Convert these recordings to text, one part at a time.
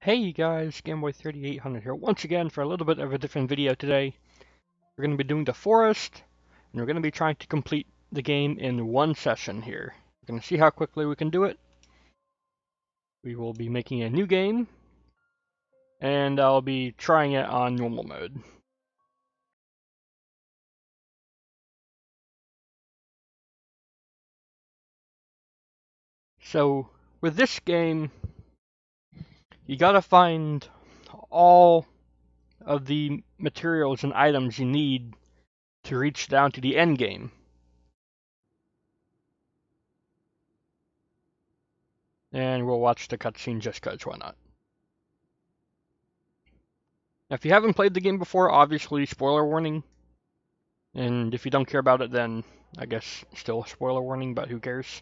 Hey guys, Gameboy3800 here once again for a little bit of a different video today. We're going to be doing the forest, and we're going to be trying to complete the game in one session here. We're going to see how quickly we can do it. We will be making a new game, and I'll be trying it on normal mode. So, with this game, you gotta find all of the materials and items you need to reach down to the end game. And we'll watch the cutscene just cause, why not? Now, if you haven't played the game before, obviously spoiler warning. And if you don't care about it, then I guess still a spoiler warning, but who cares?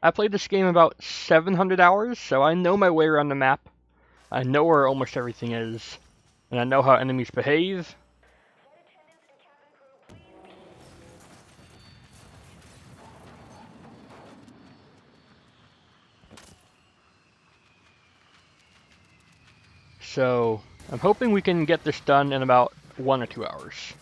I played this game about 700 hours, so I know my way around the map. I know where almost everything is, and I know how enemies behave. So I'm hoping we can get this done in about 1 or 2 hours.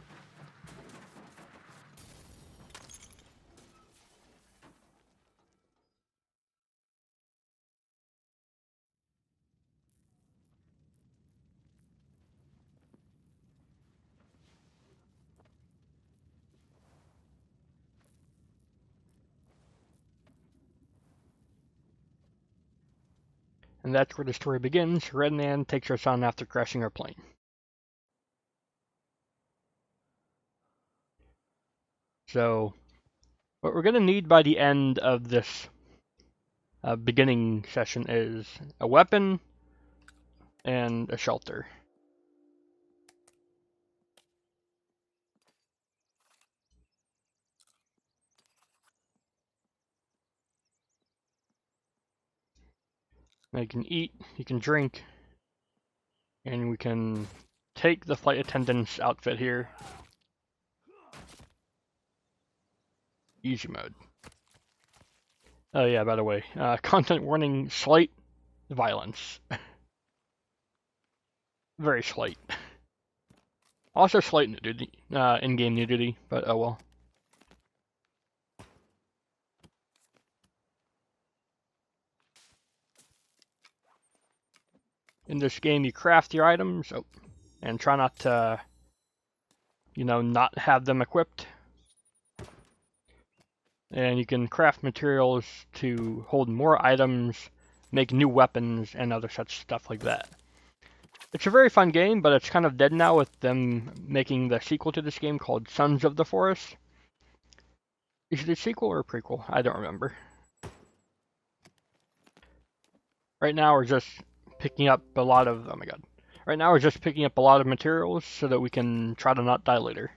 And that's where the story begins. Red Man takes our son after crashing our plane. So what we're going to need by the end of this beginning session is a weapon and a shelter. Now you can eat, you can drink, and we can take the flight attendant's outfit here. Easy mode. Oh yeah, by the way, content warning, slight violence. Very slight. Also slight nudity, in-game nudity, but oh well. In this game, you craft your items, and try not to, not have them equipped. And you can craft materials to hold more items, make new weapons, and other such stuff like that. It's a very fun game, but it's kind of dead now with them making the sequel to this game called Sons of the Forest. Is it a sequel or a prequel? I don't remember. Right now we're just picking up a lot of... Oh my god. Right now we're just picking up a lot of materials so that we can try to not die later.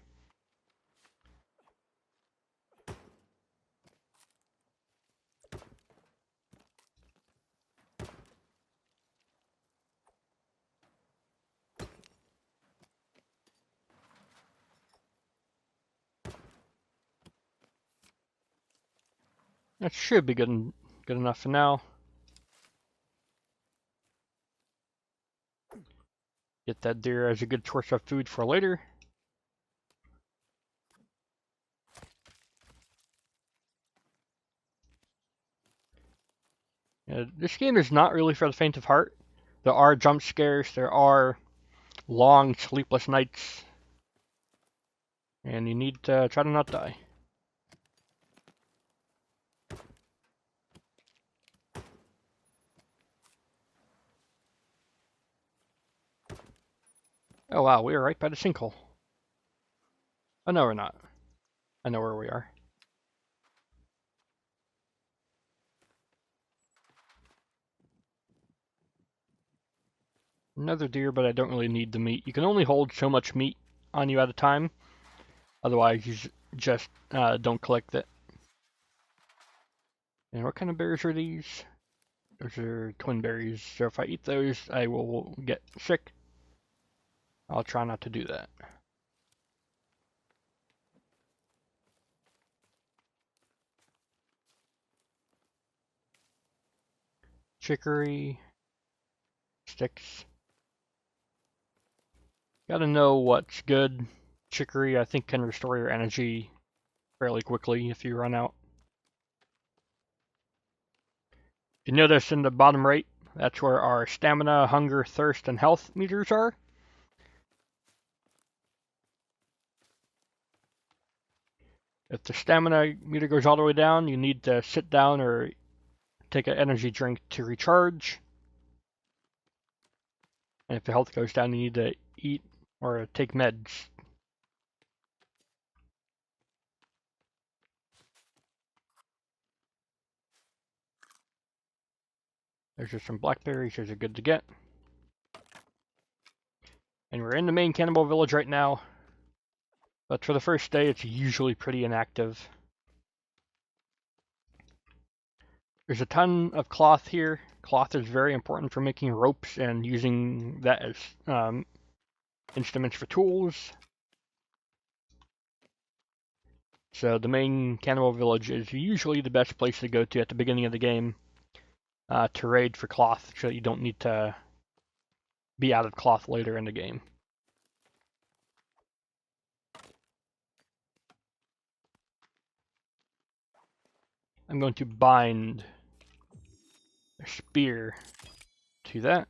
That should be good enough for now. Get that deer as a good source of food for later. This game is not really for the faint of heart. There are jump scares, there are long sleepless nights, and you need to try to not die. Oh wow, we are right by the sinkhole. Oh no, we're not. I know where we are. Another deer, but I don't really need the meat. You can only hold so much meat on you at a time. Otherwise, you just don't collect it. And what kind of berries are these? Those are twin berries. So if I eat those, I will get sick. I'll try not to do that. Chicory. sticks. Gotta know what's good. Chicory, I think, can restore your energy fairly quickly if you run out. If you notice in the bottom right, that's where our stamina, hunger, thirst, and health meters are. If the stamina meter goes all the way down, you need to sit down or take an energy drink to recharge. And if the health goes down, you need to eat or take meds. There's just some blackberries, those are good to get. And we're in the main Cannibal Village right now. But for the first day, it's usually pretty inactive. There's a ton of cloth here. Cloth is very important for making ropes and using that as instruments for tools. So the main Cannibal Village is usually the best place to go to at the beginning of the game to raid for cloth, so you don't need to be out of cloth later in the game. I'm going to bind a spear to that.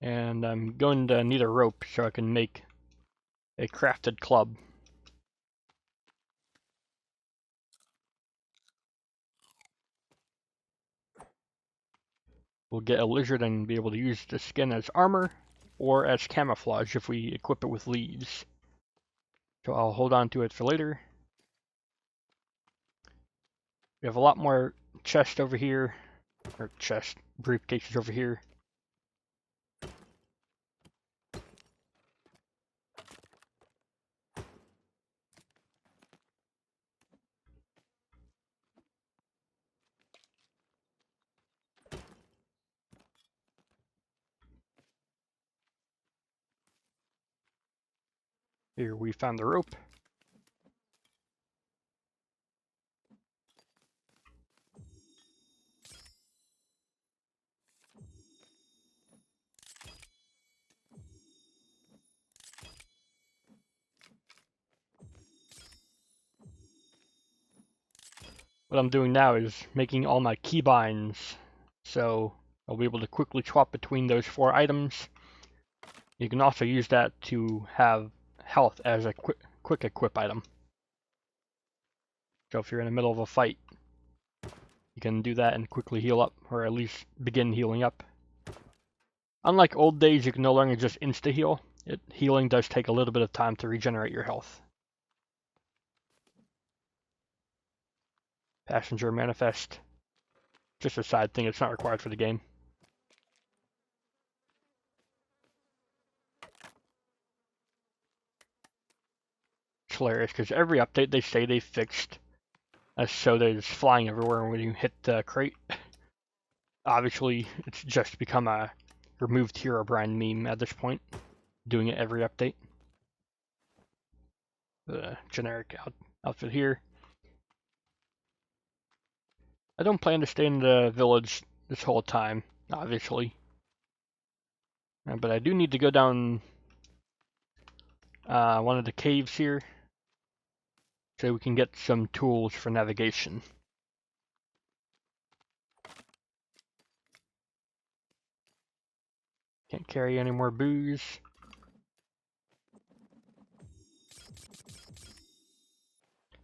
And I'm going to need a rope so I can make a crafted club. We'll get a lizard and be able to use the skin as armor or as camouflage if we equip it with leaves. So I'll hold on to it for later. We have a lot more chests over here, or briefcases over here. Here we found the rope. What I'm doing now is making all my keybinds, so I'll be able to quickly swap between those 4 items. You can also use that to have health as a quick equip item. So if you're in the middle of a fight, you can do that and quickly heal up, or at least begin healing up. Unlike old days, you can no longer just insta-heal. Healing does take a little bit of time to regenerate your health. Passenger manifest. Just a side thing, it's not required for the game. It's hilarious, because every update they say they fixed, so there's flying everywhere when you hit the crate. Obviously, it's just become a removed Herobrine meme at this point, doing it every update. The generic outfit here. I don't plan to stay in the village this whole time, obviously. But I do need to go down one of the caves here, so we can get some tools for navigation. Can't carry any more booze.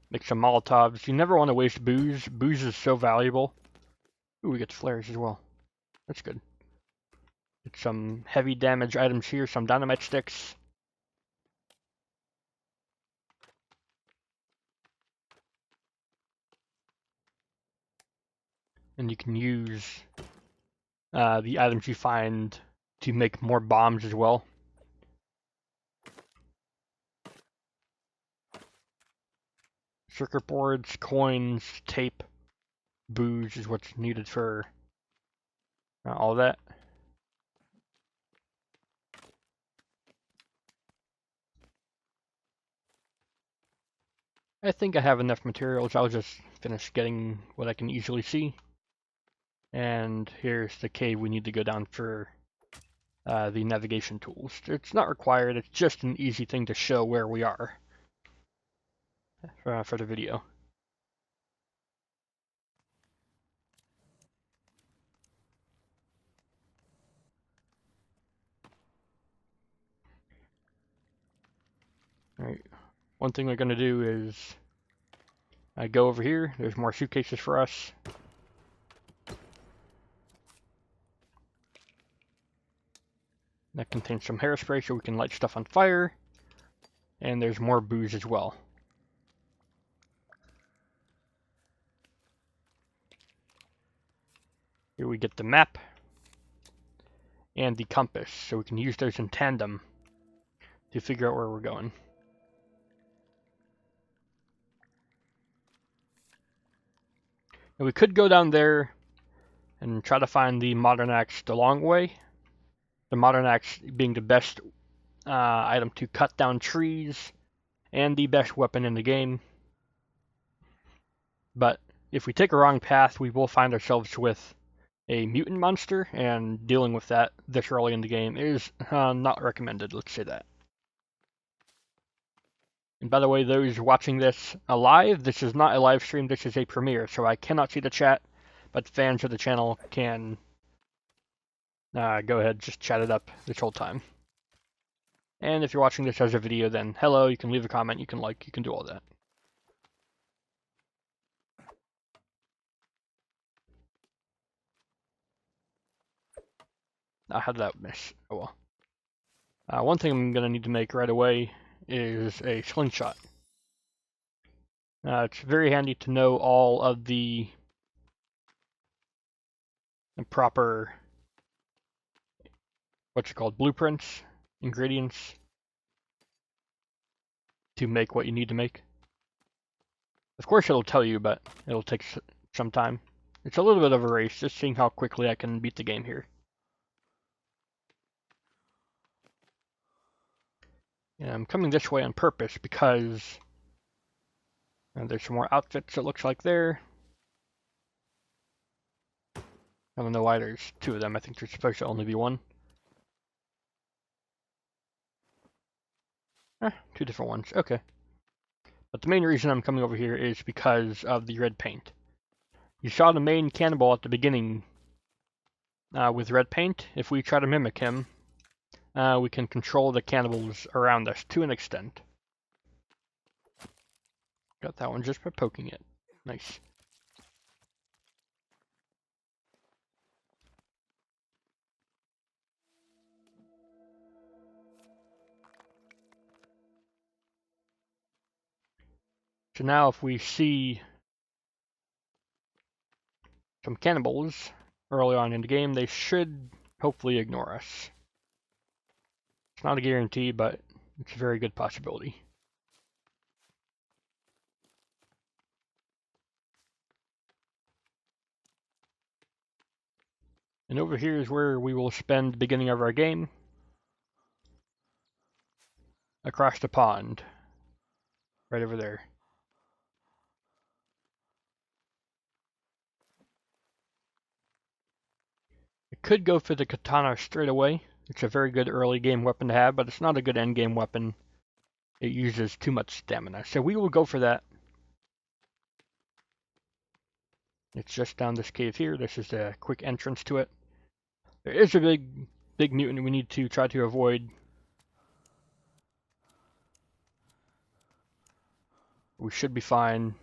Make some Molotovs. You never want to waste booze. Booze is so valuable. Ooh, we get flares as well. That's good. Get some heavy damage items here, some dynamite sticks. And you can use the items you find to make more bombs as well. Circuit boards, coins, tape, booze is what's needed for all that. I think I have enough materials. I'll just finish getting what I can easily see. And here's the cave we need to go down for the navigation tools. It's not required, it's just an easy thing to show where we are for the video. Alright, one thing we're going to do is go over here. There's more suitcases for us. That contains some hairspray so we can light stuff on fire. And there's more booze as well. Here we get the map and the compass, so we can use those in tandem to figure out where we're going. And we could go down there and try to find the modern axe the long way. The modern axe being the best item to cut down trees and the best weapon in the game. But if we take a wrong path, we will find ourselves with a mutant monster, and dealing with that this early in the game is not recommended, let's say that. And by the way, those watching this live, this is not a live stream, this is a premiere, so I cannot see the chat, but fans of the channel can go ahead, just chat it up this whole time. And if you're watching this as a video, then hello, you can leave a comment, you can like, you can do all that. How did that miss? Oh well. One thing I'm going to need to make right away is a slingshot. It's very handy to know all of the proper, blueprints, ingredients, to make what you need to make. Of course it'll tell you, but it'll take some time. It's a little bit of a race, just seeing how quickly I can beat the game here. And I'm coming this way on purpose because there's some more outfits, it looks like there. I don't know why there's two of them. I think there's supposed to only be one. Two different ones. Okay. But the main reason I'm coming over here is because of the red paint. You saw the main cannibal at the beginning with red paint. If we try to mimic him, we can control the cannibals around us to an extent. Got that one just by poking it. Nice. So now if we see some cannibals early on in the game, they should hopefully ignore us. It's not a guarantee, but it's a very good possibility. And over here is where we will spend the beginning of our game. Across the pond. Right over there. I could go for the Katana straight away. It's a very good early game weapon to have, but it's not a good end game weapon. It uses too much stamina. So we will go for that. It's just down this cave here. This is the quick entrance to it. There is a big mutant we need to try to avoid. We should be fine.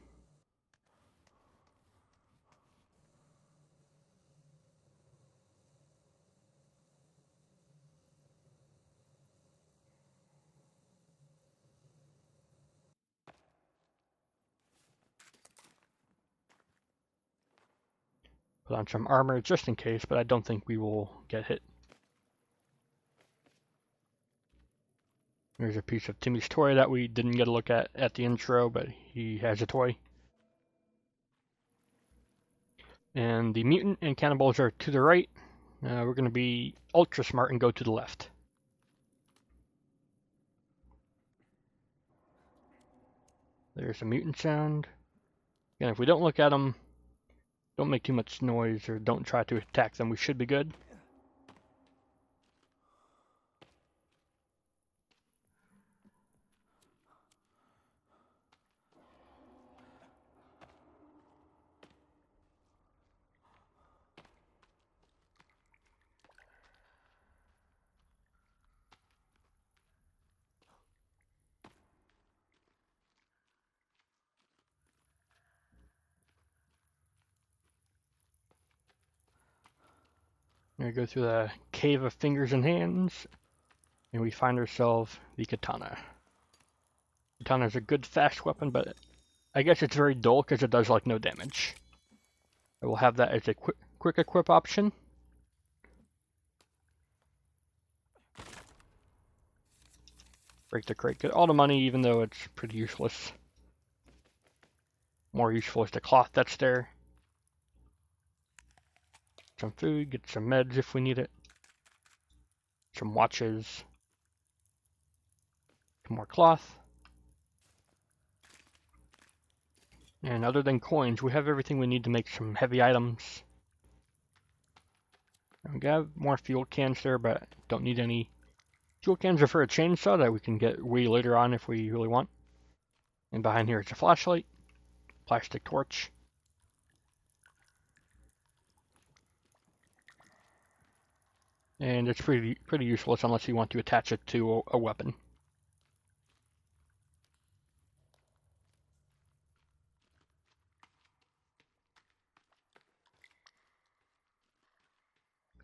Put on some armor just in case, but I don't think we will get hit. There's a piece of Timmy's toy that we didn't get a look at the intro, but he has a toy. And the mutant and cannibals are to the right. We're going to be ultra smart and go to the left. There's a mutant sound. And if we don't look at them, don't make too much noise or don't try to attack them, we should be good. We go through the cave of fingers and hands, and we find ourselves the Katana. Katana is a good fast weapon, but I guess it's very dull because it does like no damage. I will have that as a quick equip option. Break the crate, get all the money even though it's pretty useless. More useful is the cloth that's there. Some food, get some meds if we need it. Some watches. Some more cloth. And other than coins, we have everything we need to make some heavy items. We got more fuel cans there, but don't need any. Fuel cans are for a chainsaw that we can get way later on if we really want. And behind here is a flashlight, plastic torch. And it's pretty useless unless you want to attach it to a weapon.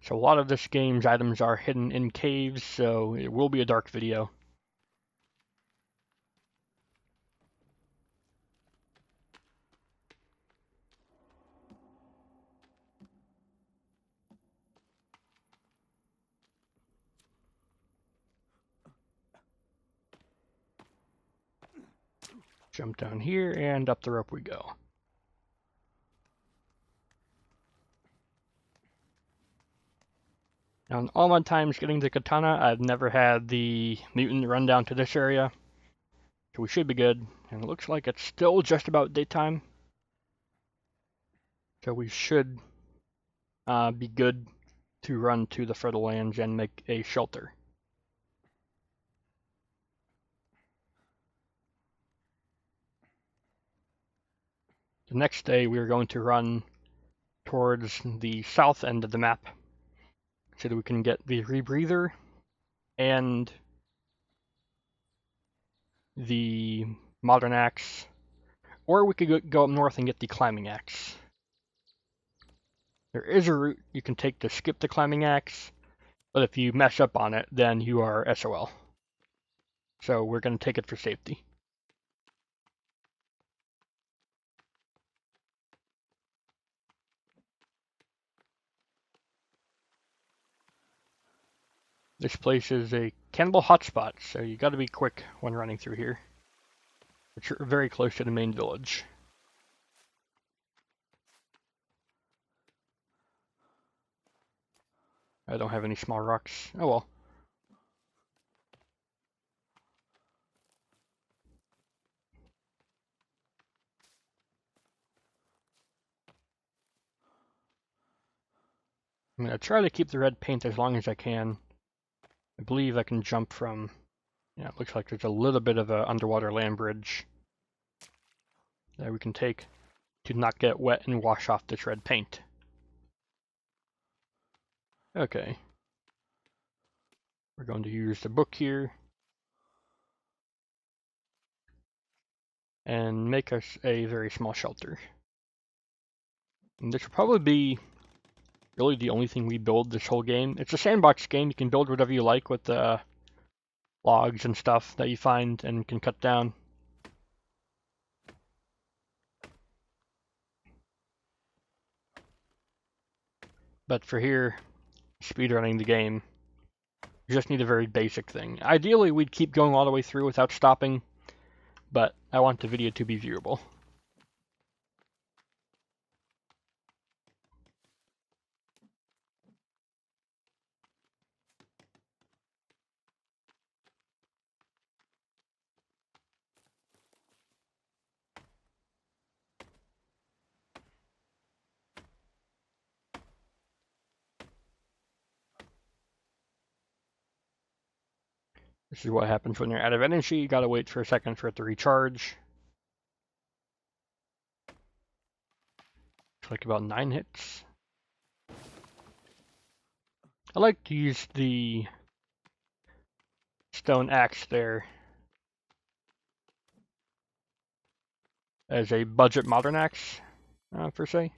So a lot of this game's items are hidden in caves, so it will be a dark video. Jump down here and up the rope we go. Now in all my times getting the Katana, I've never had the mutant run down to this area. So we should be good. And it looks like it's still just about daytime. So we should be good to run to the fertile lands and make a shelter. The next day we are going to run towards the south end of the map so that we can get the Rebreather and the modern axe, or we could go up north and get the climbing axe. There is a route you can take to skip the climbing axe, but if you mess up on it, then you are SOL. So we're going to take it for safety. This place is a cannibal hotspot, so you got to be quick when running through here. It's very close to the main village. I don't have any small rocks. Oh well. I'm going to try to keep the red paint as long as I can. I believe I can jump from... Yeah, it looks like there's a little bit of an underwater land bridge that we can take to not get wet and wash off this red paint. Okay. We're going to use the book here and make us a very small shelter. And this will probably be really the only thing we build this whole game. It's a sandbox game. You can build whatever you like with the logs and stuff that you find and can cut down. But for here, speedrunning the game, you just need a very basic thing. Ideally, we'd keep going all the way through without stopping, but I want the video to be viewable. This is what happens when you're out of energy. You gotta wait for a second for it to recharge. It's like about 9 hits. I like to use the stone axe there as a budget modern axe, per se.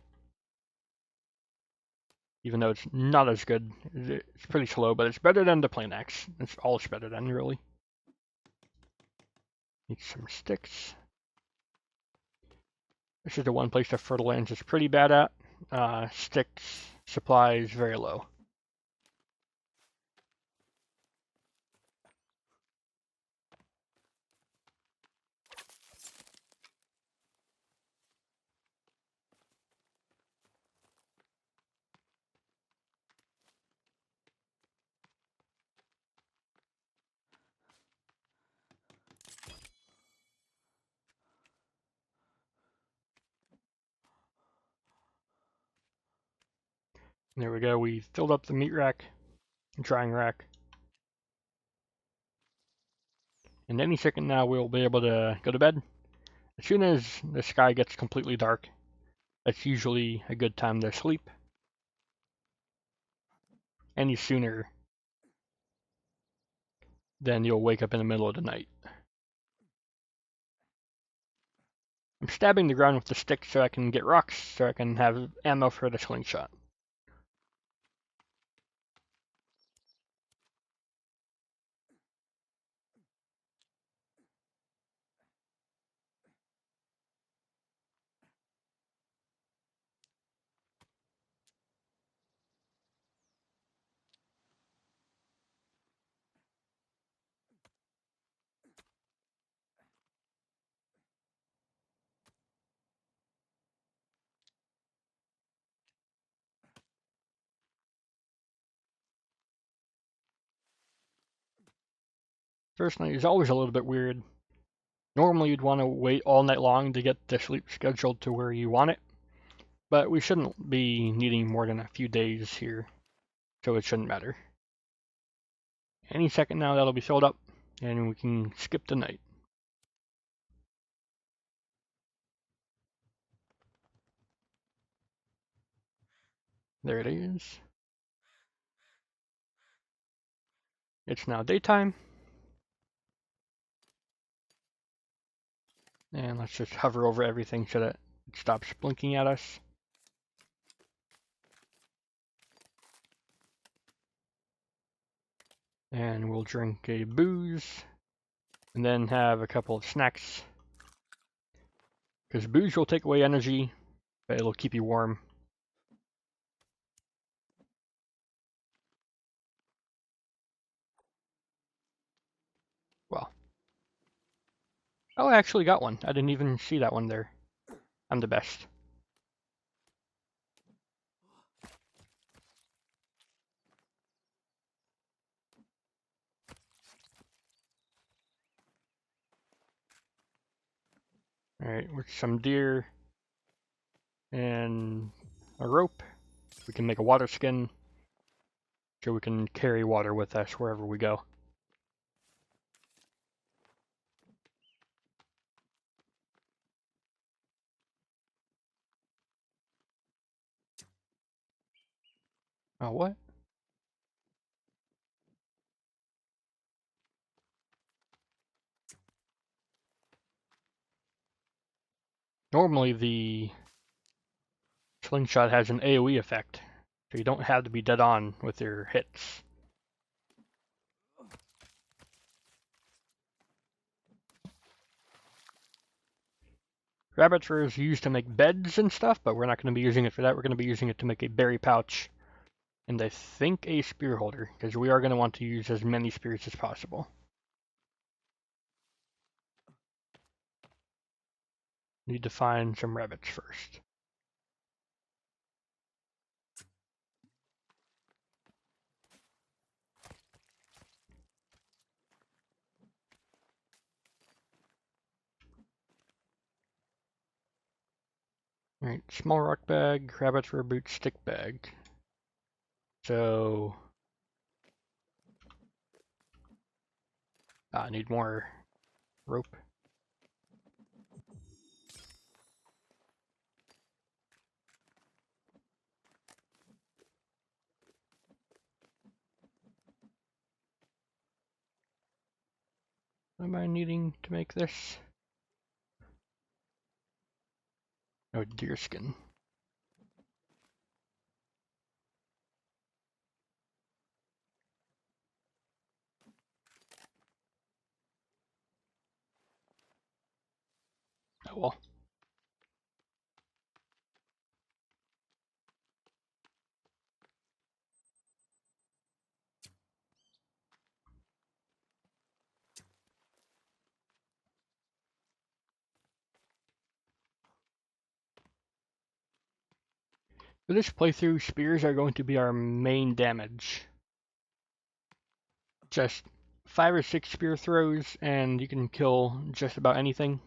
Even though it's not as good. It's pretty slow, but it's better than the plain axe. It's all it's better than, really. Need some sticks. This is the one place that Fertilands is pretty bad at. Sticks, supplies, very low. There we go, we filled up the meat rack, drying rack. And any second now we'll be able to go to bed. As soon as the sky gets completely dark, that's usually a good time to sleep. Any sooner, then you'll wake up in the middle of the night. I'm stabbing the ground with the stick so I can get rocks, so I can have ammo for the slingshot. First night is always a little bit weird. Normally you'd want to wait all night long to get the sleep scheduled to where you want it, but we shouldn't be needing more than a few days here, so it shouldn't matter. Any second now that'll be filled up, and we can skip the night. There it is. It's now daytime. And let's just hover over everything so that it stops blinking at us. And we'll drink a booze, and then have a couple of snacks. Because booze will take away energy, but it'll keep you warm. Well. Oh, I actually got one. I didn't even see that one there. I'm the best. Alright, with some deer and a rope, we can make a water skin so we can carry water with us wherever we go. Oh, what? Normally the slingshot has an AoE effect, so you don't have to be dead on with your hits. Rabbit fur is used to make beds and stuff, but we're not going to be using it for that. We're going to be using it to make a berry pouch, and I think a spear holder, because we are going to want to use as many spears as possible. Need to find some rabbits first. Alright, small rock bag, rabbit fur boot, stick bag. So I need more rope. What am I needing to make this? Oh, deerskin. Oh well. For this playthrough, spears are going to be our main damage. Just 5 or 6 spear throws and you can kill just about anything.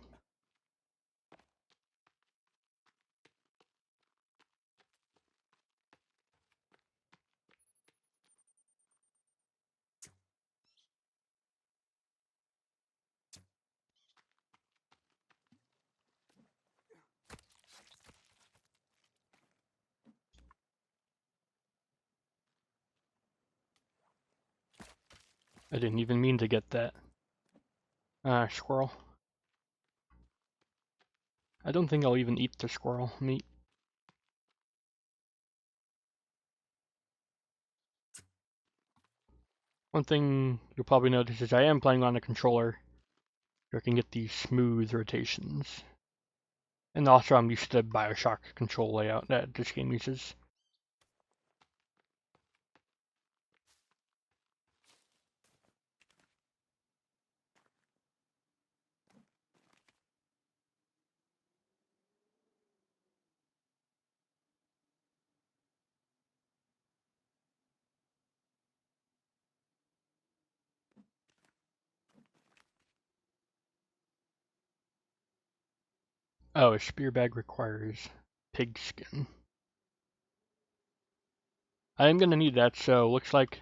I didn't even mean to get that. Squirrel. I don't think I'll even eat the squirrel meat. One thing you'll probably notice is I am playing on a controller, so I can get these smooth rotations. And also I'm used to the Bioshock control layout that this game uses. Oh, a spear bag requires pig skin. I am going to need that, so looks like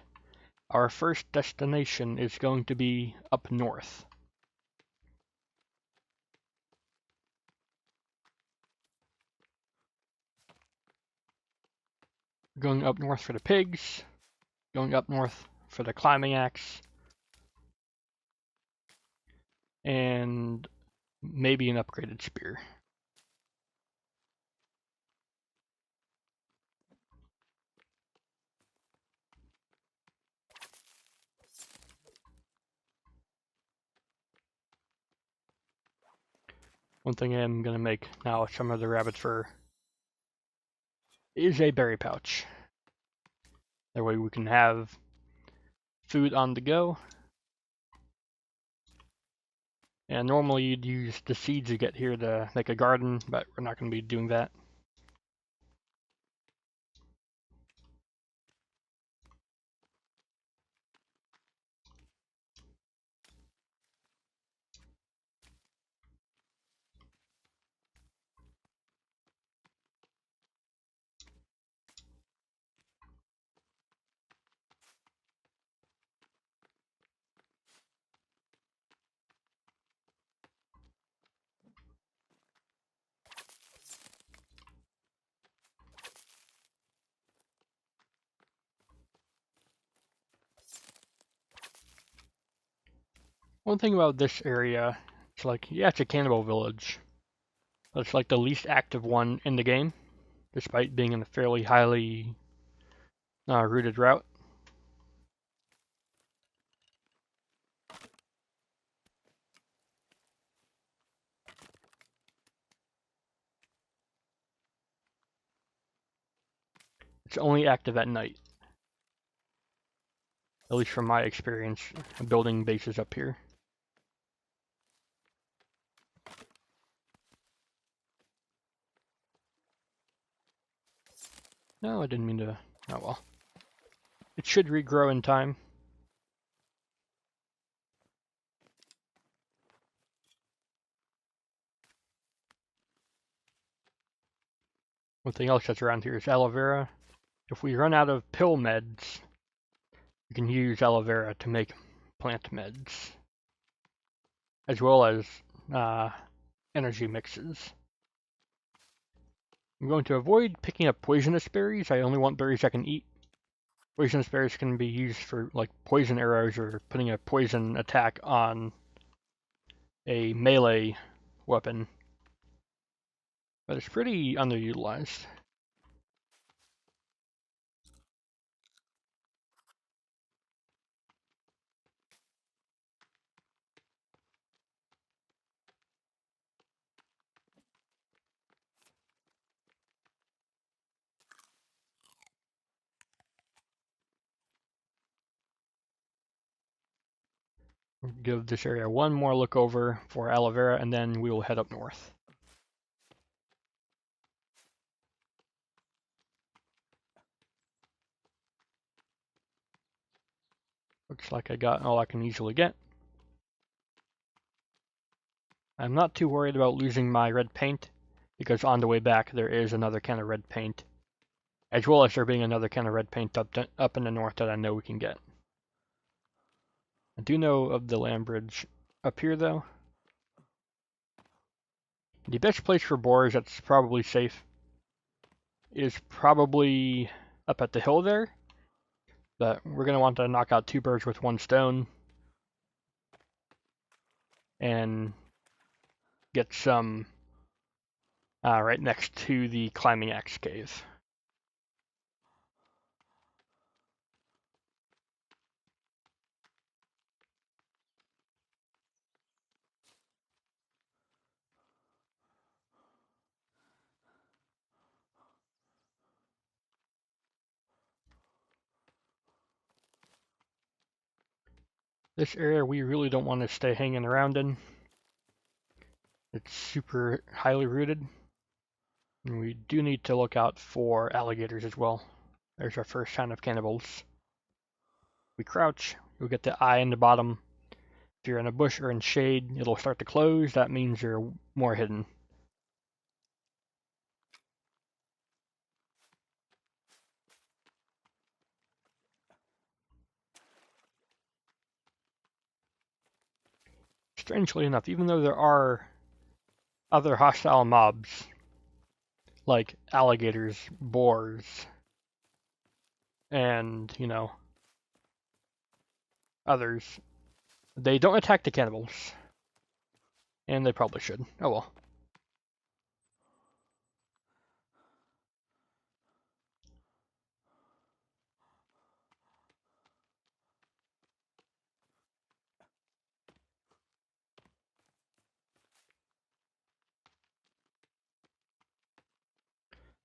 our first destination is going to be up north. Going up north for the pigs, going up north for the climbing axe, and maybe an upgraded spear. One thing I am going to make now with some of the rabbit fur is a berry pouch. That way we can have food on the go. And normally you'd use the seeds you get here to make a garden, but we're not going to be doing that. One thing about this area, it's like, yeah, it's a Cannibal Village, but it's like the least active one in the game, despite being in a fairly highly rooted route. It's only active at night, at least from my experience building bases up here. No, I didn't mean to. Oh well. It should regrow in time. One thing else that's around here is aloe vera. If we run out of pill meds, you can use aloe vera to make plant meds. as well as energy mixes. I'm going to avoid picking up poisonous berries. I only want berries I can eat. Poisonous berries can be used for like poison arrows or putting a poison attack on a melee weapon, but it's pretty underutilized. Give this area one more look over for Aloe Vera, and then we will head up north. Looks like I got all I can easily get. I'm not too worried about losing my red paint, because on the way back there is another can of red paint, as well as there being another can of red paint up in the north that I know we can get. I do know of the land bridge up here, though. The best place for boars that's probably safe is probably up at the hill there, but we're going to want to knock out 2 birds with 1 stone and get some right next to the climbing axe cave. This area we really don't want to stay hanging around in. It's super highly rooted. And we do need to look out for alligators as well. There's our first sign of cannibals. We crouch, you'll get the eye in the bottom. If you're in a bush or in shade, it'll start to close. That means you're more hidden. Strangely enough, even though there are other hostile mobs, like alligators, boars, and, others, they don't attack the cannibals. And they probably should. Oh well.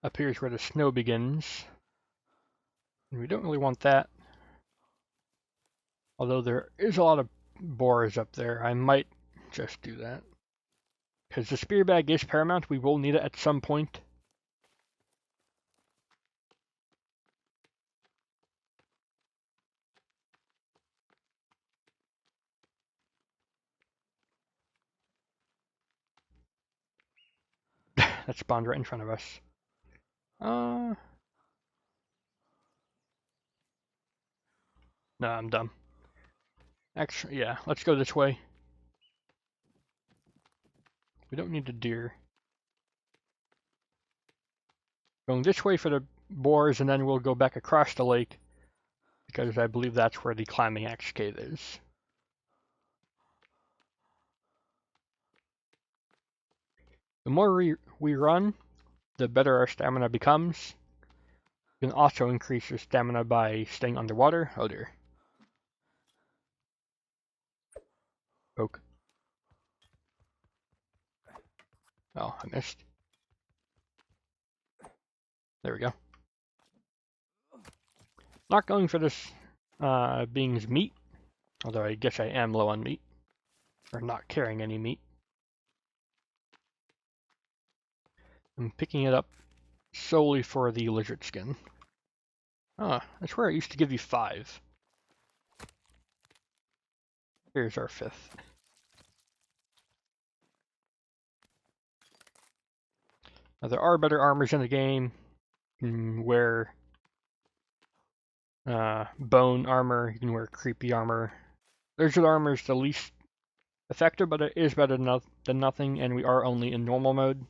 Up here's where the snow begins. And we don't really want that. Although there is a lot of boars up there, I might just do that. Because the spear bag is paramount, we will need it at some point. That spawned right in front of us. No, I'm dumb. Actually, yeah, let's go this way. We don't need a deer. Going this way for the boars, and then we'll go back across the lake, because I believe that's where the climbing axe cave is. The more we run, the better our stamina becomes. You can also increase your stamina by staying underwater. Oh dear. Poke. Oh, I missed. There we go. Not going for this being's meat, although I guess I am low on meat, or not carrying any meat. I'm picking it up solely for the lizard skin. Ah, that's where I used to give you 5. Here's our 5th. Now, there are better armors in the game. You can wear bone armor, you can wear creepy armor. Lizard armor is the least effective, but it is better than nothing, and we are only in normal mode.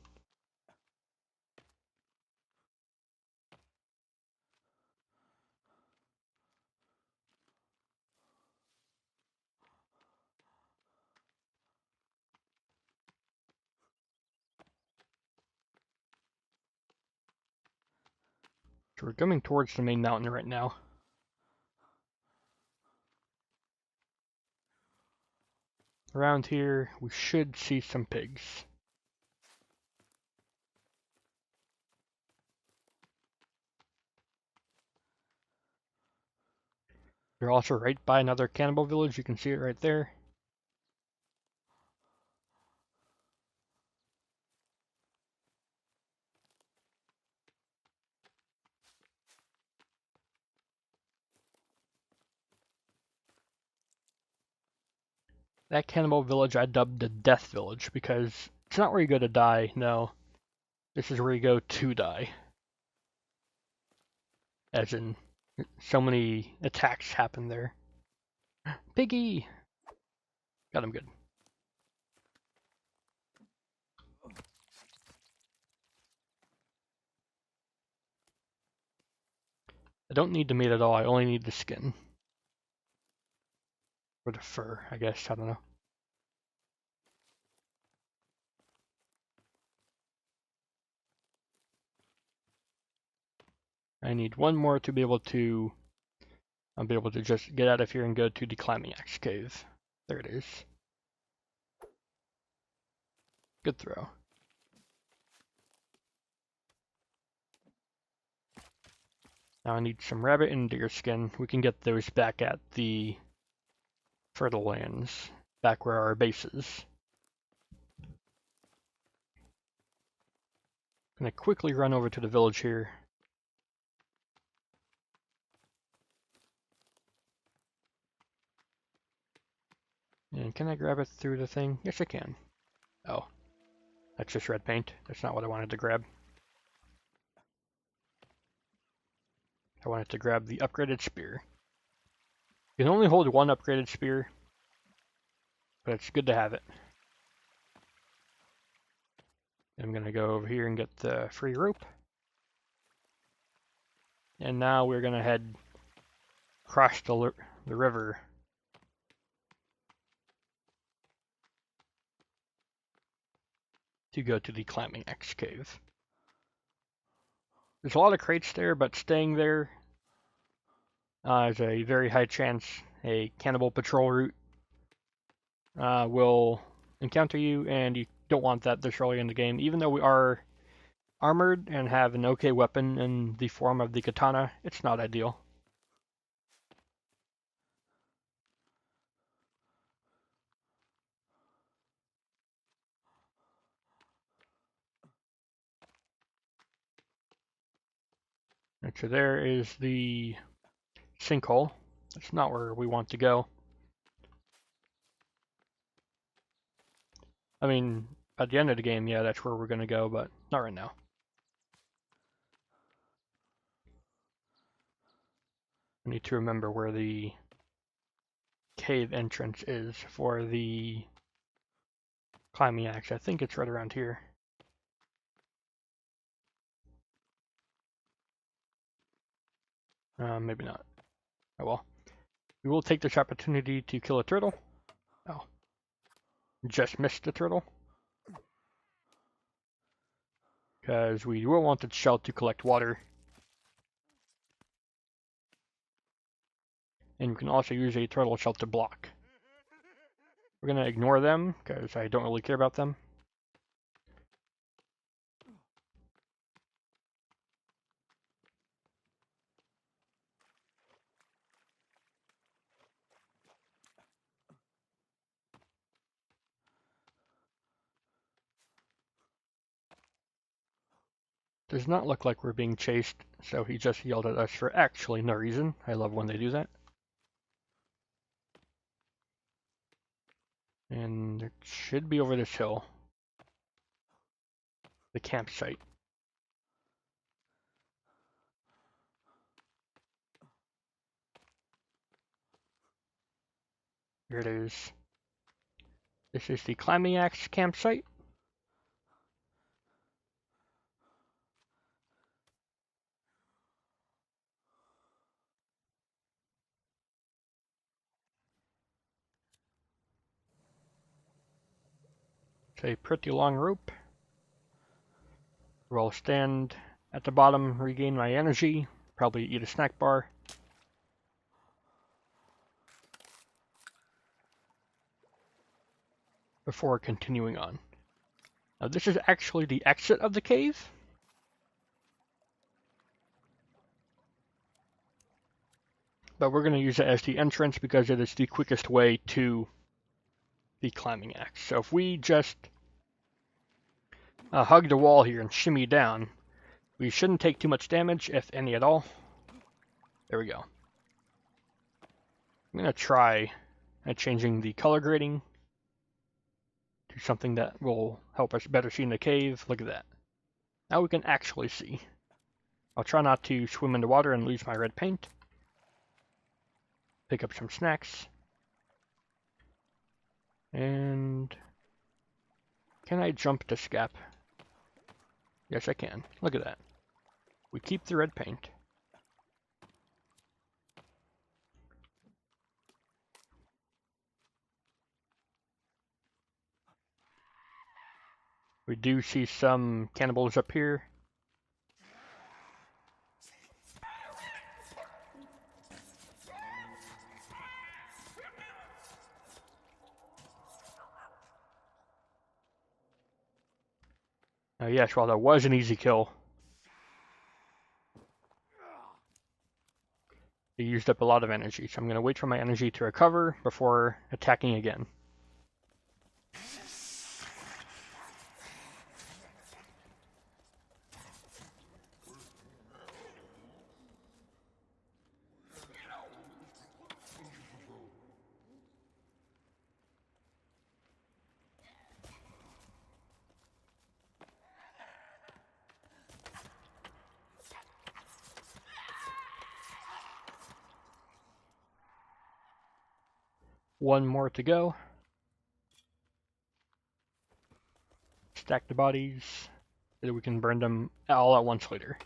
So we're coming towards the main mountain right now. Around here, we should see some pigs. We're also right by another Cannibal Village, you can see it right there. That Cannibal Village I dubbed the Death Village because it's not where you go to die, no. This is where you go to die. As in, so many attacks happen there. Piggy! Got him good. I don't need the meat at all, I only need the skin. Or the fur, I guess, I don't know. I need one more to be able to... I'll be able to just get out of here and go to the Climbing Axe Cave. There it is. Good throw. Now I need some rabbit and deer skin. We can get those back at the Fertile Lands, back where our base is. I'm gonna quickly run over to the village here. And can I grab it through the thing? Yes, I can. Oh, that's just red paint. That's not what I wanted to grab. I wanted to grab the upgraded spear. You can only hold one upgraded spear, but it's good to have it. I'm gonna go over here and get the free rope. And now we're gonna head across the river to go to the Climbing Axe Cave. There's a lot of crates there, but staying there is a very high chance a cannibal patrol route will encounter you, and you don't want that this early in the game. Even though we are armored and have an okay weapon in the form of the Katana, it's not ideal. And so there is the sinkhole. That's not where we want to go. I mean, at the end of the game, yeah, that's where we're going to go, but not right now. I need to remember where the cave entrance is for the climbing axe. I think it's right around here. Maybe not. Oh well. We will take this opportunity to kill a turtle. Oh. Just missed the turtle. Because we will want its shell to collect water. And you can also use a turtle shell to block. We're going to ignore them, because I don't really care about them. Does not look like we're being chased, so he just yelled at us for actually no reason. I love when they do that. And it should be over this hill. The campsite. Here it is. This is the Climbing Axe campsite. It's a pretty long rope. I'll stand at the bottom, regain my energy, probably eat a snack bar. Before continuing on. Now this is actually the exit of the cave. But we're going to use it as the entrance because it is the quickest way to the climbing axe. So if we just hug the wall here and shimmy down, we shouldn't take too much damage, if any at all. There we go. I'm going to try changing the color grading to something that will help us better see in the cave. Look at that. Now we can actually see. I'll try not to swim in the water and lose my red paint. Pick up some snacks. And can I jump this gap? Yes, I can. Look at that. We keep the red paint. We do see some cannibals up here. Yes, while that was an easy kill, it used up a lot of energy, so I'm going to wait for my energy to recover before attacking again. One more to go. Stack the bodies so that we can burn them all at once later.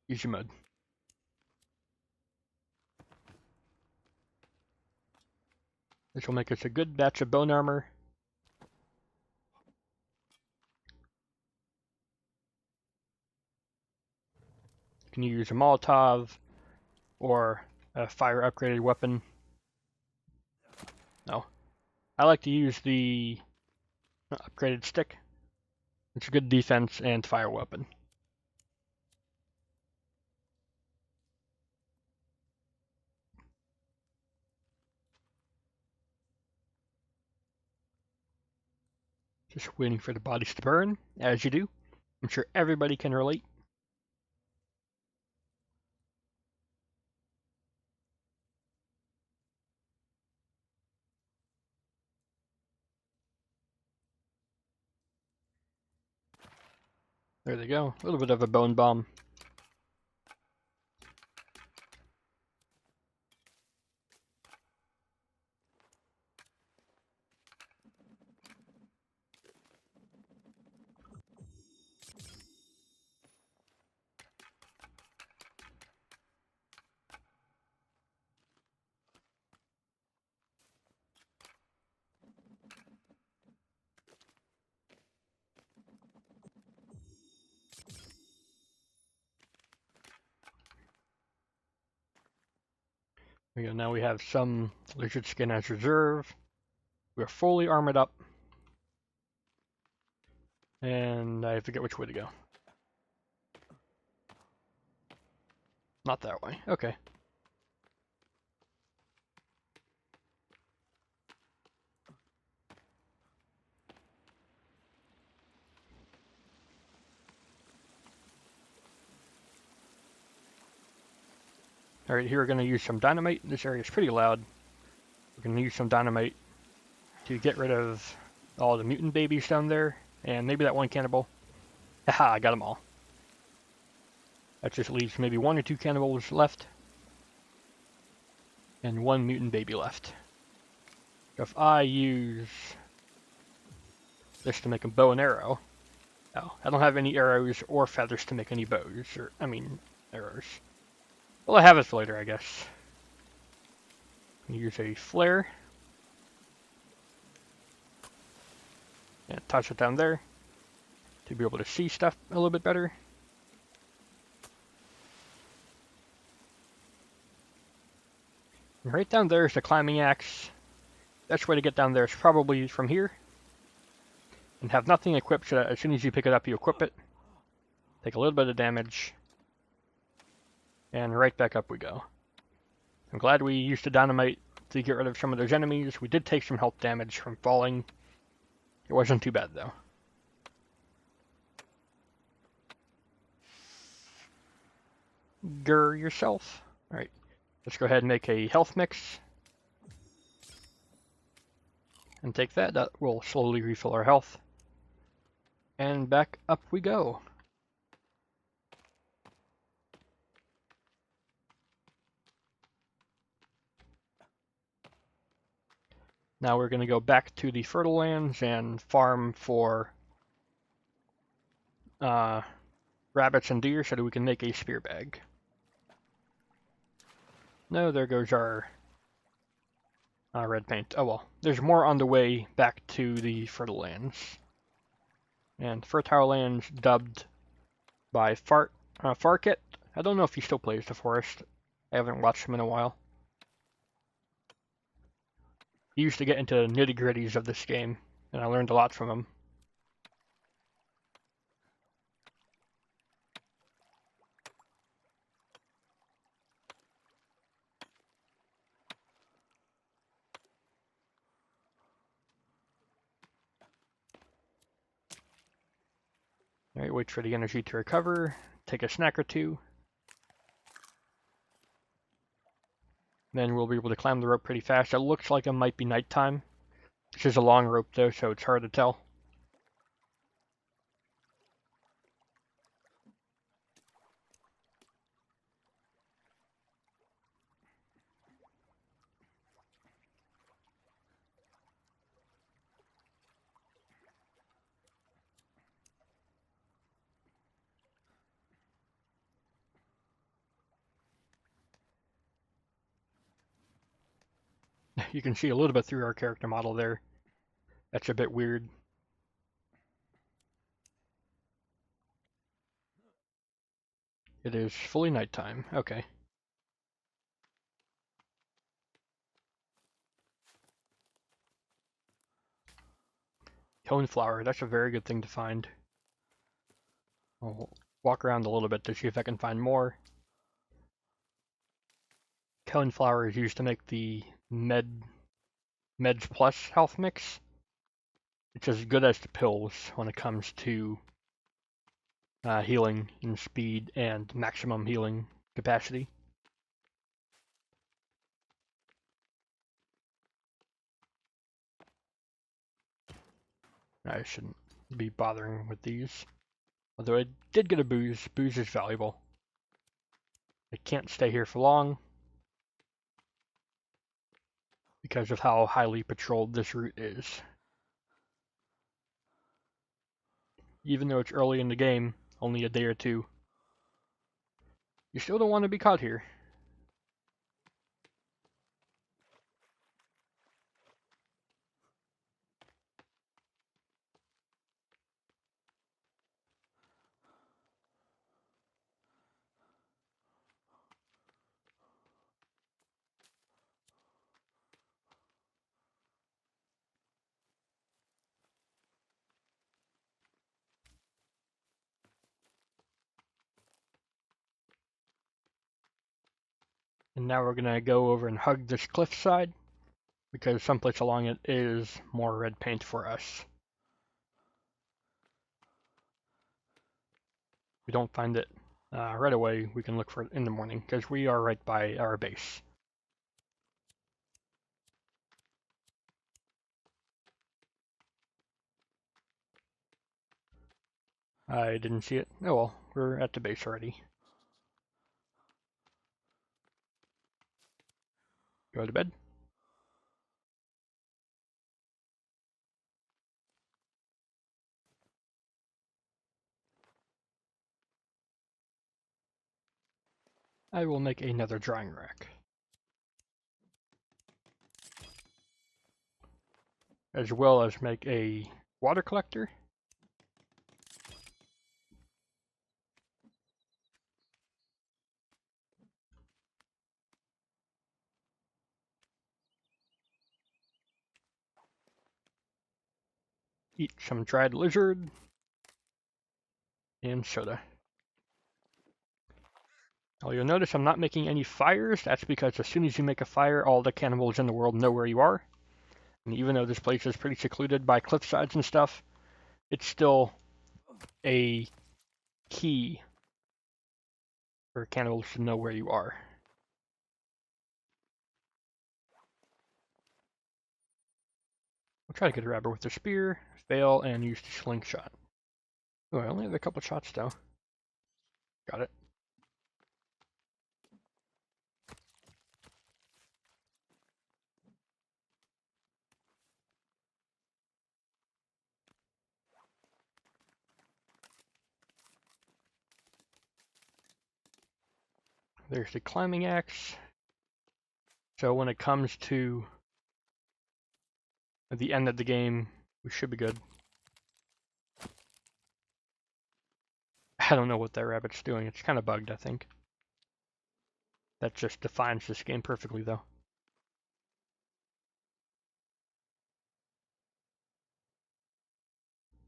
Use your mud. This will make us a good batch of bone armor. You can use a Molotov or a fire upgraded weapon. No. I like to use the upgraded stick. It's a good defense and fire weapon. Just waiting for the bodies to burn, as you do. I'm sure everybody can relate. There they go. A little bit of a bone bomb. Now we have some lizard skin as reserve. We're fully armored up. And I forget which way to go. Not that way. Okay. Alright, here we're going to use some dynamite. This area is pretty loud. We're going to use some dynamite to get rid of all the mutant babies down there. And maybe that one cannibal. Haha, I got them all. That just leaves maybe one or two cannibals left. and one mutant baby left. So if I use this to make a bow and arrow, oh, I don't have any arrows or feathers to make any bows, or, arrows. Well, I have it for later, I guess. Use a flare. And touch it down there to be able to see stuff a little bit better. And right down there is the climbing axe. Best way to get down there is probably from here. And have nothing equipped so that as soon as you pick it up, you equip it. Take a little bit of damage. And right back up we go. I'm glad we used the dynamite to get rid of some of those enemies. We did take some health damage from falling. It wasn't too bad though. Grr yourself. Alright, let's go ahead and make a health mix. And take that. That will slowly refill our health. And back up we go. Now we're going to go back to the fertile lands and farm for rabbits and deer so that we can make a spear bag. No, there goes our red paint. Oh well, there's more on the way back to the fertile lands. And fertile lands dubbed by Farkit. I don't know if he still plays the forest. I haven't watched him in a while. He used to get into the nitty-gritties of this game, and I learned a lot from him. Alright, wait for the energy to recover, take a snack or two. Then we'll be able to climb the rope pretty fast. It looks like it might be nighttime. This is a long rope though, so it's hard to tell. You can see a little bit through our character model there. That's a bit weird. It is fully nighttime. Okay. Coneflower, that's a very good thing to find. I'll walk around a little bit to see if I can find more. Coneflower is used to make the Meds Plus health mix. It's as good as the pills when it comes to healing and speed and maximum healing capacity. I shouldn't be bothering with these. Although I did get a booze. Booze is valuable. I can't stay here for long because of how highly patrolled this route is. Even though it's early in the game, only a day or two, you still don't want to be caught here. And now we're gonna go over and hug this cliffside, because someplace along it is more red paint for us. If we don't find it right away, we can look for it in the morning, because we are right by our base. I didn't see it. Oh well, we're at the base already. Go Go to bed. I will make another drying rack. As well as make a water collector. Eat some dried lizard. And soda. Now you'll notice I'm not making any fires. That's because as soon as you make a fire, all the cannibals in the world know where you are. And even though this place is pretty secluded by cliff sides and stuff, it's still a key for cannibals to know where you are. I'll try to get a rabbit with the spear, fail, and use the slingshot. Oh, I only have a couple shots though. Got it. There's the climbing axe. So when it comes to the end of the game, we should be good. I don't know what that rabbit's doing. It's kind of bugged, I think. That just defines this game perfectly, though.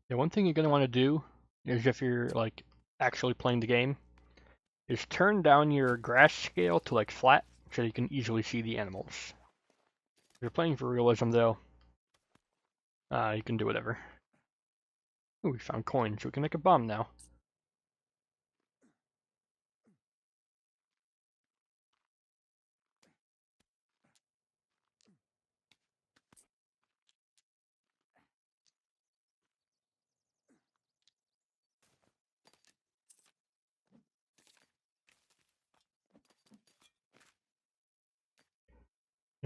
Yeah, one thing you're going to want to do is if you're like actually playing the game, is turn down your grass scale to like flat so you can easily see the animals. If you're playing for realism, though, you can do whatever. Ooh, we found coins. We can make a bomb now.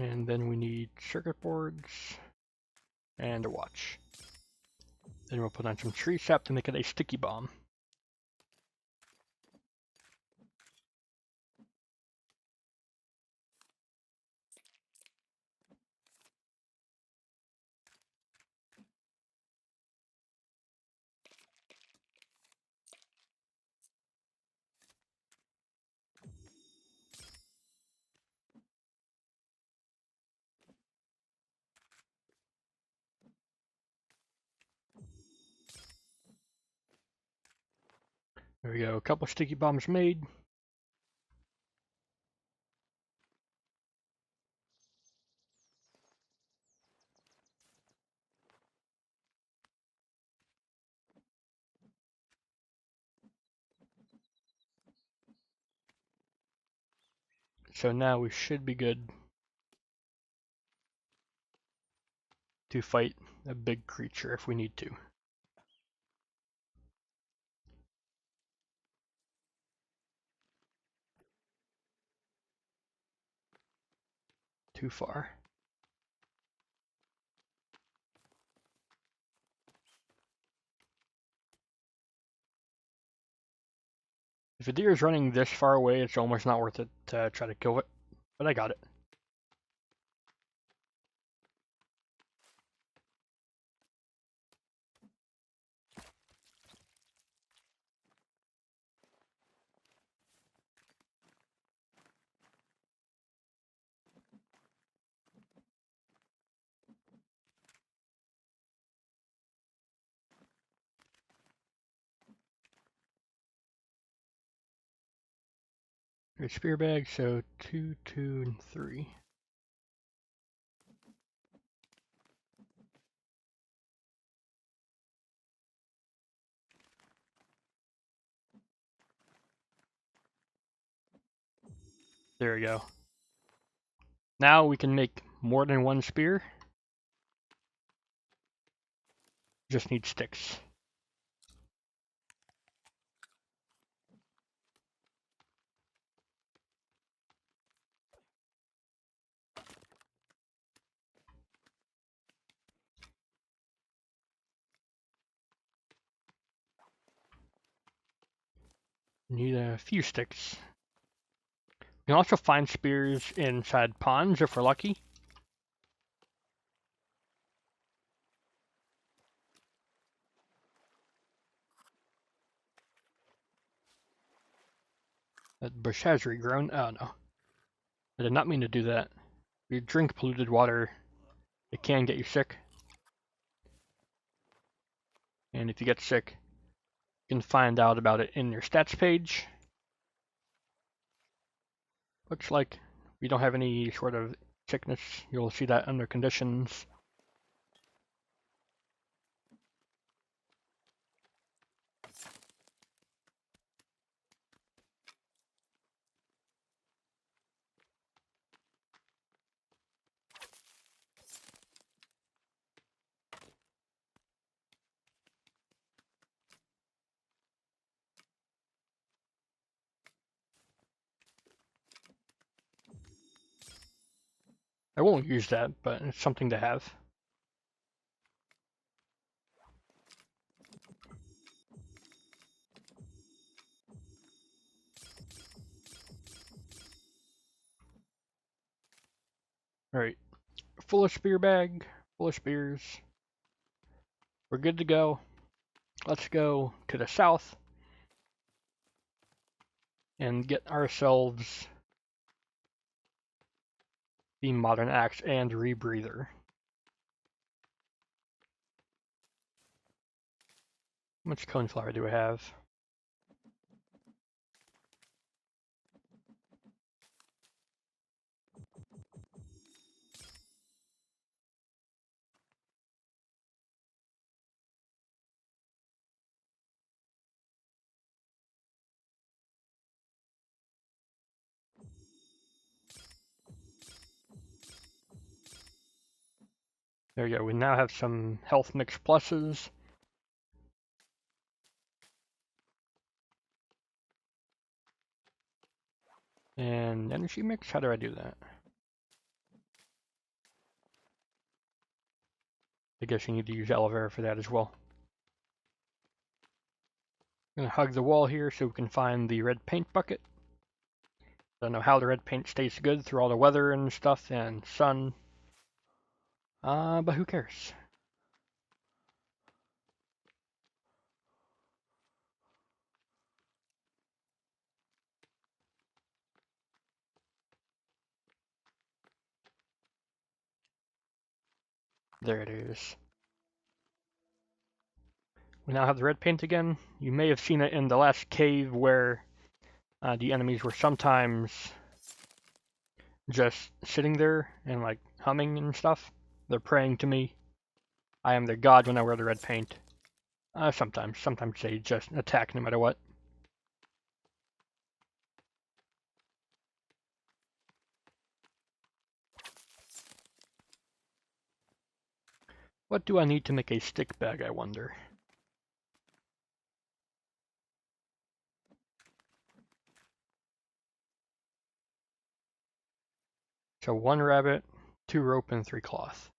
And then we need circuit boards and a watch. Then we'll put on some tree sap to make it a sticky bomb. There we go, a couple sticky bombs made. So now we should be good to fight a big creature if we need to. Too far. If a deer is running this far away, it's almost not worth it to try to kill it. But I got it. Here's spear bag, so 2, 2, and 3. There we go. Now we can make more than one spear. Just need sticks. Need a few sticks. You can also find spears inside ponds if we're lucky. That bush has regrown. Oh no. I did not mean to do that. If you drink polluted water, it can get you sick. And if you get sick, you can find out about it in your stats page. Looks like we don't have any sort of sickness. You'll see that under conditions. I won't use that, but it's something to have. Alright, full of spear bag, full of spears. We're good to go. Let's go to the south and get ourselves the modern axe and rebreather. How much coneflower do we have? There you go, we now have some health mix pluses. And energy mix, how do I do that? I guess you need to use aloe vera for that as well. I'm gonna hug the wall here so we can find the red paint bucket. I don't know how the red paint stays good through all the weather and stuff and sun. But who cares? There it is. We now have the red paint again. You may have seen it in the last cave where the enemies were sometimes just sitting there and like humming and stuff. They're praying to me. I am their god when I wear the red paint. Sometimes they just attack no matter what. What do I need to make a stick bag, I wonder? So 1 rabbit, 2 rope, and 3 cloth.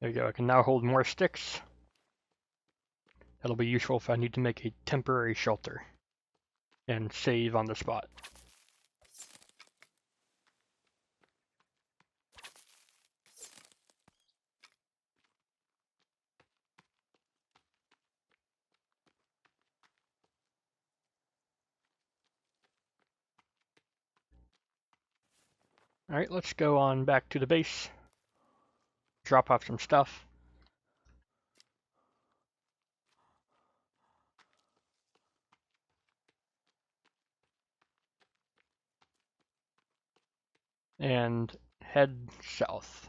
There you go, I can now hold more sticks. That'll be useful if I need to make a temporary shelter and save on the spot. Alright, let's go on back to the base. Drop off some stuff. And head south.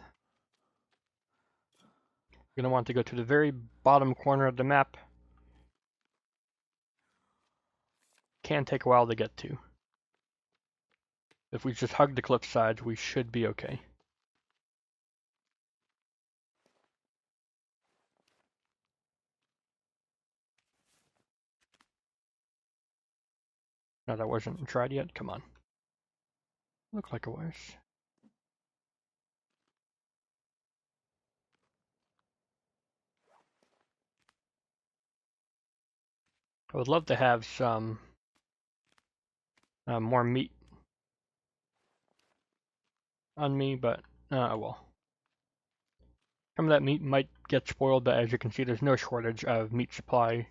You're going to want to go to the very bottom corner of the map. Can take a while to get to. If we just hug the cliff sides, we should be okay. No, that wasn't tried yet. Come on. Looked like it was. I would love to have some more meat on me, but well. Some of that meat might get spoiled, but as you can see, there's no shortage of meat supply.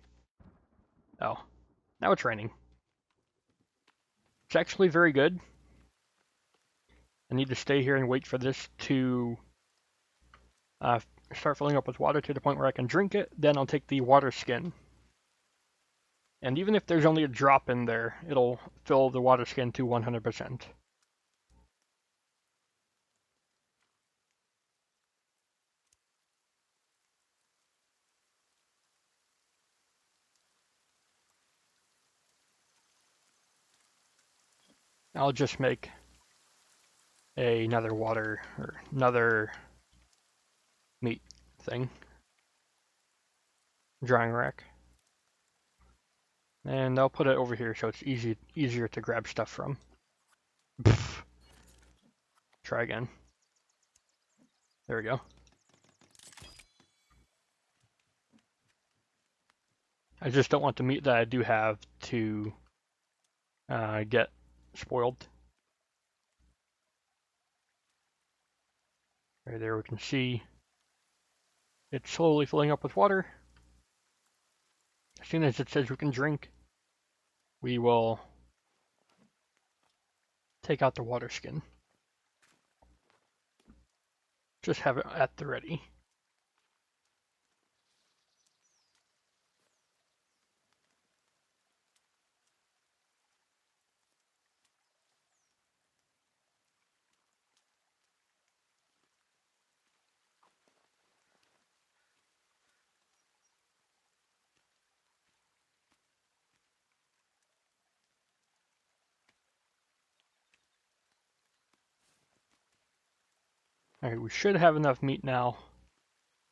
Oh, now it's raining. It's actually very good. I need to stay here and wait for this to start filling up with water to the point where I can drink it. Then I'll take the water skin. And even if there's only a drop in there, it'll fill the water skin to 100%. I'll just make another water or another meat thing. Drying rack. And I'll put it over here so it's easier to grab stuff from. Pfft. Try again. There we go. I just don't want the meat that I do have to get spoiled. Right there we can see it's slowly filling up with water. As soon as it says we can drink, we will take out the water skin. Just have it at the ready. Alright, we should have enough meat now.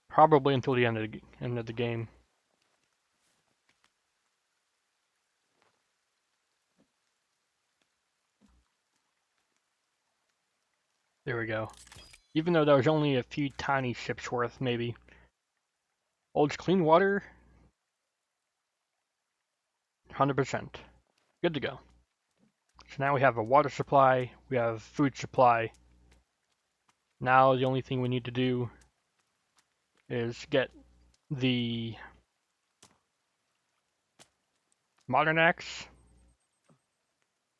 Probably until the end of the game. There we go. Even though that was only a few tiny sips worth, maybe. Oh, it's clean water. 100%. Good to go. So now we have a water supply, we have food supply. Now the only thing we need to do is get the modern axe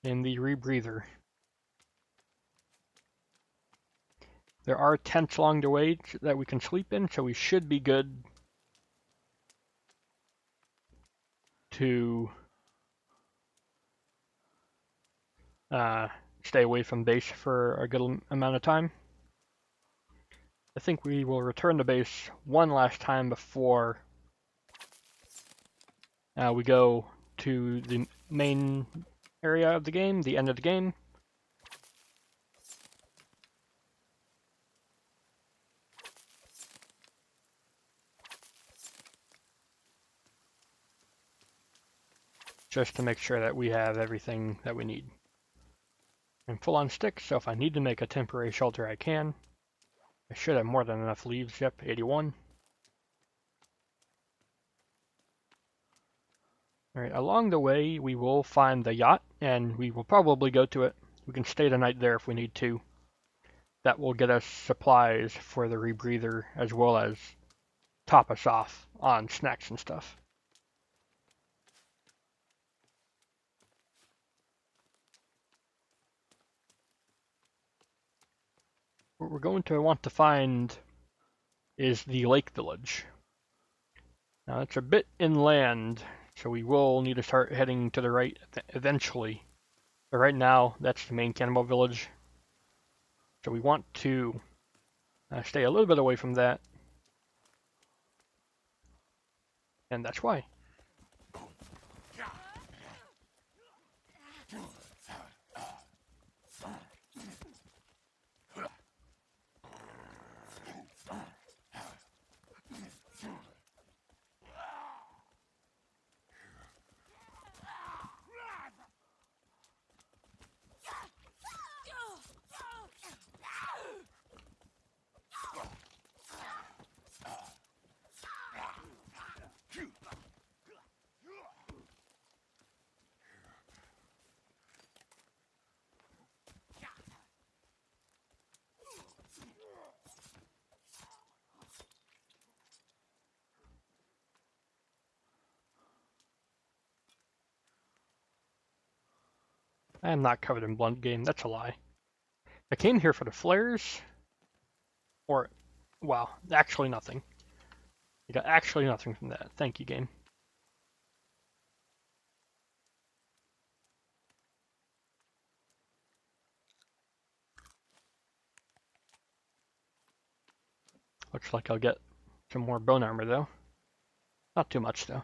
and the rebreather. There are tents along the way that we can sleep in, so we should be good to stay away from base for a good amount of time. I think we will return to base one last time before we go to the main area of the game, the end of the game. Just to make sure that we have everything that we need. I'm full on sticks, so if I need to make a temporary shelter, I can. I should have more than enough leaves. Yep, 81. Alright, along the way, we will find the yacht, and we will probably go to it. We can stay the night there if we need to. That will get us supplies for the rebreather, as well as top us off on snacks and stuff. What we're going to want to find is the lake village. Now it's a bit inland, so we will need to start heading to the right eventually. But right now, that's the main Cannibal Village. So we want to stay a little bit away from that. And that's why. I am not covered in blunt game, that's a lie. I came here for the flares, or, wow, actually nothing. You got actually nothing from that. Thank you, game. Looks like I'll get some more bone armor, though. Not too much, though.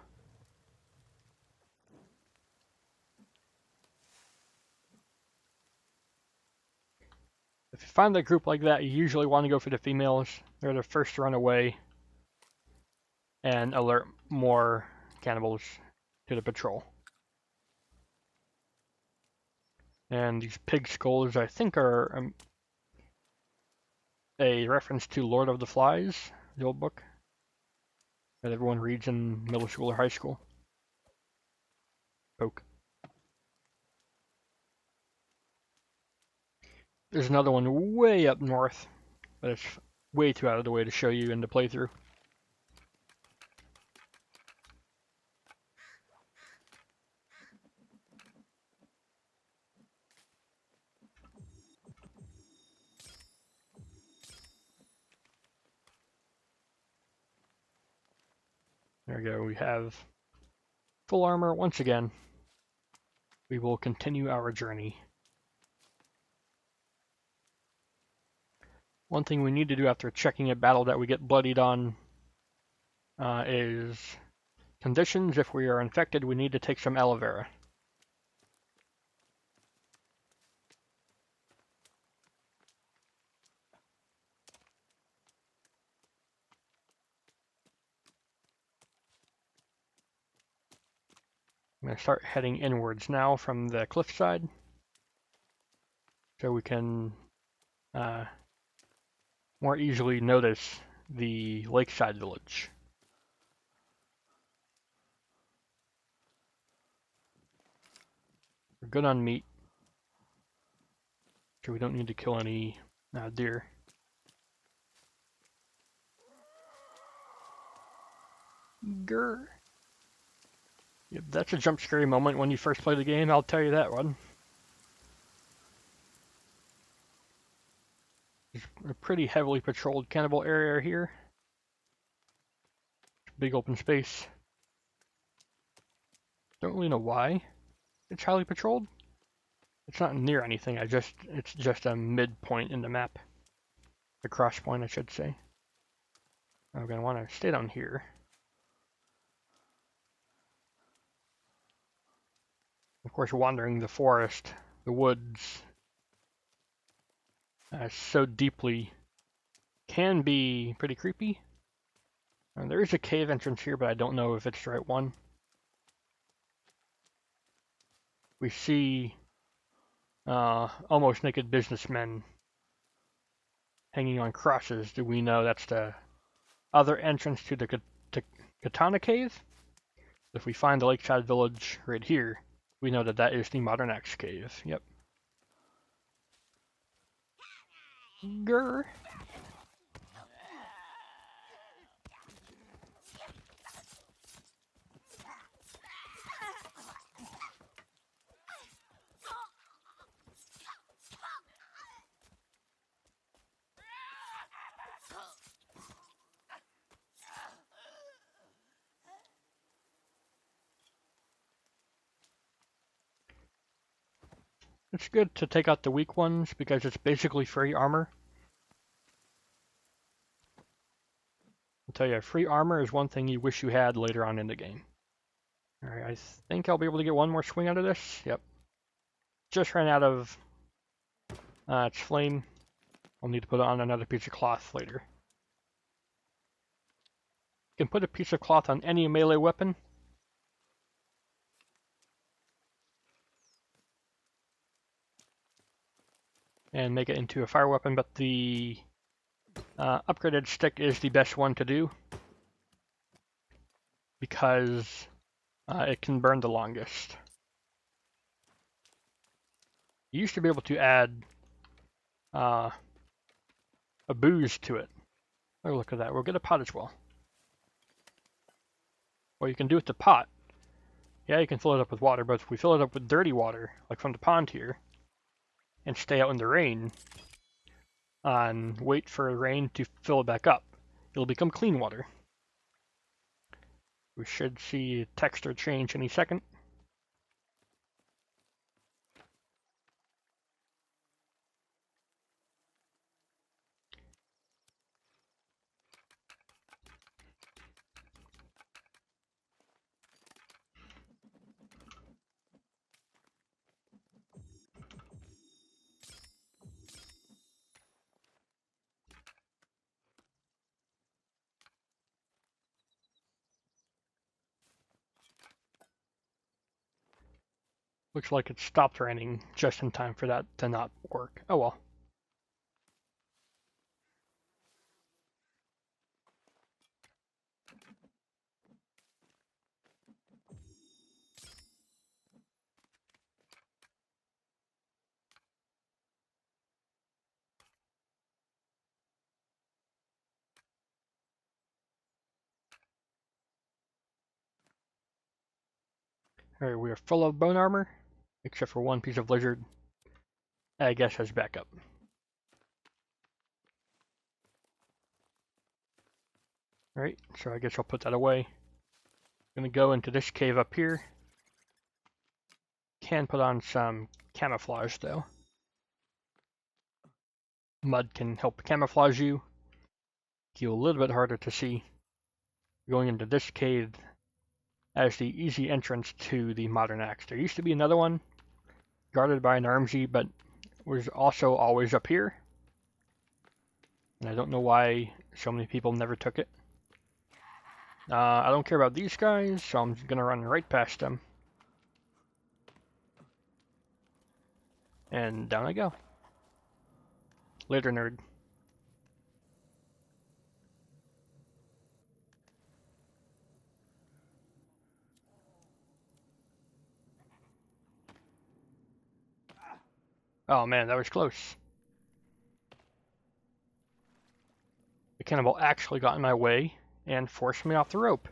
If you find a group like that, you usually want to go for the females. They're the first to run away and alert more cannibals to the patrol. And these pig skulls, I think, are a reference to Lord of the Flies, the old book that everyone reads in middle school or high school. Poke. There's another one way up north, but it's way too out of the way to show you in the playthrough. There we go, we have full armor once again. We will continue our journey. One thing we need to do after checking a battle that we get bloodied on is conditions. If we are infected, we need to take some Aloe Vera. I'm going to start heading inwards now from the cliffside, so we can more easily notice the lakeside village. We're good on meat, so we don't need to kill any deer. Grr. Yep, that's a jump scary moment when you first play the game, I'll tell you that one. There's a pretty heavily patrolled cannibal area here. Big open space. Don't really know why it's highly patrolled. It's not near anything, it's just a midpoint in the map. The cross point, I should say. I'm gonna want to stay down here. Of course, wandering the forest, the woods, so deeply can be pretty creepy. And there is a cave entrance here, but I don't know if it's the right one. We see almost naked businessmen hanging on crosses. Do we know that's the other entrance to the Katana cave? If we find the lakeside village right here, we know that that is the Modern Axe cave. Yep. Grr. It's good to take out the weak ones because it's basically free armor. I'll tell you, free armor is one thing you wish you had later on in the game. Alright, I think I'll be able to get one more swing out of this. Yep. Just ran out of its flame. I'll need to put on another piece of cloth later. You can put a piece of cloth on any melee weapon. And make it into a fire weapon, but the upgraded stick is the best one to do because it can burn the longest. You used to be able to add a booze to it. Oh, look at that. We'll get a pot as well. What you can do with the pot Yeah, you can fill it up with water, but if we fill it up with dirty water, like from the pond here, and stay out in the rain, and wait for the rain to fill it back up, it'll become clean water. We should see texture change any second. Looks like it stopped raining just in time for that to not work. Oh well. Alright, we are full of bone armor, except for one piece of lizard. I guess as backup. Alright, so I guess I'll put that away. I'm gonna go into this cave up here. Can put on some camouflage though. Mud can help camouflage you. Make you a little bit harder to see. Going into this cave as the easy entrance to the modern axe. There used to be another one, guarded by an armsy, but was also always up here. And I don't know why so many people never took it. I don't care about these guys, so I'm gonna run right past them. And down I go. Later, nerd. Oh man, that was close. The cannibal actually got in my way and forced me off the rope.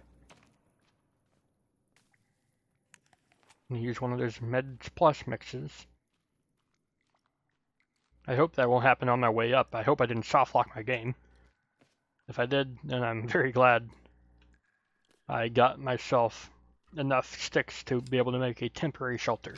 And use one of those Meds Plus mixes. I hope that won't happen on my way up. I hope I didn't soft lock my game. If I did, then I'm very glad I got myself enough sticks to be able to make a temporary shelter.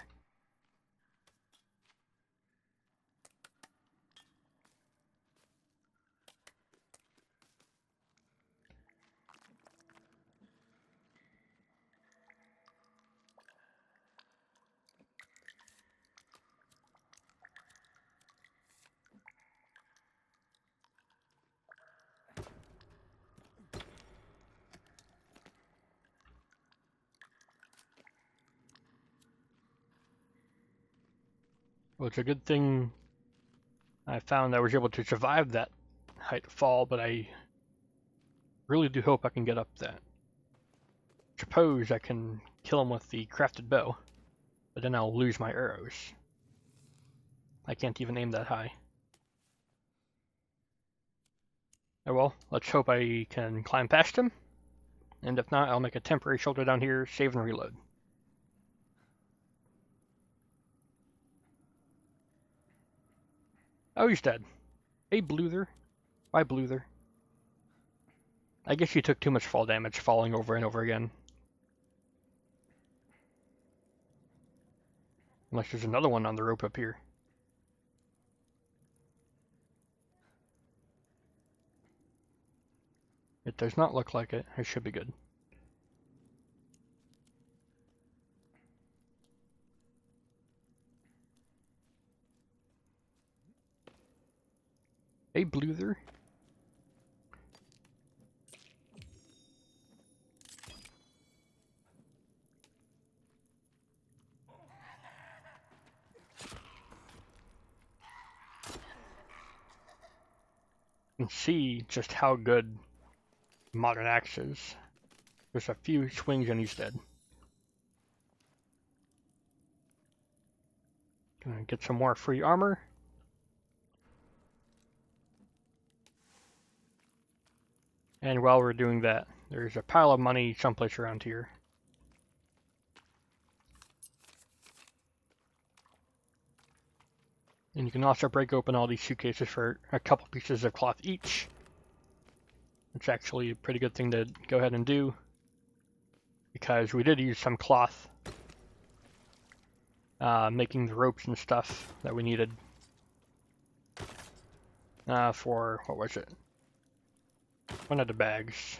Well, it's a good thing I found I was able to survive that height fall, but I really do hope I can get up that. Suppose I can kill him with the crafted bow, but then I'll lose my arrows. I can't even aim that high. Oh well, let's hope I can climb past him, and if not, I'll make a temporary shelter down here, save and reload. Oh, he's dead. Hey, Bluther. Why Bluther? I guess you took too much fall damage falling over and over again. Unless there's another one on the rope up here. It does not look like it. It should be good. Hey, Bluther. You can see just how good modern axe is. There's a few swings and he's dead. Gonna get some more free armor. And while we're doing that, there's a pile of money someplace around here. And you can also break open all these suitcases for a couple pieces of cloth each. It's actually a pretty good thing to go ahead and do, because we did use some cloth making the ropes and stuff that we needed for, what was it? One of the bags.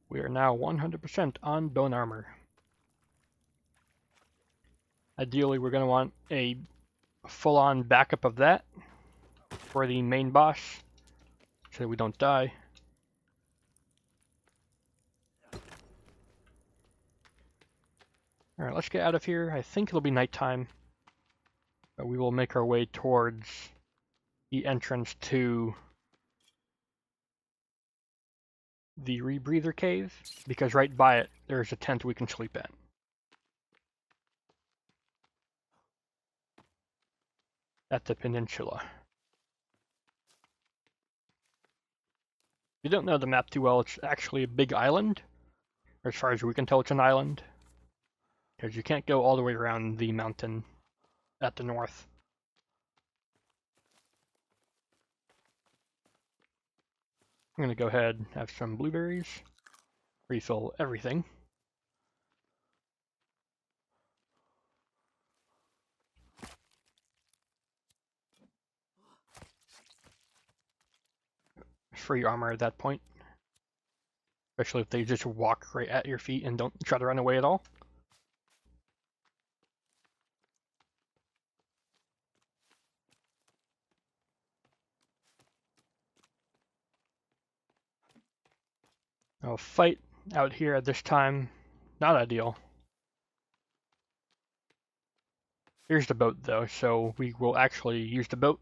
We are now 100% on bone armor. Ideally, we're going to want a full-on backup of that for the main boss, so that we don't die. Alright, let's get out of here. I think it'll be nighttime, but we will make our way towards the entrance to the Rebreather Cave, because right by it there's a tent we can sleep at. At the peninsula. If you don't know the map too well, it's actually a big island. Or as far as we can tell, it's an island. Because you can't go all the way around the mountain at the north. I'm going to go ahead and have some blueberries. Refill everything. Free armor at that point. Especially if they just walk right at your feet and don't try to run away at all. Fight out here at this time, not ideal. Here's the boat though, so we will actually use the boat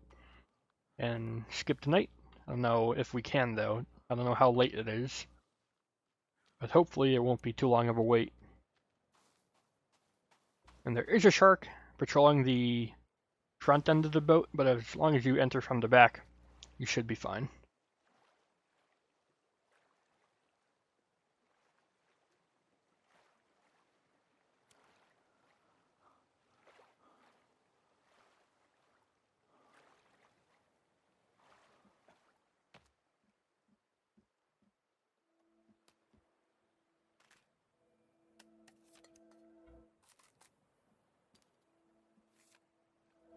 and skip the night. I don't know if we can though. I don't know how late it is. But hopefully it won't be too long of a wait. And there is a shark patrolling the front end of the boat, but as long as you enter from the back, you should be fine.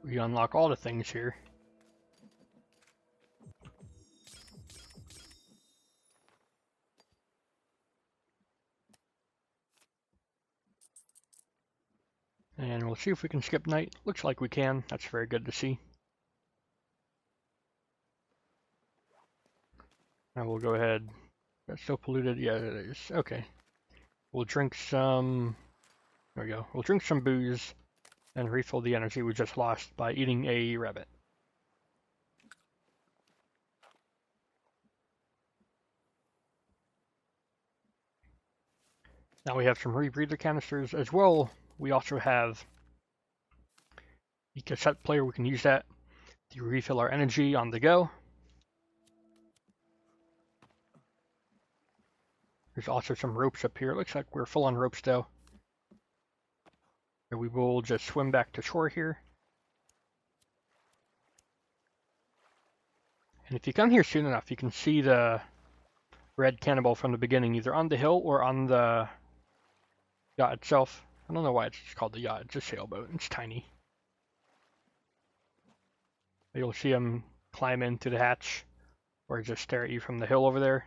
We unlock all the things here. And we'll see if we can skip night. Looks like we can. That's very good to see. And we'll go ahead. That's still polluted? Yeah, it is. Okay. We'll drink some... There we go. We'll drink some booze and refill the energy we just lost by eating a rabbit. Now we have some rebreather canisters as well. We also have the cassette player. We can use that to refill our energy on the go. There's also some ropes up here. It looks like we're full on ropes though. So we will just swim back to shore here. And if you come here soon enough, you can see the red cannibal from the beginning, either on the hill or on the yacht itself. I don't know why it's called the yacht. It's a sailboat. It's tiny. You'll see him climb into the hatch or just stare at you from the hill over there.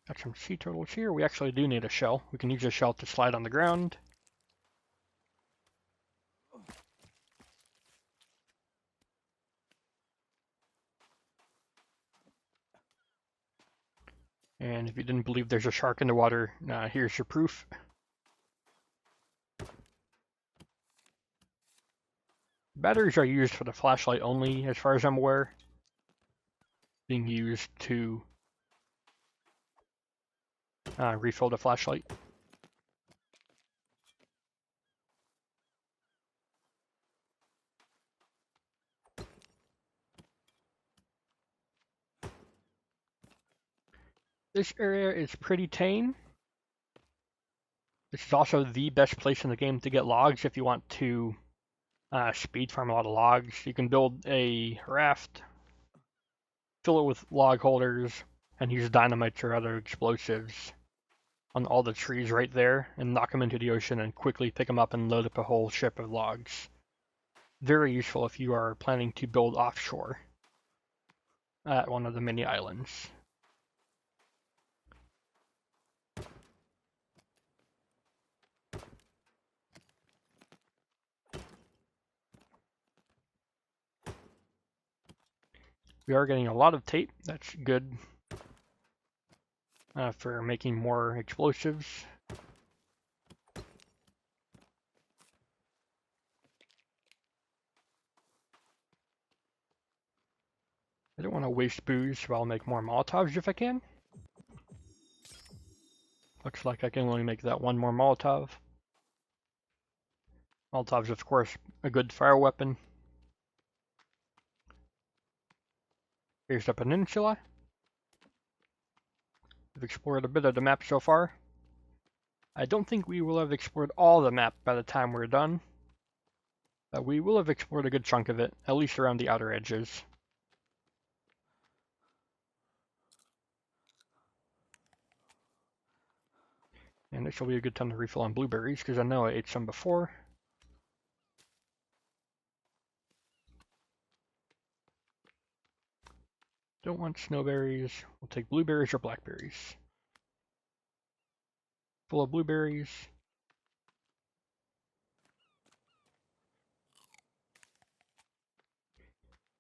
Got some sea turtles here. We actually do need a shell. We can use a shell to slide on the ground. And if you didn't believe there's a shark in the water, here's your proof. Batteries are used for the flashlight only, as far as I'm aware. Being used to refill the flashlight. This area is pretty tame. This is also the best place in the game to get logs if you want to speed farm a lot of logs. You can build a raft, fill it with log holders, and use dynamite or other explosives on all the trees right there and knock them into the ocean and quickly pick them up and load up a whole ship of logs. Very useful if you are planning to build offshore at one of the mini islands. We are getting a lot of tape. That's good for making more explosives. I don't want to waste booze, so I'll make more Molotovs if I can. Looks like I can only make that one more Molotov. Molotov's, of course, a good fire weapon. Here's the peninsula. We've explored a bit of the map so far. I don't think we will have explored all the map by the time we're done. But we will have explored a good chunk of it, at least around the outer edges. And this will be a good time to refill on blueberries, because I know I ate some before. Don't want snowberries. We'll take blueberries or blackberries. Full of blueberries.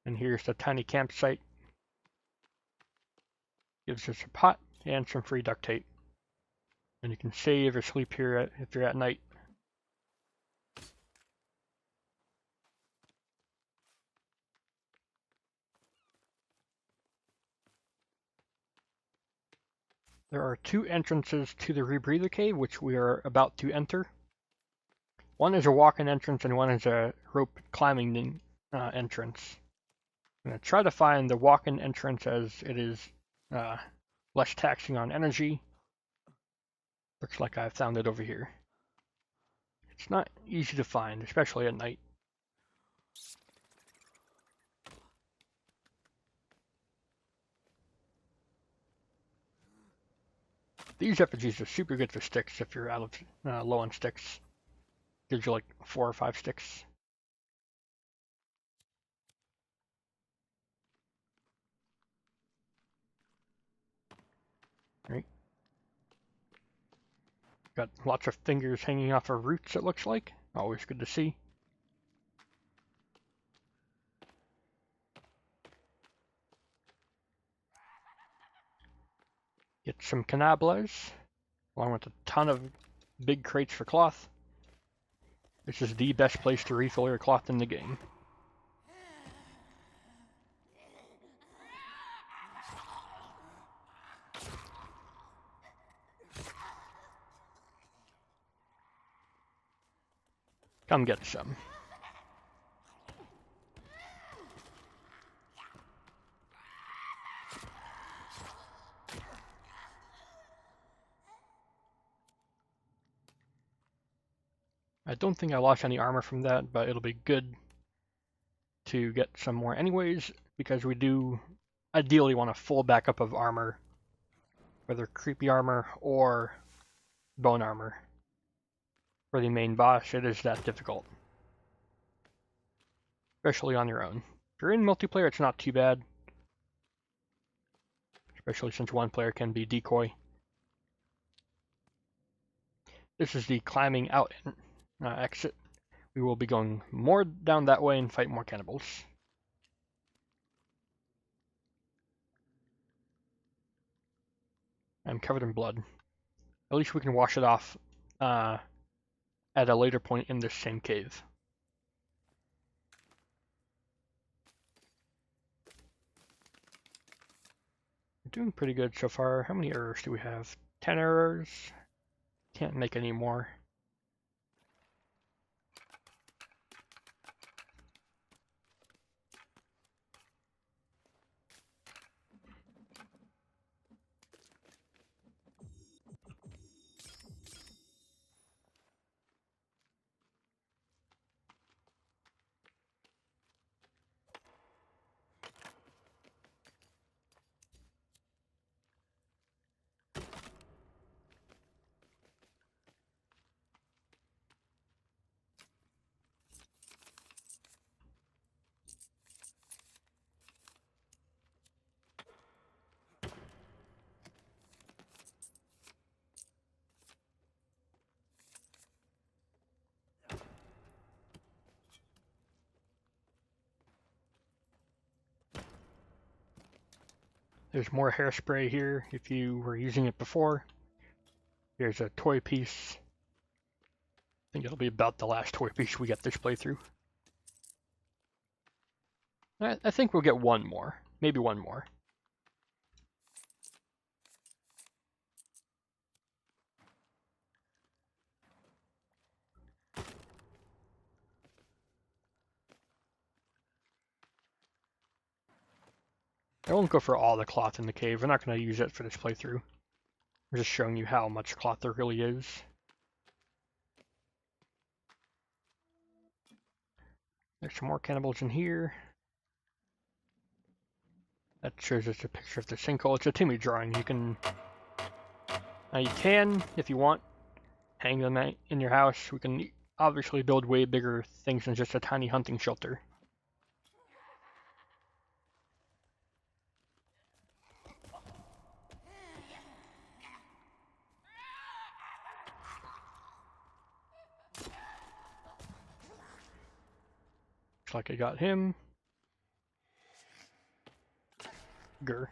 And here's the tiny campsite. Gives us a pot and some free duct tape. And you can save or sleep here if you're at night. There are two entrances to the Rebreather Cave, which we are about to enter. One is a walk-in entrance and one is a rope climbing entrance. I'm going to try to find the walk-in entrance as it is less taxing on energy. Looks like I've found it over here. It's not easy to find, especially at night. These effigies are super good for sticks if you're out of low on sticks. Gives you like 4 or 5 sticks. Right. Got lots of fingers hanging off of roots, it looks like. Always good to see. Get some cannables, along with a ton of big crates for cloth. This is the best place to refill your cloth in the game. Come get some. I don't think I lost any armor from that, but it'll be good to get some more anyways, because we do ideally want a full backup of armor, whether creepy armor or bone armor. For the main boss, it is that difficult. Especially on your own. If you're in multiplayer, it's not too bad. Especially since one player can be decoy. This is the climbing out exit. We will be going more down that way and fight more cannibals. I'm covered in blood. At least we can wash it off at a later point in this same cave. We're doing pretty good so far. How many errors do we have? 10 errors. Can't make any more. There's more hairspray here if you were using it before. Here's a toy piece. I think it'll be about the last toy piece we get this playthrough. I think we'll get one more. Maybe one more. I won't go for all the cloth in the cave. We're not going to use it for this playthrough. I'm just showing you how much cloth there really is. There's some more cannibals in here. That shows us a picture of the sinkhole. It's a Timmy drawing. You can, if you want, hang them in your house. We can obviously build way bigger things than just a tiny hunting shelter. Looks like I got him. Grr.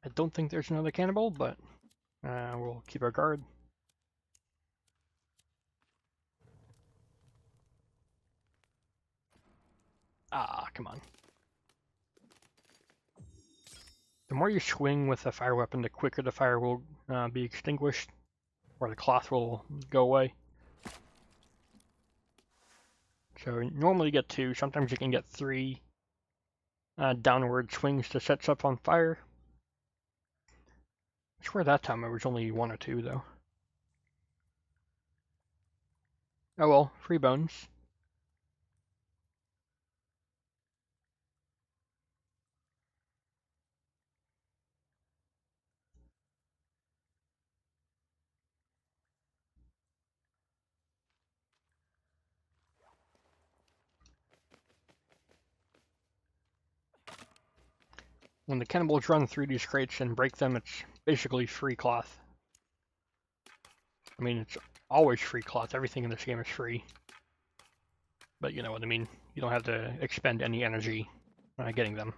I don't think there's another cannibal, but we'll keep our guard. Ah, come on. The more you swing with a fire weapon, the quicker the fire will be extinguished, or the cloth will go away. So normally you get 2, sometimes you can get 3 downward swings to set stuff on fire. I swear that time it was only 1 or 2 though. Oh well, free bones. When the cannibals run through these crates and break them, it's basically free cloth. I mean, it's always free cloth. Everything in this game is free. But you know what I mean. You don't have to expend any energy getting them.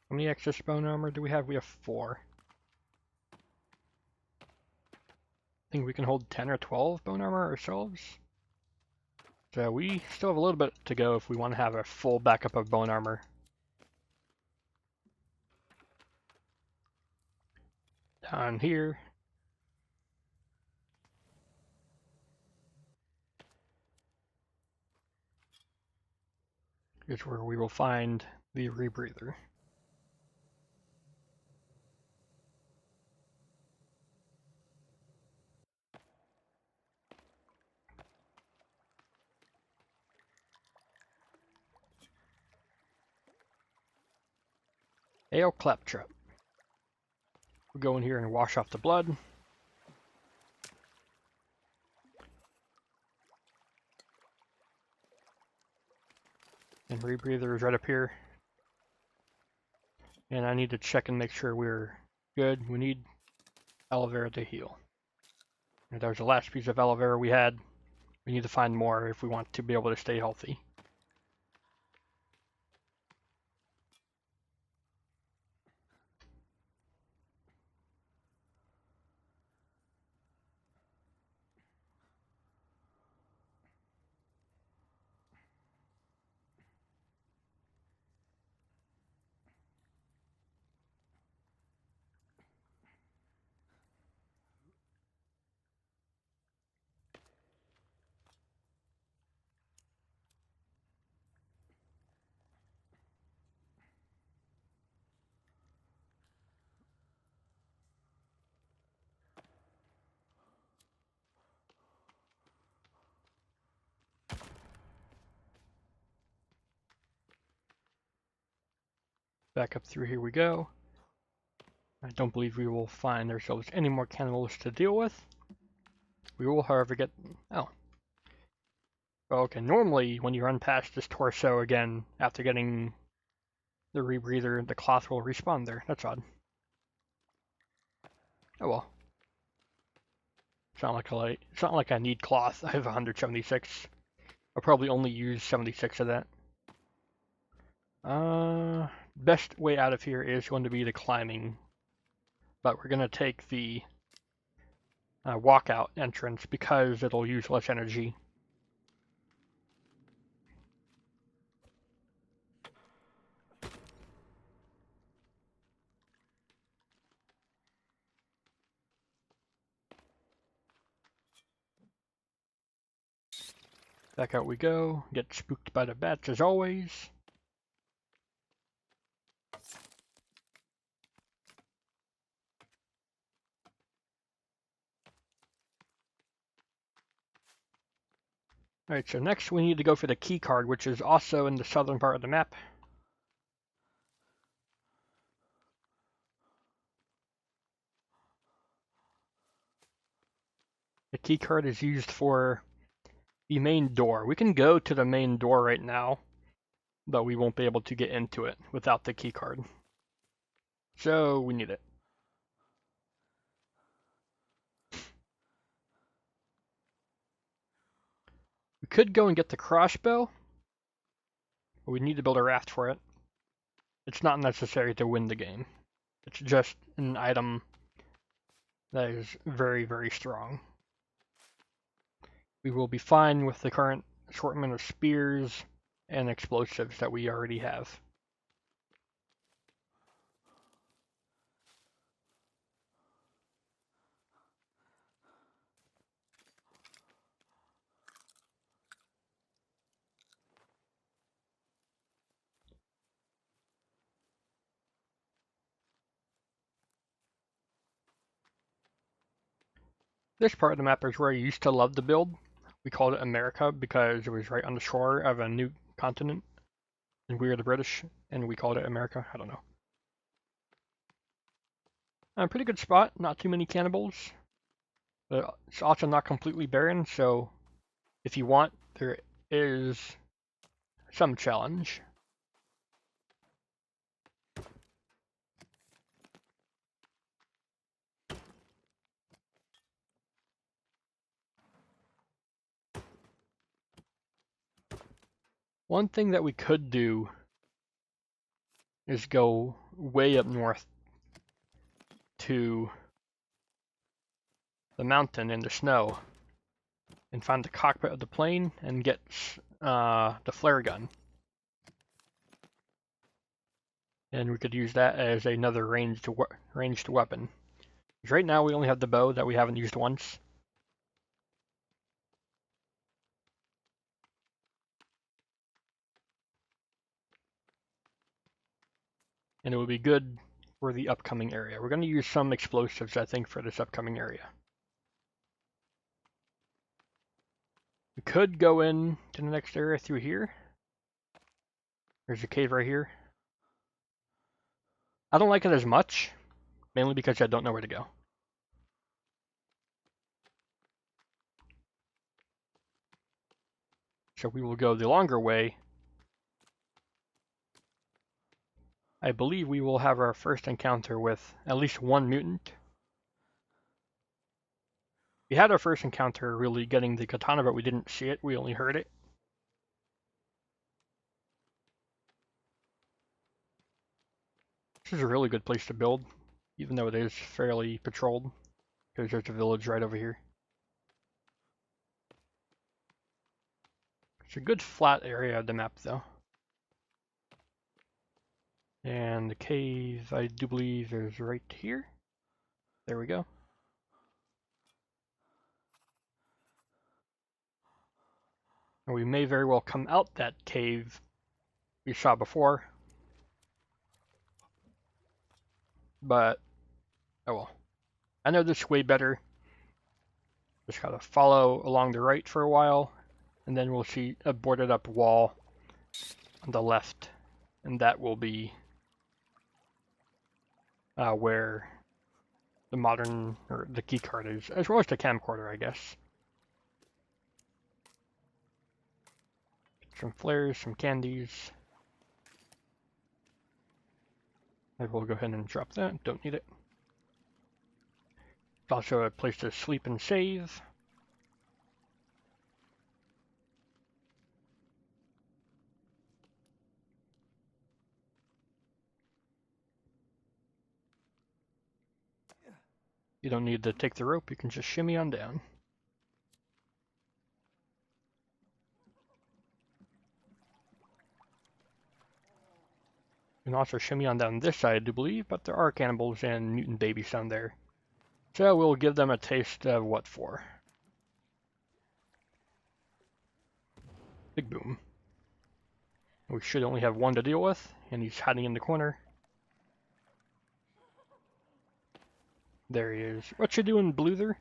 How many excess bone armor do we have? We have 4. I think we can hold 10 or 12 bone armor ourselves. So we still have a little bit to go if we want to have a full backup of bone armor. Down here. Is where we will find the rebreather. Ale claptrap. We'll go in here and wash off the blood. And rebreather is right up here. And I need to check and make sure we're good. We need aloe vera to heal. And that was the last piece of aloe vera we had. We need to find more if we want to be able to stay healthy. Back up through here we go. I don't believe we will find ourselves any more cannibals to deal with. We will, however, get... Oh. Okay, normally when you run past this torso again, after getting the rebreather, the cloth will respawn there. That's odd. Oh well. It's not like I need cloth. I have 176. I'll probably only use 76 of that. Best way out of here is going to be the climbing. But we're going to take the walkout entrance because it'll use less energy. Back out we go. Get spooked by the bats as always. Alright, so next we need to go for the key card, which is also in the southern part of the map. The key card is used for the main door. We can go to the main door right now, but we won't be able to get into it without the key card. So we need it. We could go and get the crossbow, but we need to build a raft for it. It's not necessary to win the game. It's just an item that is very, very strong. We will be fine with the current assortment of spears and explosives that we already have. This part of the map is where I used to love to build. We called it America because it was right on the shore of a new continent. And we were the British, and we called it America. I don't know. A pretty good spot, not too many cannibals. But it's also not completely barren, so if you want, there is some challenge. One thing that we could do is go way up north to the mountain in the snow and find the cockpit of the plane and get the flare gun. And we could use that as another ranged weapon. Because right now we only have the bow that we haven't used once. And it would be good for the upcoming area. We're going to use some explosives, I think, for this upcoming area. We could go in to the next area through here. There's a cave right here. I don't like it as much, mainly because I don't know where to go. So we will go the longer way. I believe we will have our first encounter with at least one mutant. We had our first encounter really getting the katana, but we didn't see it, we only heard it. This is a really good place to build, even though it is fairly patrolled, because there's a village right over here. It's a good flat area of the map, though. And the cave, I do believe, is right here. There we go. And we may very well come out that cave we saw before. But, oh well. I know this way better. Just gotta follow along the right for a while, and then we'll see a boarded up wall on the left, and that will be where the modern, or the key card is, as well as the camcorder, I guess. Some flares, some candies. Maybe we'll go ahead and drop that, don't need it. It's also a place to sleep and save. You don't need to take the rope, you can just shimmy on down. You can also shimmy on down this side, I do believe, but there are cannibals and mutant babies down there. So we'll give them a taste of what for. Big boom. We should only have one to deal with, and he's hiding in the corner. There he is. What you doing, Bluther?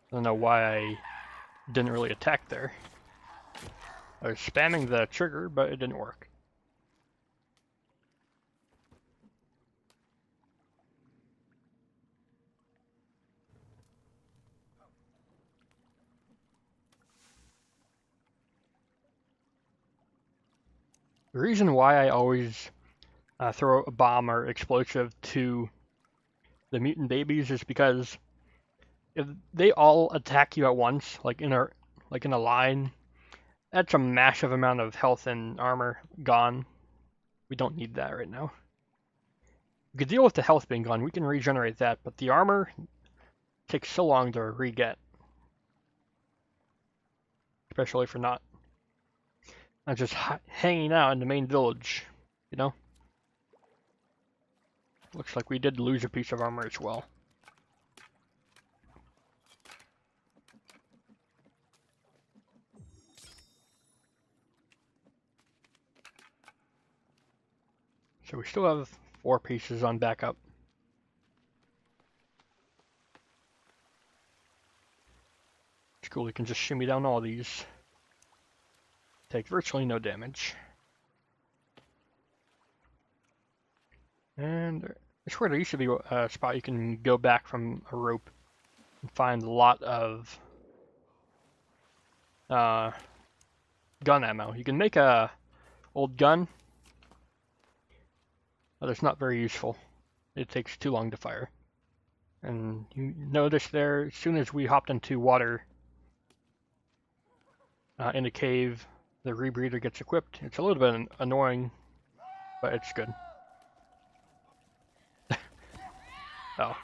I don't know why I didn't really attack there. I was spamming the trigger, but it didn't work. The reason why I always throw a bomb or explosive to the mutant babies is because if they all attack you at once, like in a line, that's a massive amount of health and armor gone. We don't need that right now. We could deal with the health being gone, we can regenerate that, but the armor takes so long to re-get. Especially if you're not just hanging out in the main village, you know? Looks like we did lose a piece of armor as well. So we still have 4 pieces on backup. It's cool, we can just shimmy down all these. Take virtually no damage. And I swear there used to be a spot you can go back from a rope and find a lot of gun ammo. You can make a old gun, but it's not very useful. It takes too long to fire. And you notice there, as soon as we hopped into water in a cave, the rebreather gets equipped. It's a little bit annoying, but it's good. Oh.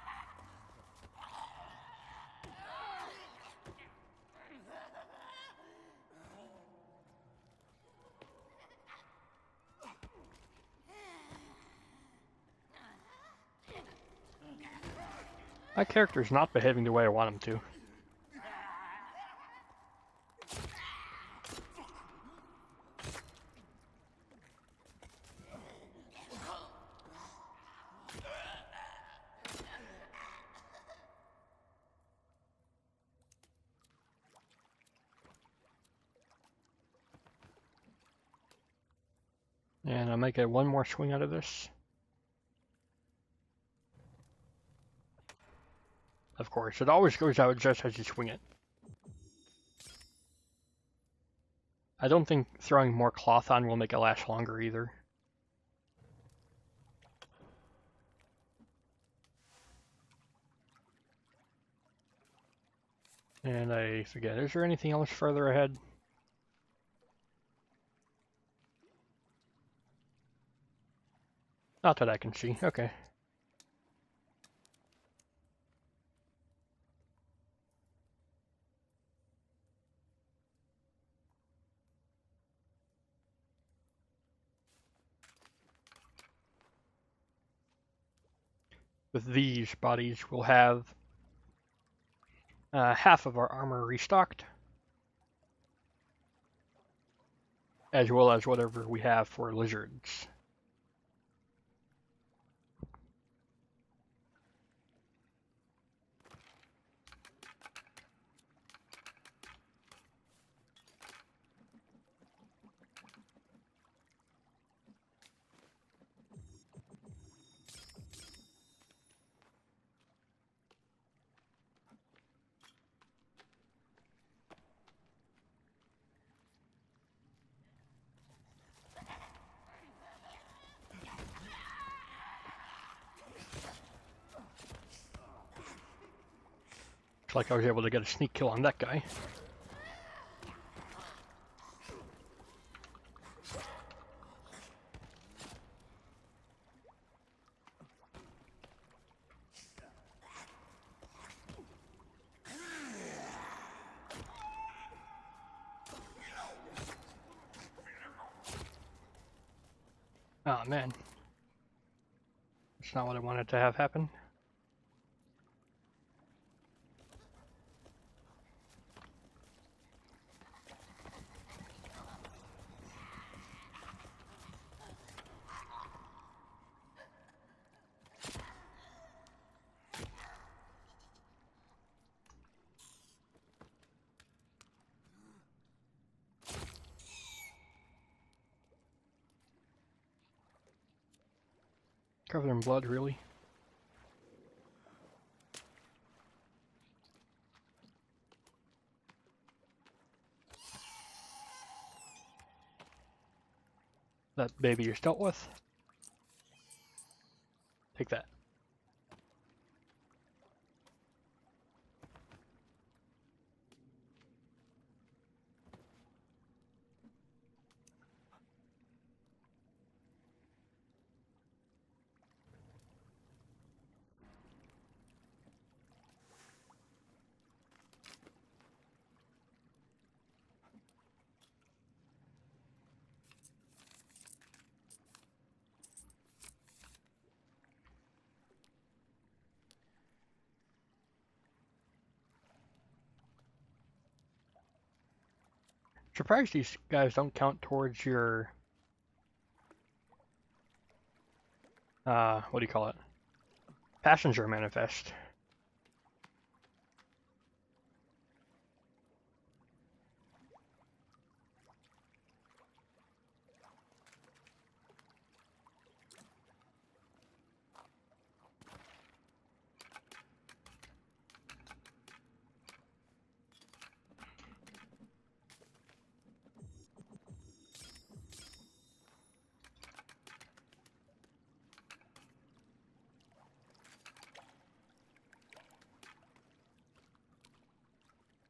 My character's not behaving the way I want him to. And I'll make one more swing out of this. Of course, it always goes out just as you swing it. I don't think throwing more cloth on will make it last longer either. And I forget, is there anything else further ahead? Not that I can see, okay. With these bodies, we'll have half of our armor restocked, as well as whatever we have for lizards. Looks like I was able to get a sneak kill on that guy. Oh man. That's not what I wanted to have happen. Covered in blood, really? That baby you're dealt with? Take that. Surprised these guys don't count towards your what do you call it? Passenger manifest.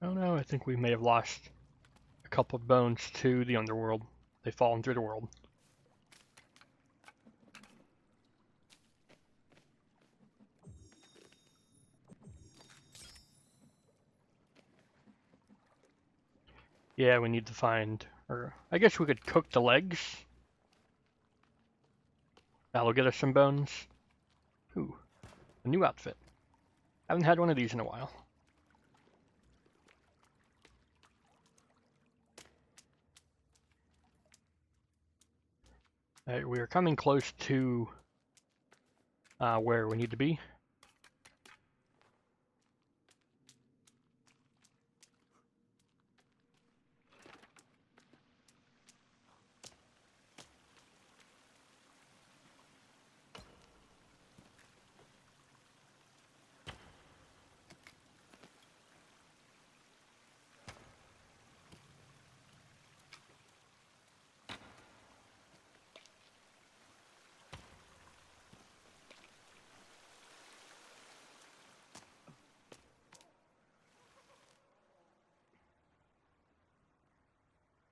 Oh no, I think we may have lost a couple of bones to the underworld. They've fallen through the world. Yeah, we need to find, or I guess we could cook the legs. That'll get us some bones. Ooh, a new outfit. Haven't had one of these in a while. Alright, we are coming close to where we need to be.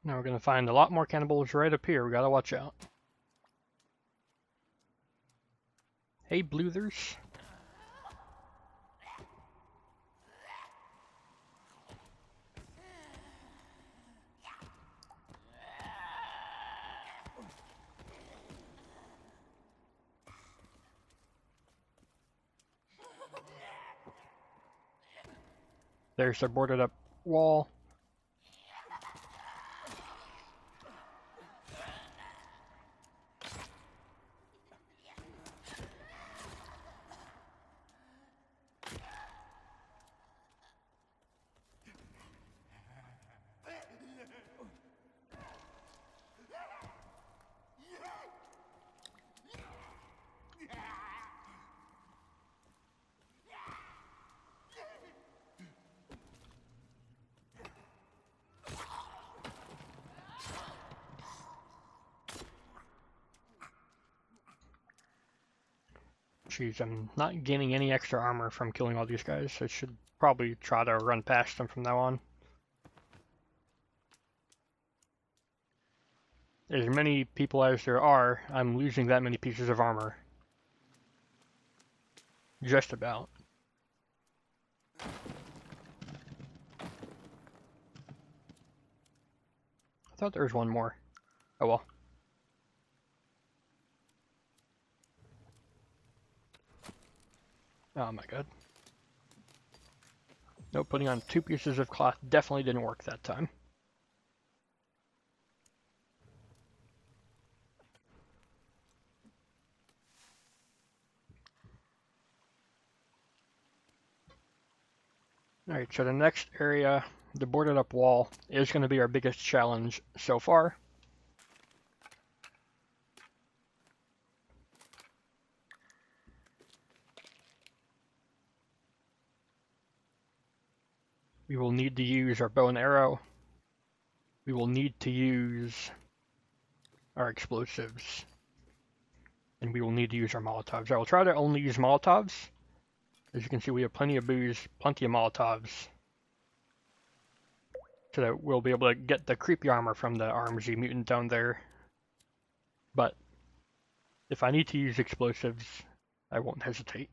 Now we're gonna find a lot more cannibals right up here. We gotta watch out. Hey, Bluthers. There's their boarded up wall. Jeez, I'm not gaining any extra armor from killing all these guys. I should probably try to run past them from now on. As many people as there are, I'm losing that many pieces of armor. Just about. I thought there was one more. Oh well. Oh my god. Nope, putting on 2 pieces of cloth definitely didn't work that time. Alright, so the next area, the boarded up wall, is going to be our biggest challenge so far. We will need to use our bow and arrow. We will need to use our explosives. And we will need to use our Molotovs. I will try to only use Molotovs. As you can see, we have plenty of booze, plenty of Molotovs. So that we'll be able to get the creepy armor from the RMG mutant down there. But if I need to use explosives, I won't hesitate.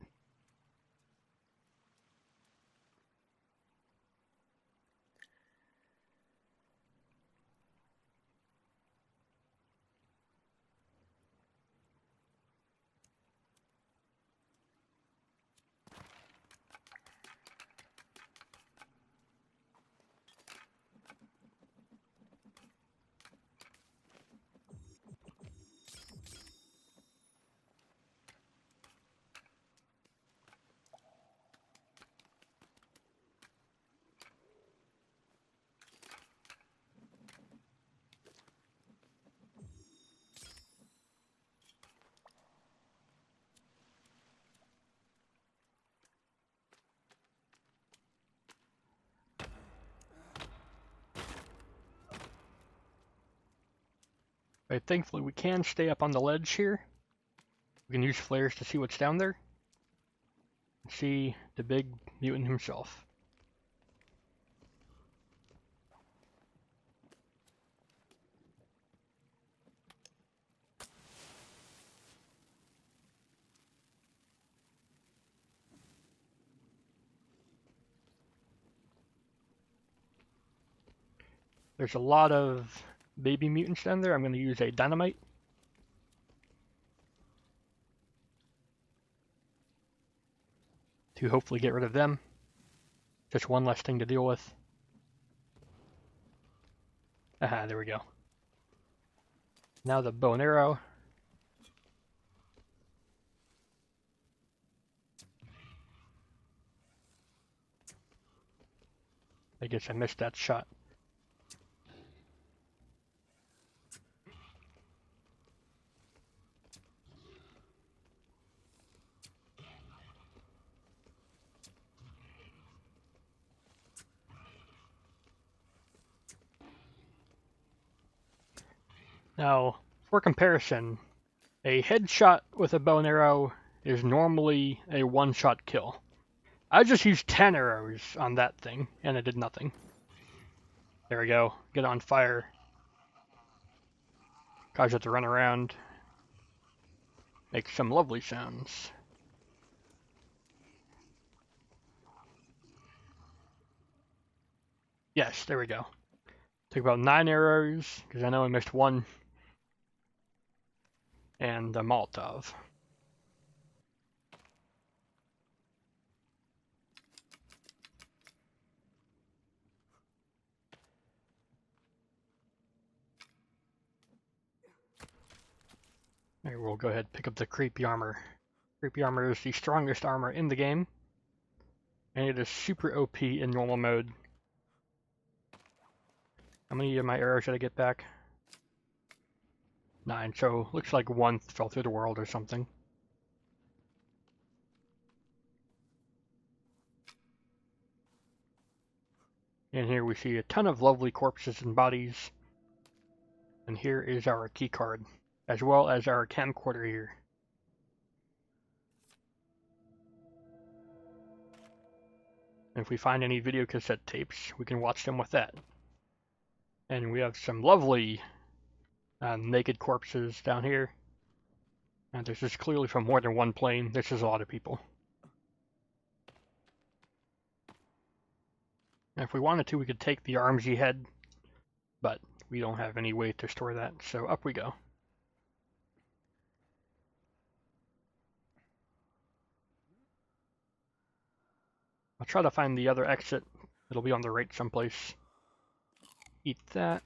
But thankfully we can stay up on the ledge here. We can use flares to see what's down there. See the big mutant himself. There's a lot of baby mutants down there. I'm going to use a dynamite. To hopefully get rid of them. Just one less thing to deal with. Aha, there we go. Now the bow and arrow. I guess I missed that shot. Now, for comparison, a headshot with a bow and arrow is normally a one-shot kill. I just used 10 arrows on that thing, and it did nothing. There we go. Get on fire. Cause it to run around. Make some lovely sounds. Yes, there we go. Took about 9 arrows, because I know I missed one. And the Molotov. Maybe we'll go ahead and pick up the creepy armor. Creepy armor is the strongest armor in the game. And it is super OP in normal mode. How many of my arrows did I get back? 9, so looks like 1 fell through the world or something. And here we see a ton of lovely corpses and bodies. And here is our key card, as well as our camcorder here. And if we find any video cassette tapes, we can watch them with that. And we have some lovely naked corpses down here. And this is clearly from more than one plane. This is a lot of people. And if we wanted to, we could take the Armsy head, but we don't have any way to store that, so up we go. I'll try to find the other exit. It'll be on the right someplace. Eat that.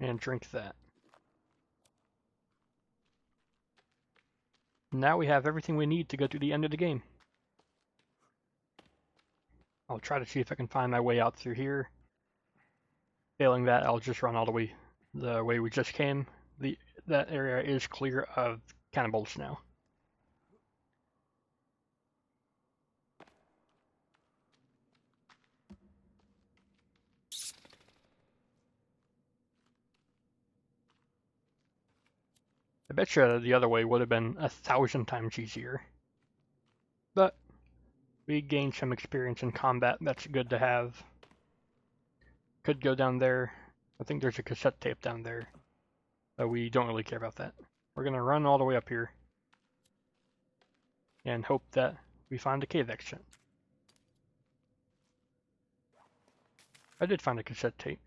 And drink that. Now we have everything we need to go to the end of the game. I'll try to see if I can find my way out through here. Failing that, I'll just run all the way we just came. That area is clear of cannibals now. I bet you the other way would have been 1,000 times easier. But we gained some experience in combat. That's good to have. Could go down there. I think there's a cassette tape down there. But we don't really care about that. We're going to run all the way up here. And hope that we find a cave exit. I did find a cassette tape.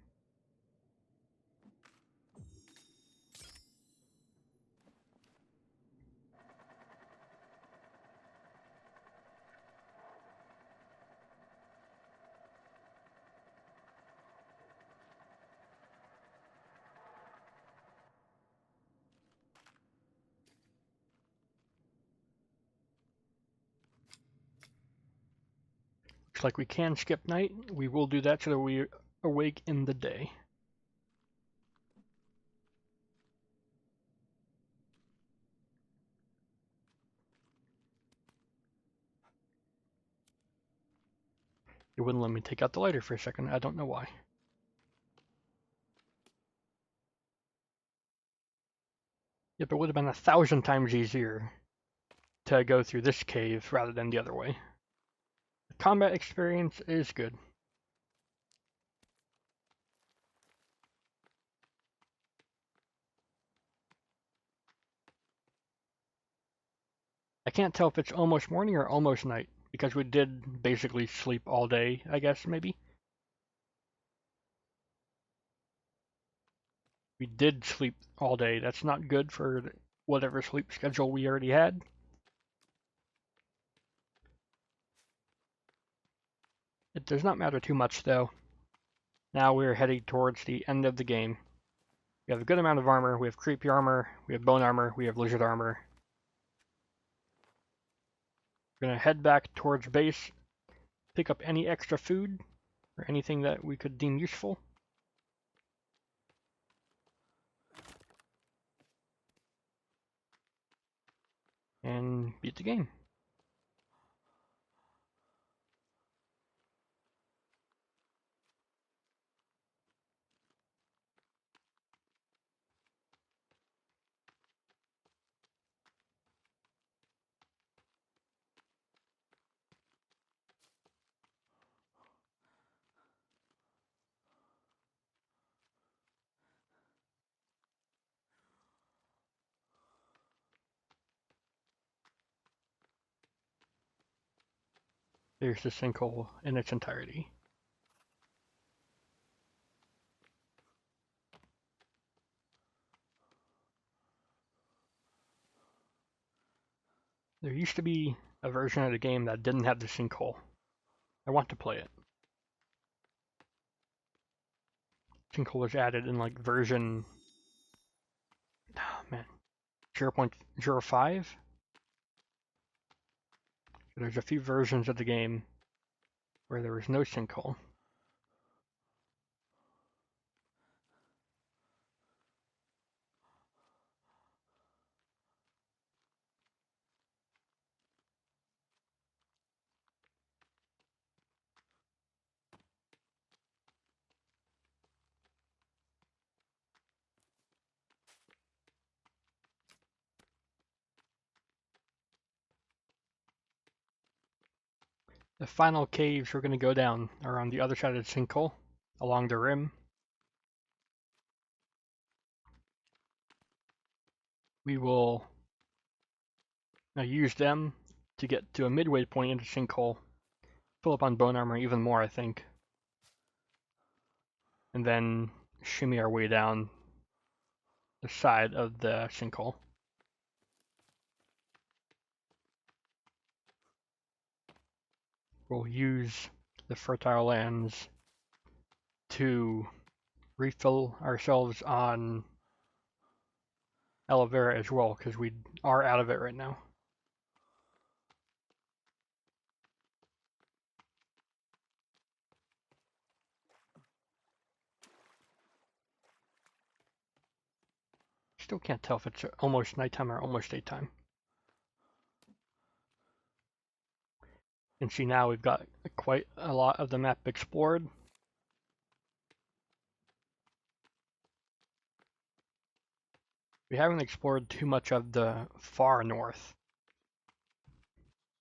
Looks like we can skip night. We will do that so that we awake in the day. It wouldn't let me take out the lighter for a second. I don't know why. Yep, it would have been 1,000 times easier to go through this cave rather than the other way. The combat experience is good. I can't tell if it's almost morning or almost night, because we did basically sleep all day, I guess, maybe. We did sleep all day. That's not good for whatever sleep schedule we already had. It does not matter too much, though. Now we're heading towards the end of the game. We have a good amount of armor. We have creepy armor, we have bone armor, we have lizard armor. We're going to head back towards base, pick up any extra food or anything that we could deem useful. And beat the game. There's the sinkhole in its entirety. There used to be a version of the game that didn't have the sinkhole. I want to play it. Sinkhole was added in like version, oh man, 0.05. There's a few versions of the game where there was no sinkhole. The final caves we're going to go down are on the other side of the sinkhole, along the rim. We will now use them to get to a midway point in the sinkhole, fill up on bone armor even more, I think, and then shimmy our way down the side of the sinkhole. We'll use the fertile lands to refill ourselves on Aloe Vera as well, because we are out of it right now. Still can't tell if it's almost nighttime or almost daytime. And see, now we've got quite a lot of the map explored. We haven't explored too much of the far north,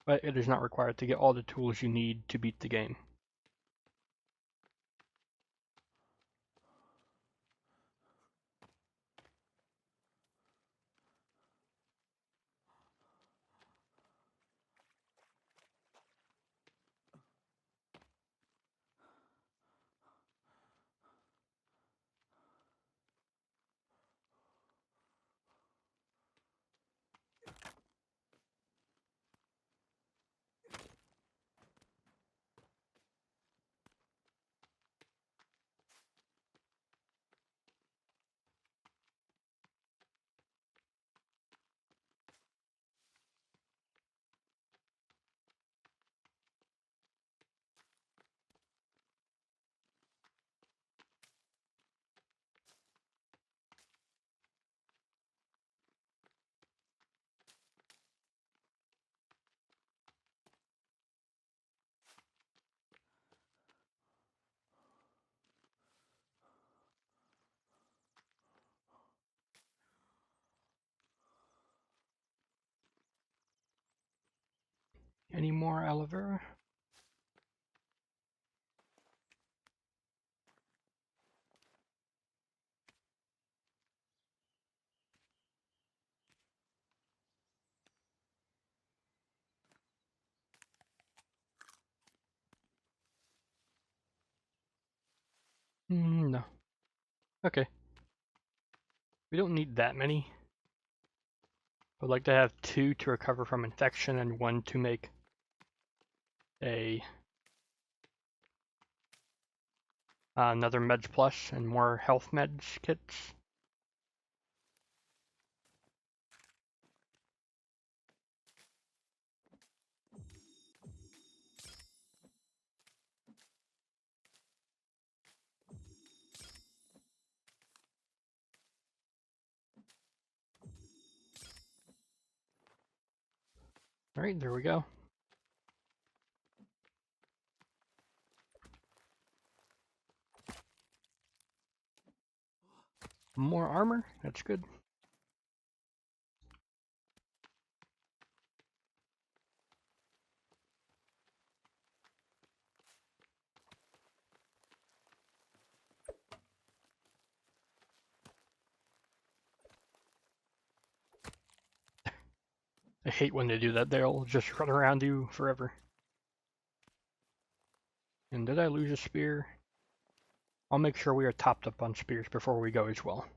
but it is not required to get all the tools you need to beat the game. Any more aloe vera? No. Okay. We don't need that many. I'd like to have 2 to recover from infection and 1 to make another meds plus and more health meds kits. Alright, there we go. More armor, that's good. I hate when they do that, they'll just run around you forever. And did I lose a spear? I'll make sure we are topped up on spears before we go as well.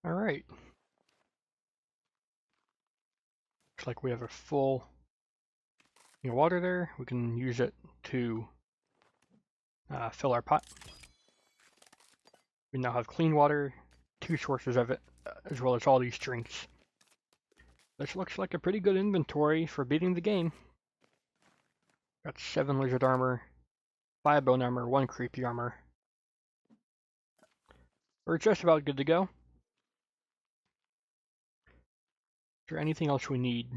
Alright. Looks like we have a full water there. We can use it to fill our pot. We now have clean water, 2 sources of it, as well as all these drinks. This looks like a pretty good inventory for beating the game. Got 7 lizard armor, 5 bone armor, 1 creepy armor. We're just about good to go. Is there anything else we need?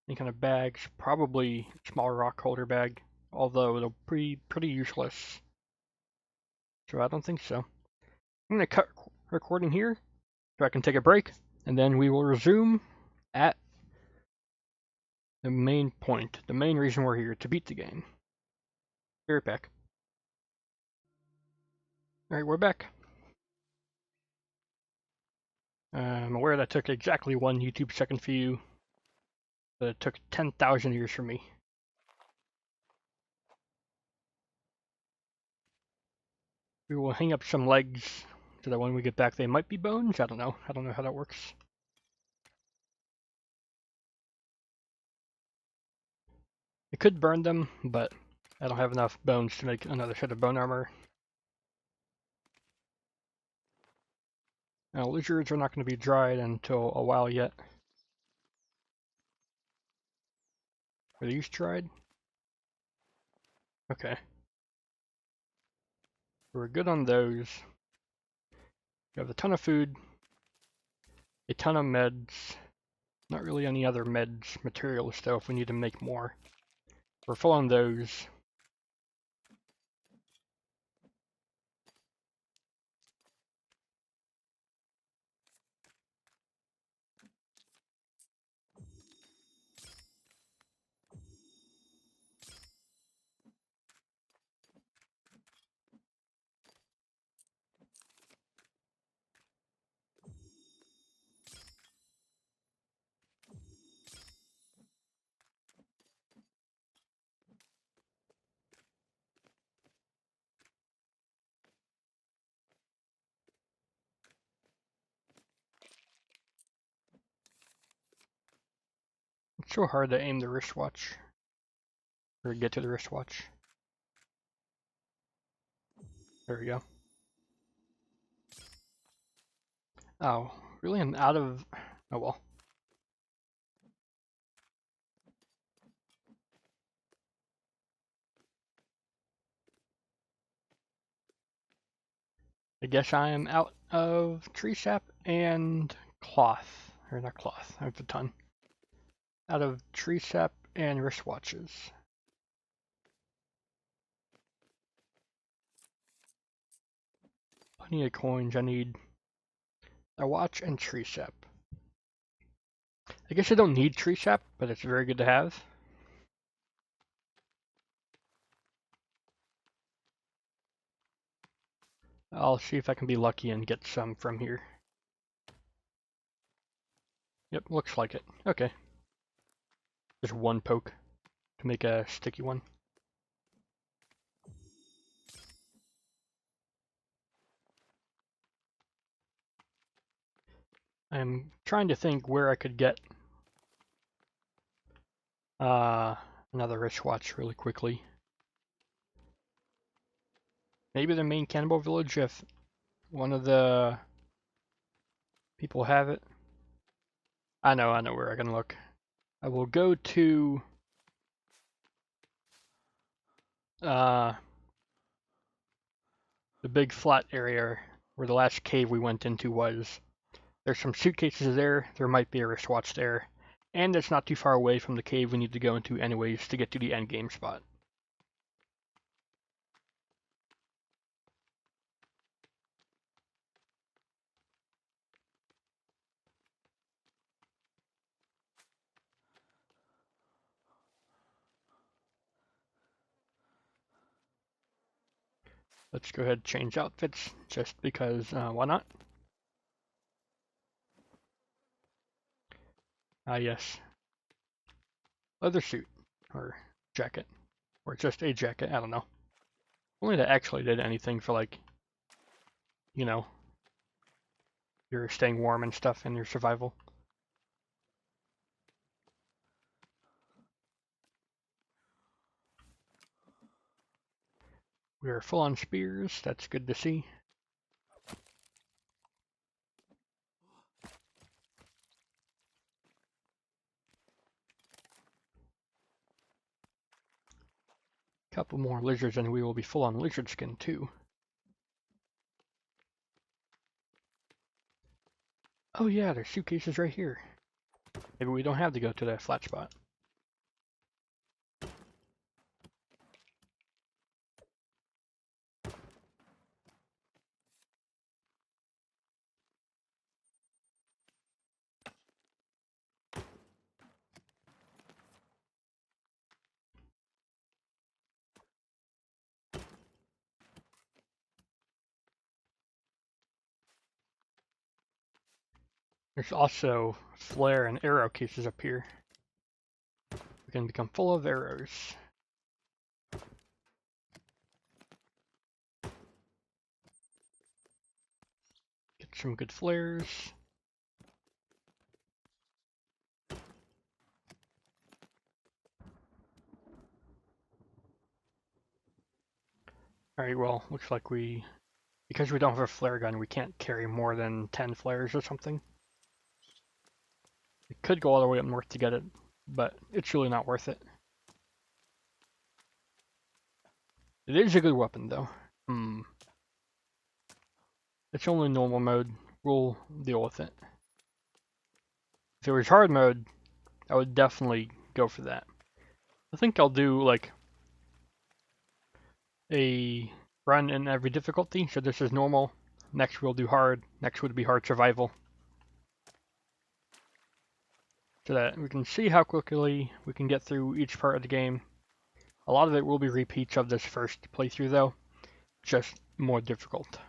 Any kind of bags? Probably small rock holder bag, although it'll be pretty useless. So I don't think so. I'm gonna cut recording here so I can take a break, and then we will resume at the main point, the main reason we're here, to beat the game. Be right back. Alright, we're back. I'm aware that took exactly 1 YouTube second for you, but it took 10,000 years for me. We will hang up some legs so that when we get back they might be bones. I don't know how that works. I could burn them, but I don't have enough bones to make another set of bone armor. Now, lizards are not going to be dried until a while yet. Are these dried? Okay. We're good on those. We have a ton of food, a ton of meds. Not really any other meds materials though if we need to make more. We're full on those. It's so hard to aim the wristwatch. Or get to the wristwatch. There we go. Oh, really? I'm out of... Oh well. I guess I am out of tree sap and cloth. Or not cloth, I have a ton. Out of tree sap and wristwatches. Plenty of coins. I need a watch and tree sap. I guess I don't need tree sap, but it's very good to have. I'll see if I can be lucky and get some from here. Yep, looks like it. Okay. Just 1 poke to make a sticky one. I'm trying to think where I could get another wristwatch really quickly. Maybe the main Cannibal Village if one of the people have it. I know where I can look. I will go to the big flat area where the last cave we went into was. There's some suitcases there, there might be a wristwatch there, and it's not too far away from the cave we need to go into anyways to get to the end game spot. Let's go ahead and change outfits, just because, why not? Ah yes. Leather suit, or jacket, or just a jacket, I don't know. Only that actually did anything for like, you know, you're staying warm and stuff in your survival. We are full on spears, that's good to see. Couple more lizards and we will be full on lizard skin too. Oh yeah, there's suitcases right here. Maybe we don't have to go to that flat spot. There's also flare and arrow cases up here. We can become full of arrows. Get some good flares. Alright, well, looks like because we don't have a flare gun, we can't carry more than 10 flares or something. We could go all the way up north to get it, but it's really not worth it. It is a good weapon, though. It's only normal mode. We'll deal with it. If it was hard mode, I would definitely go for that. I think I'll do, like, a run in every difficulty. So this is normal. Next we'll do hard. Next would be hard survival. So that we can see how quickly we can get through each part of the game. A lot of it will be repeats of this first playthrough though, just more difficult.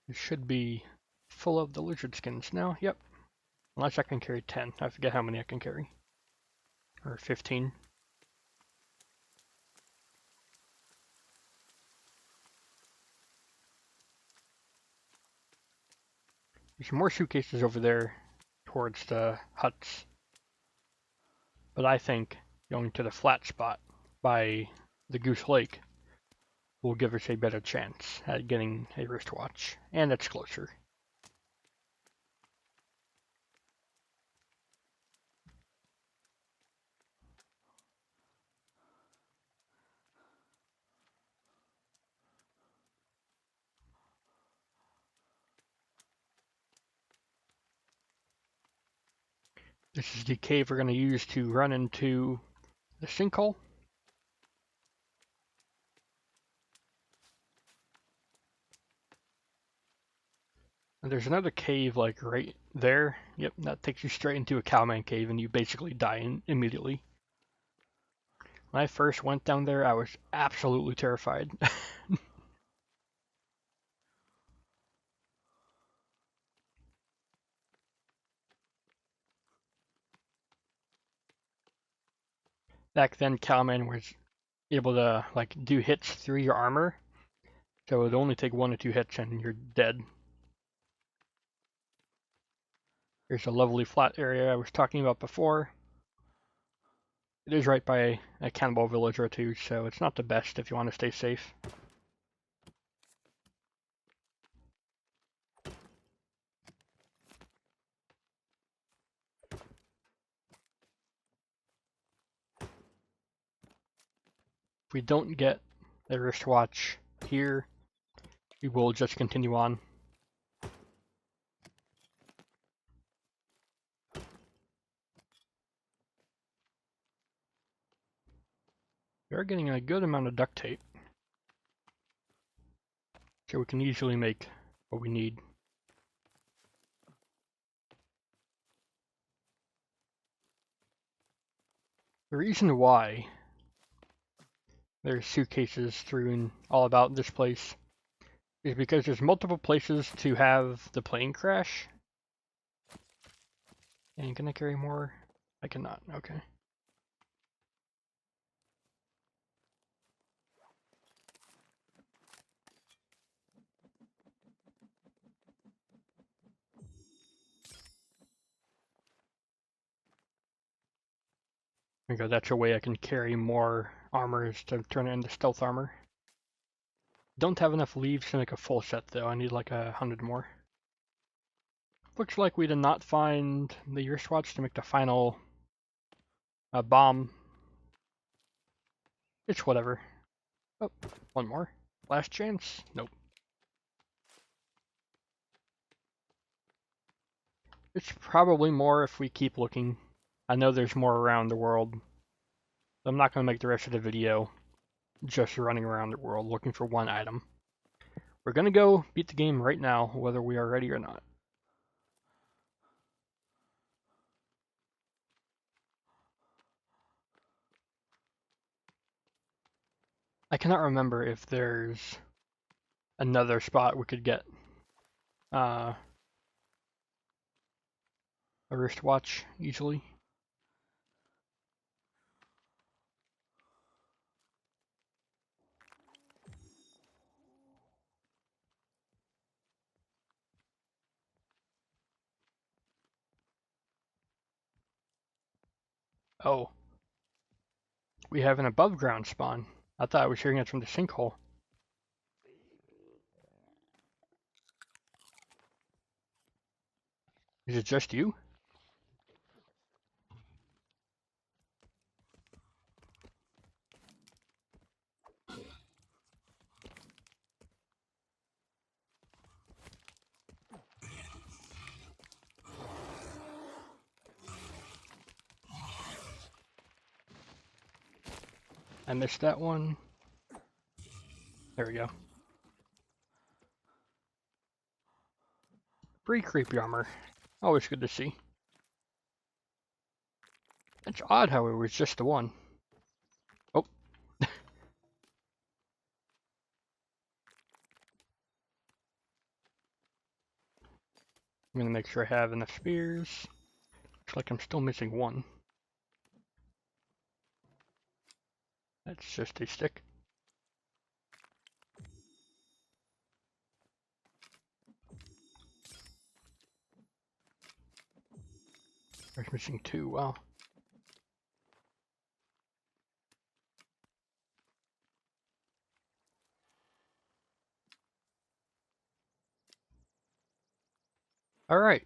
It should be full of the lizard skins now. Yep. Unless I can carry 10. I forget how many I can carry. Or 15. There's more suitcases over there towards the huts. But I think going to the flat spot by the Goose Lake will give us a better chance at getting a wristwatch. And it's closer. This is the cave we're going to use to run into the sinkhole. And there's another cave like right there. Yep, that takes you straight into a cowman cave and you basically die immediately. When I first went down there, I was absolutely terrified. Back then, cowman was able to like do hits through your armor, so it would only take 1 or 2 hits and you're dead. Here's a lovely flat area I was talking about before. It is right by a Cannibal Village or two, so it's not the best if you want to stay safe. If we don't get a wristwatch here, we will just continue on. We are getting a good amount of duct tape, so we can easily make what we need. The reason why there's suitcases strewn all about this place is because there's multiple places to have the plane crash. And can I carry more? I cannot, okay. There we go, that's a way I can carry more armor is to turn it into stealth armor. Don't have enough leaves to make a full set though, I need like 100 more. Looks like we did not find the wristwatch to make the final bomb. It's whatever. Oh, one more. Last chance? Nope. It's probably more if we keep looking. I know there's more around the world. I'm not going to make the rest of the video just running around the world looking for one item. We're going to go beat the game right now, whether we are ready or not. I cannot remember if there's another spot we could get a wristwatch easily. Oh, we have an above ground spawn. I thought I was hearing it from the sinkhole. Is it just you? I missed that one. There we go. Pretty creepy armor. Always good to see. It's odd how it was just the one. Oh. I'm gonna make sure I have enough spears. Looks like I'm still missing one. That's just a stick. There's missing two, wow. Alright.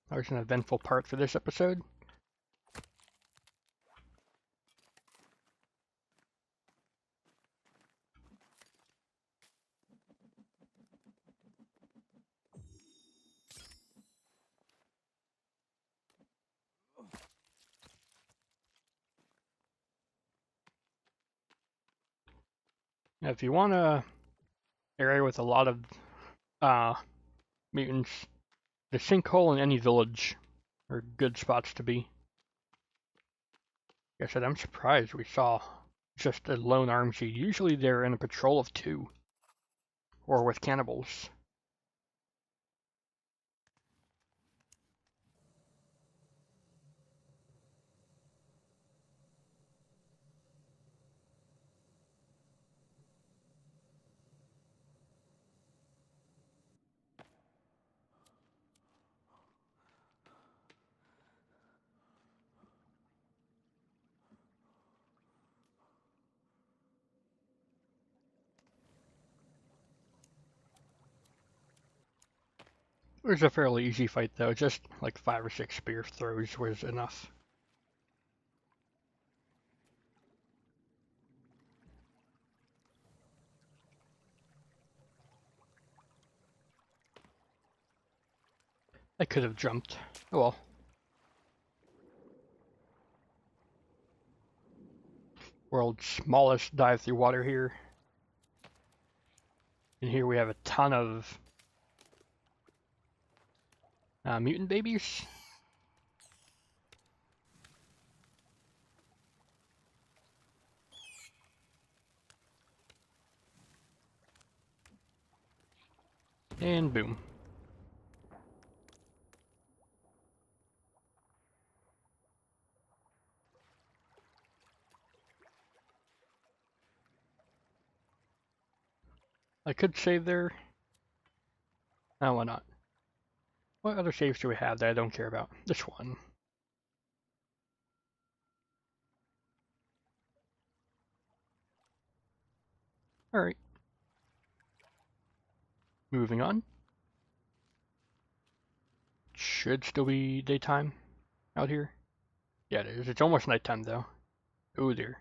That was an eventful part for this episode. Now, if you want an area with a lot of mutants, the sinkhole and any village are good spots to be. Like I said, I'm surprised we saw just a lone arm seed. Usually they're in a patrol of two. Or with cannibals. It was a fairly easy fight though, just like 5 or 6 spear throws was enough. I could have jumped. Oh well. World's smallest dive through water here. And here we have a ton of mutant babies. And boom. I could save there. No, why not? What other saves do we have that I don't care about? This one. Alright. Moving on. Should still be daytime out here. Yeah, it is. It's almost nighttime though. Oh dear.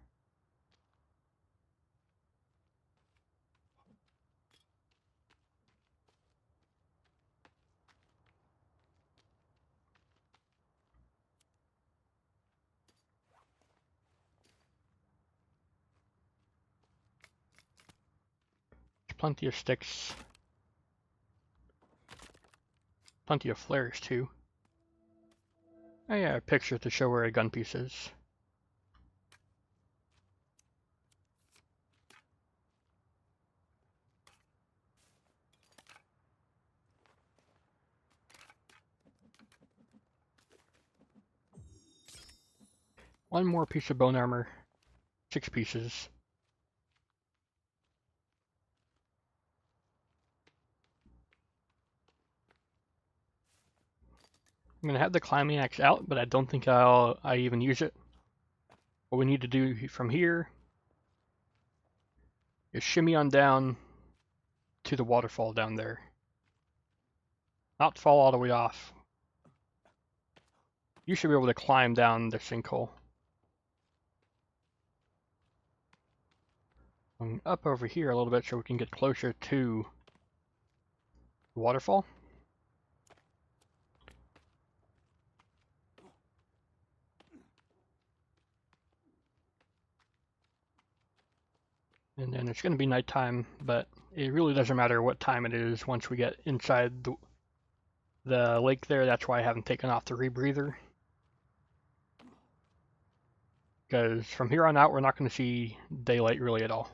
There's plenty of sticks. Plenty of flares too. Oh yeah, a picture to show where a gun piece is. One more piece of bone armor. 6 pieces. I'm gonna have the climbing axe out, but I don't think I even use it. What we need to do from here is shimmy on down to the waterfall down there. Not fall all the way off. You should be able to climb down the sinkhole. Going up over here a little bit so we can get closer to the waterfall. And then it's going to be nighttime, but it really doesn't matter what time it is once we get inside the lake there. That's why I haven't taken off the rebreather. Because from here on out, we're not going to see daylight really at all.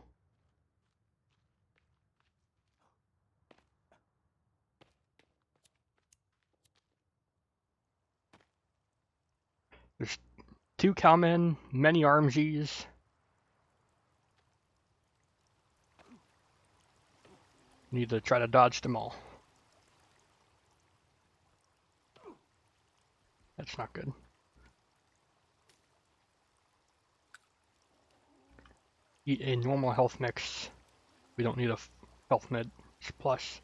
There's 2 cowmen, many RMGs. Need to try to dodge them all. That's not good. Eat a normal health mix. We don't need a health med plus.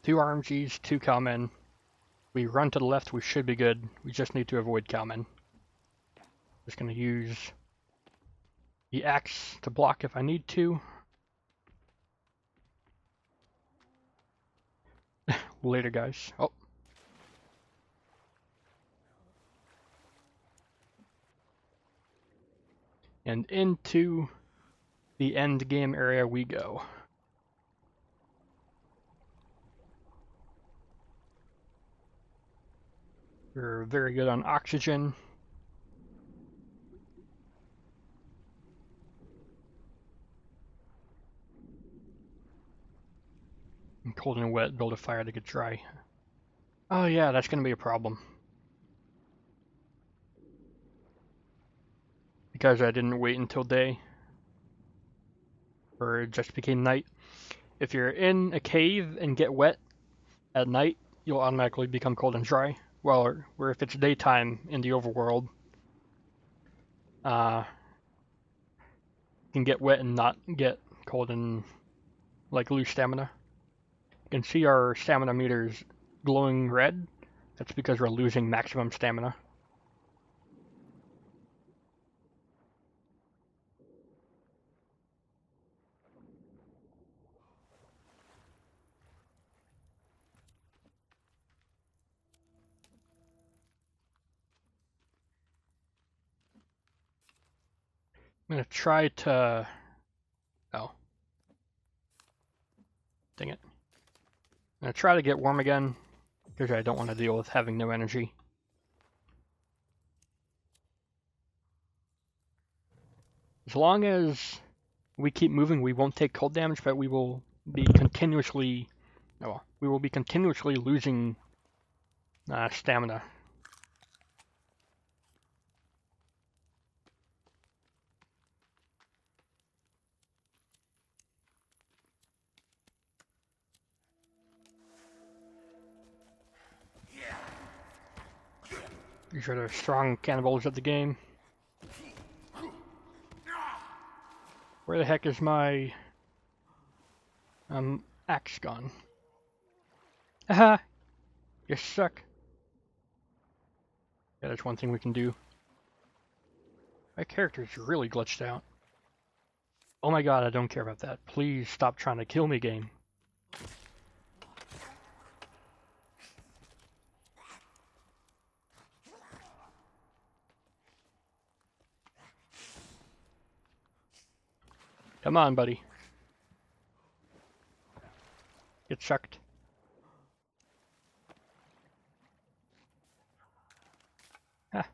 Two RMGs, 2 cowmen. We run to the left, we should be good. We just need to avoid cowmen. Just gonna use the axe to block if I need to. Later, guys. Oh. And into the end game area we go. We're very good on oxygen. And cold and wet, build a fire to get dry. Oh yeah, that's gonna be a problem. Because I didn't wait until day. Or it just became night. If you're in a cave and get wet at night, you'll automatically become cold and dry. Well, or if it's daytime in the overworld, you can get wet and not get cold and like lose stamina. You can see our stamina meters glowing red. That's because we're losing maximum stamina. I'm gonna try to... Oh. Dang it. I'm gonna try to get warm again, because I don't want to deal with having no energy. As long as we keep moving, we won't take cold damage, but we will be continuously losing stamina. These are the strong cannibals of the game. Where the heck is my axe gone? Haha! You suck. Yeah, that's one thing we can do. My character's really glitched out. Oh my god, I don't care about that. Please stop trying to kill me, game. Come on, buddy. Get sucked. Ah.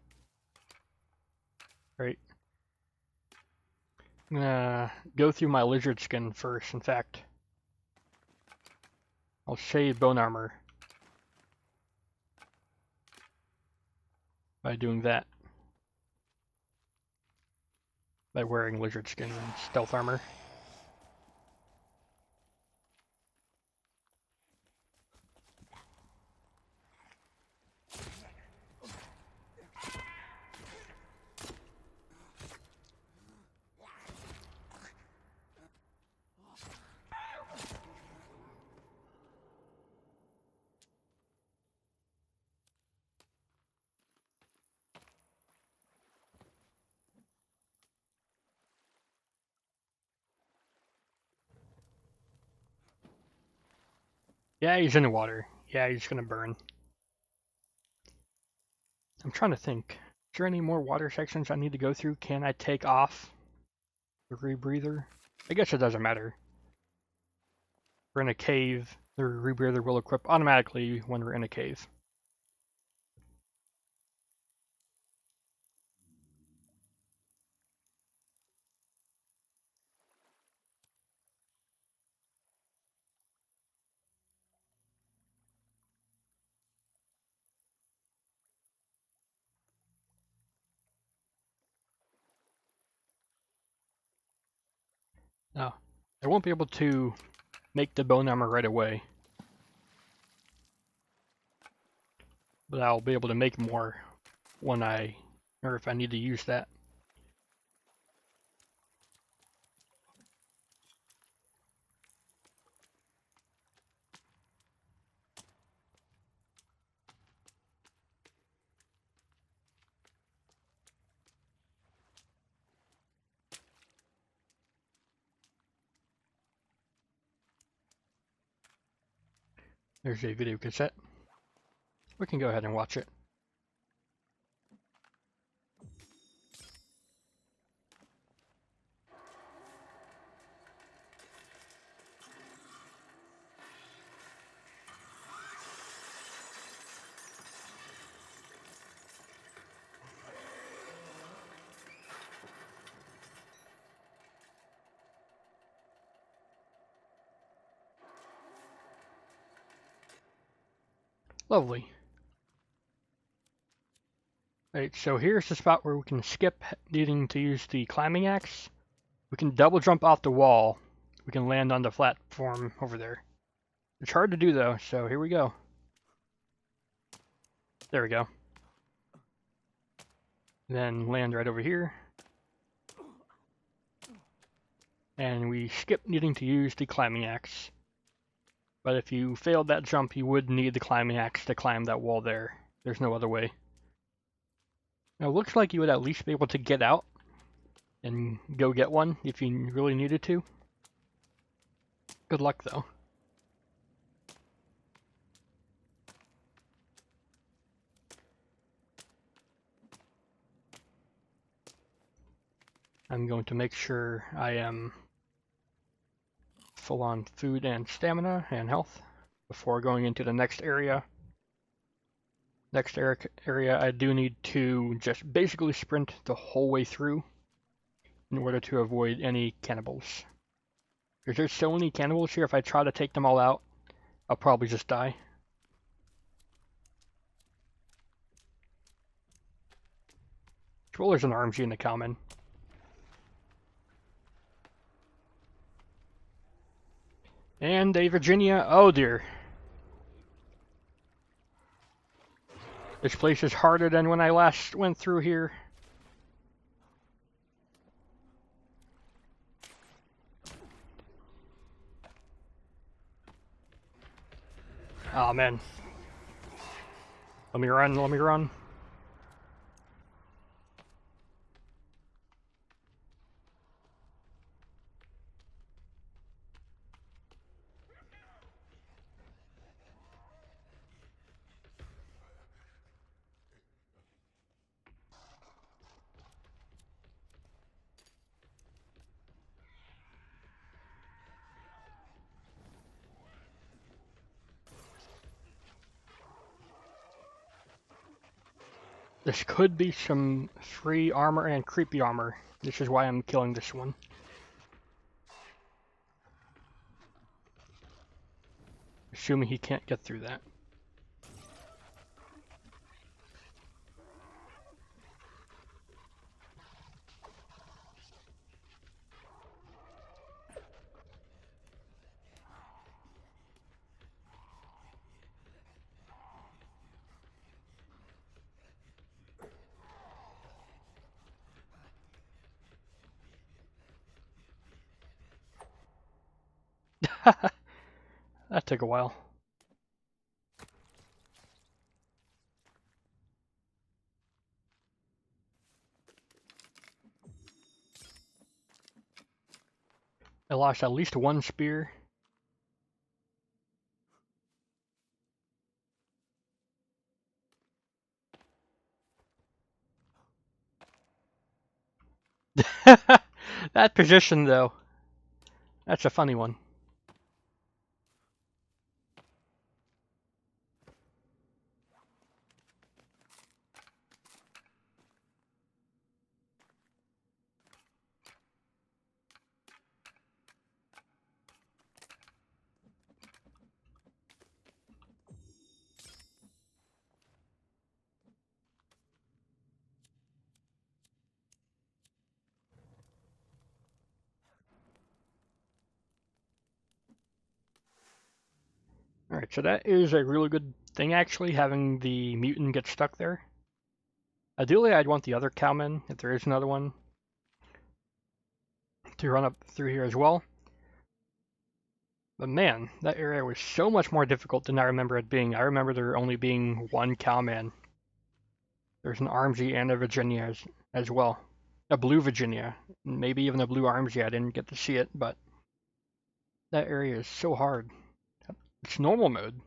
Right. I'm gonna go through my lizard skin first, in fact. I'll save bone armor by doing that. By wearing lizard skin and stealth armor. Yeah, he's in the water. Yeah, he's gonna burn. I'm trying to think. Is there any more water sections I need to go through? Can I take off the rebreather? I guess it doesn't matter. We're in a cave. The rebreather will equip automatically when we're in a cave. Now, I won't be able to make the bone armor right away. But I'll be able to make more when if I need to use that. There's a video cassette. We can go ahead and watch it. Lovely. Right, so here's the spot where we can skip needing to use the climbing axe. We can double jump off the wall. We can land on the platform over there. It's hard to do though, so here we go. There we go. Then land right over here. And we skip needing to use the climbing axe. But if you failed that jump, you would need the climbing axe to climb that wall there. There's no other way. Now it looks like you would at least be able to get out and go get one if you really needed to. Good luck though. I'm going to make sure I am full on food and stamina and health before going into the next area. Next area I do need to just basically sprint the whole way through. in order to avoid any cannibals. Because there's so many cannibals here, if I try to take them all out, I'll probably just die. Well, there's an RMG in the common. And a Virginia. Oh dear. This place is harder than when I last went through here. Oh man. Let me run, let me run. This could be some free armor and creepy armor. This is why I'm killing this one. Assuming he can't get through that. That took a while. I lost at least one spear. That position though, that's a funny one. Alright, so that is a really good thing actually, having the mutant get stuck there. Ideally I'd want the other cowman, if there is another one, to run up through here as well. But man, that area was so much more difficult than I remember it being. I remember there only being one cowman. There's an RMG and a Virginia as well. A blue Virginia. Maybe even a blue RMG. I didn't get to see it, but that area is so hard. It's normal mode.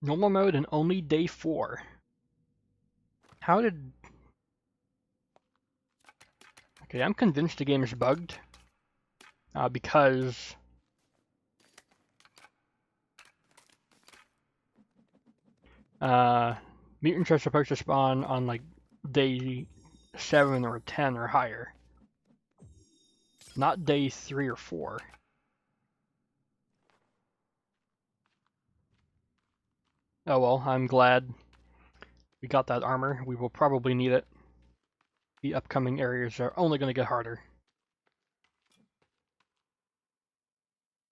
Normal mode and only day 4. How did... Okay, I'm convinced the game is bugged. Because... mutants are supposed to spawn on like day 7 or 10 or higher. Not day 3 or 4. Oh well, I'm glad we got that armor. We will probably need it. The upcoming areas are only going to get harder.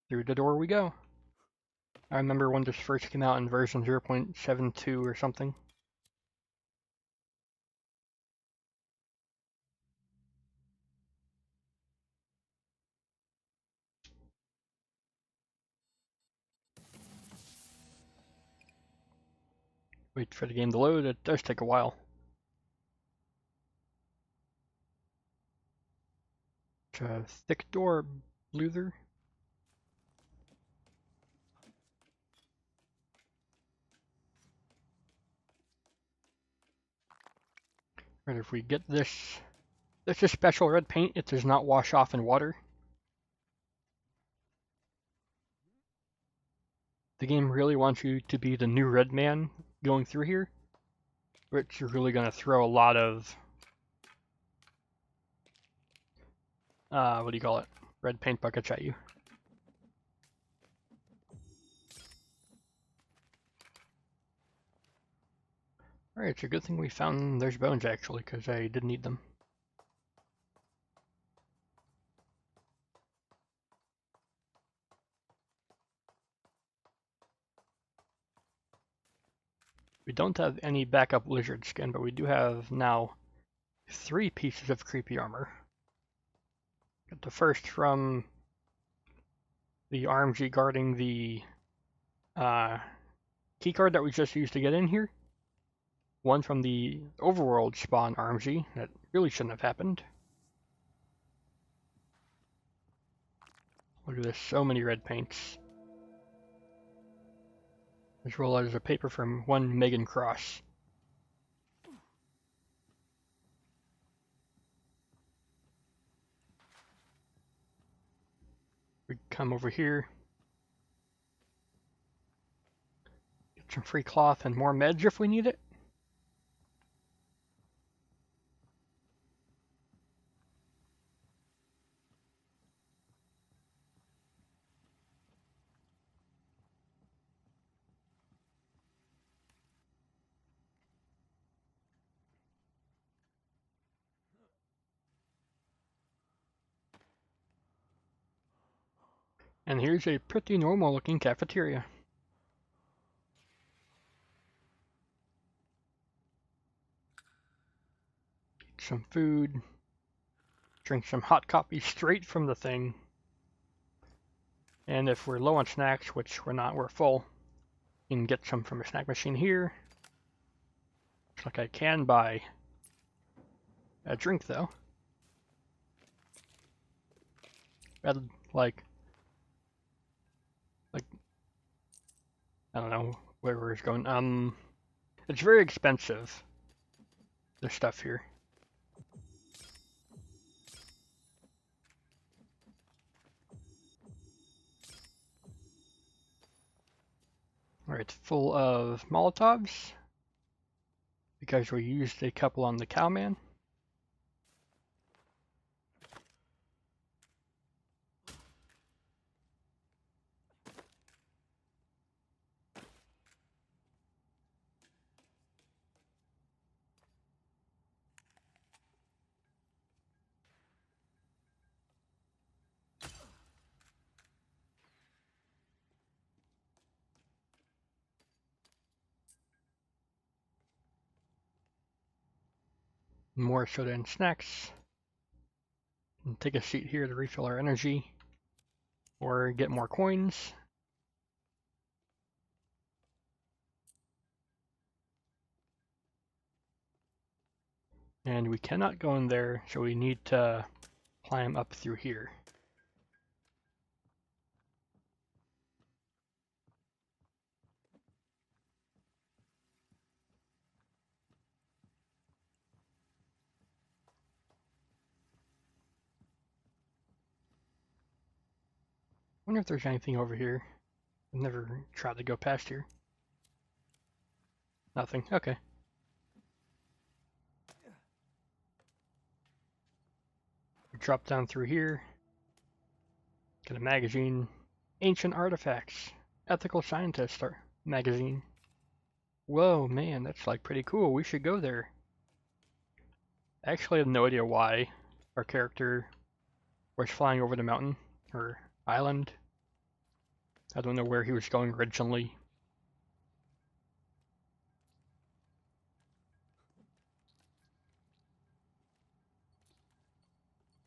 Through the door we go. I remember when this first came out in version 0.72 or something. Wait for the game to load, it does take a while. It's a thick door, Luther. Right, if we get this... This is special red paint, it does not wash off in water. The game really wants you to be the new red man going through here, which you're really going to throw a lot of what do you call it? Red paint buckets at you. Alright, it's a good thing we found there's bones actually, because I did need them. We don't have any backup lizard skin, but we do have now 3 pieces of creepy armor. Got the first from the RMG guarding the keycard that we just used to get in here. One from the overworld spawn RMG that really shouldn't have happened. Look at this, so many red paints. As well as a paper from one Megan Cross. We come over here. Get some free cloth and more meds if we need it. And here's a pretty normal looking cafeteria. Get some food. Drink some hot coffee straight from the thing. And if we're low on snacks, which we're not, we're full, you can get some from a snack machine here. Looks like I can buy a drink though. Like I don't know where we're going. It's very expensive, the stuff here. Alright, full of Molotovs, because we used a couple on the cowman. More soda and snacks. And take a seat here to refill our energy or get more coins. And we cannot go in there, so we need to climb up through here. Wonder if there's anything over here. I've never tried to go past here. Nothing. Okay. We drop down through here. Get a magazine. Ancient Artifacts. Ethical Scientist magazine. Whoa, man, that's like pretty cool. We should go there. I actually have no idea why our character was flying over the mountain or island. I don't know where he was going originally.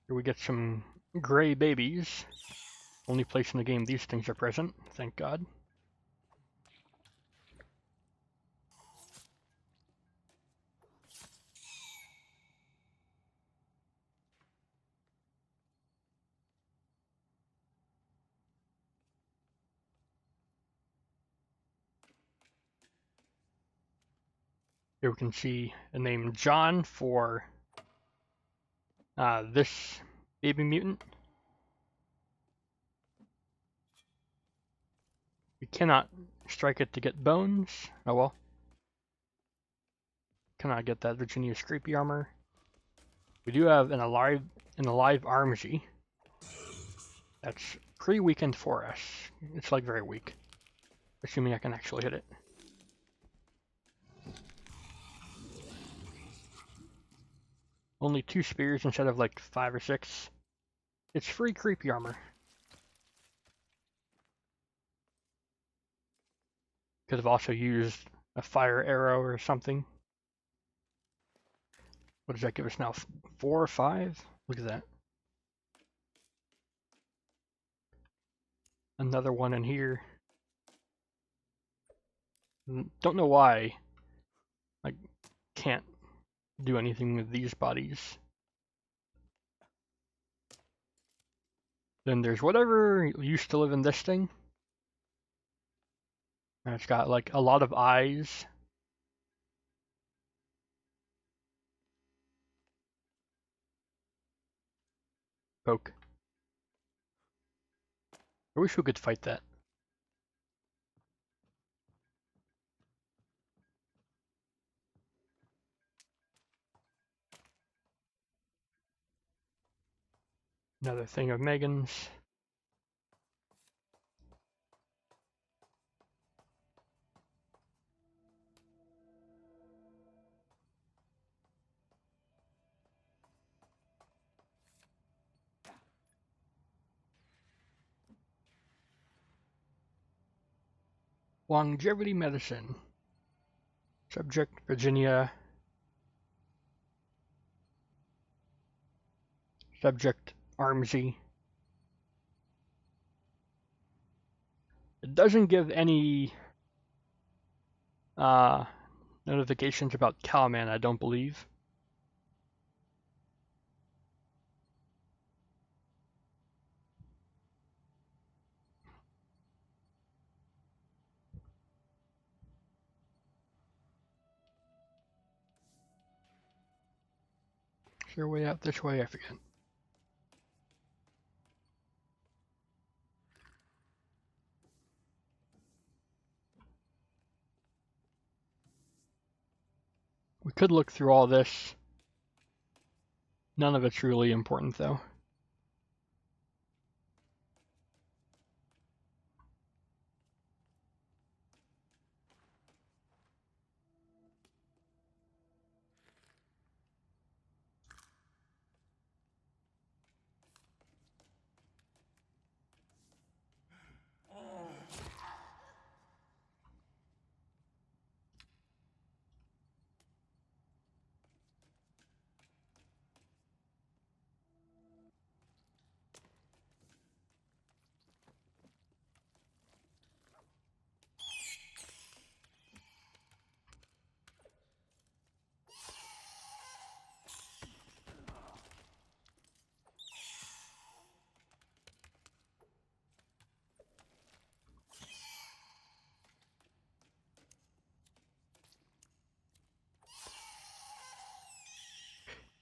Here we get some gray babies. Only place in the game these things are present, thank God. Here we can see a name John for this baby mutant. We cannot strike it to get bones. Oh well. Cannot get that Virginia's creepy armor. We do have an alive RMG, That's pretty weakened for us. It's like very weak. Assuming I can actually hit it. Only 2 spears instead of like 5 or 6. It's free creepy armor. Could have also used a fire arrow or something. What does that give us now? 4 or 5? Look at that. Another one in here. Don't know why I can't do anything with these bodies. Then there's whatever used to live in this thing. And it's got like a lot of eyes. Poke. I wish we could fight that. Another thing of Megan's. Longevity medicine. Subject Virginia. Subject Armsy. It doesn't give any notifications about Cowman, I don't believe. Is there a way out this way? I forget. We could look through all this. None of it's really important though.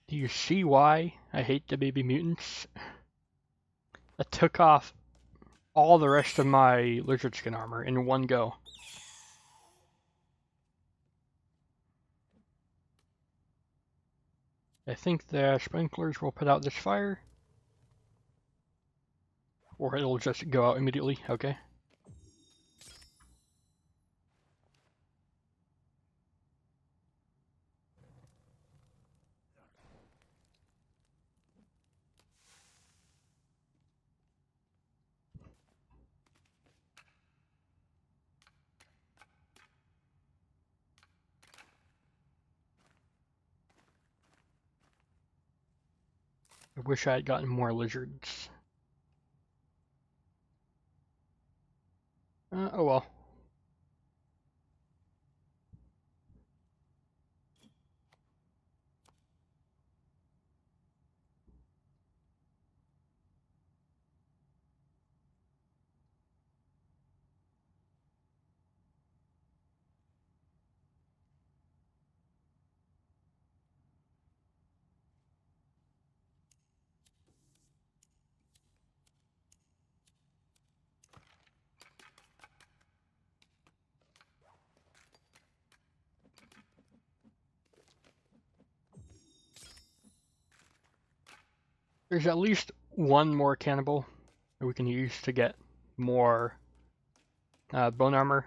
Do you see why I hate the baby mutants? I took off all the rest of my lizard skin armor in one go. I think the sprinklers will put out this fire. Or it'll just go out immediately, okay. I wish I had gotten more lizards. Oh well. There's at least one more cannibal that we can use to get more bone armor.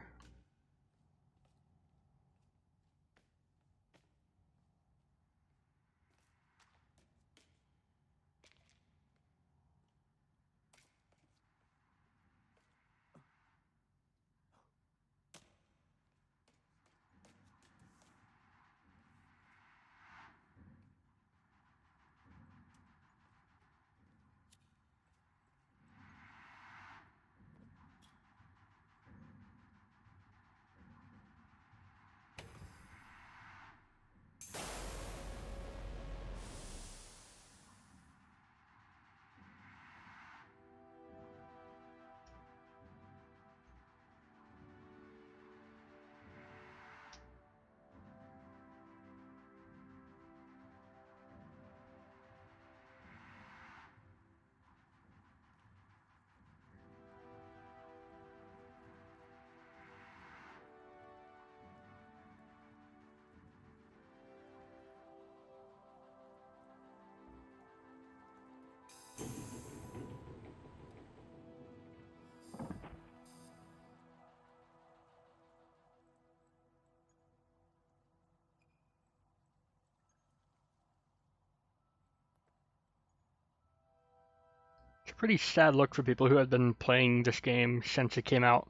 It's a pretty sad look for people who have been playing this game since it came out.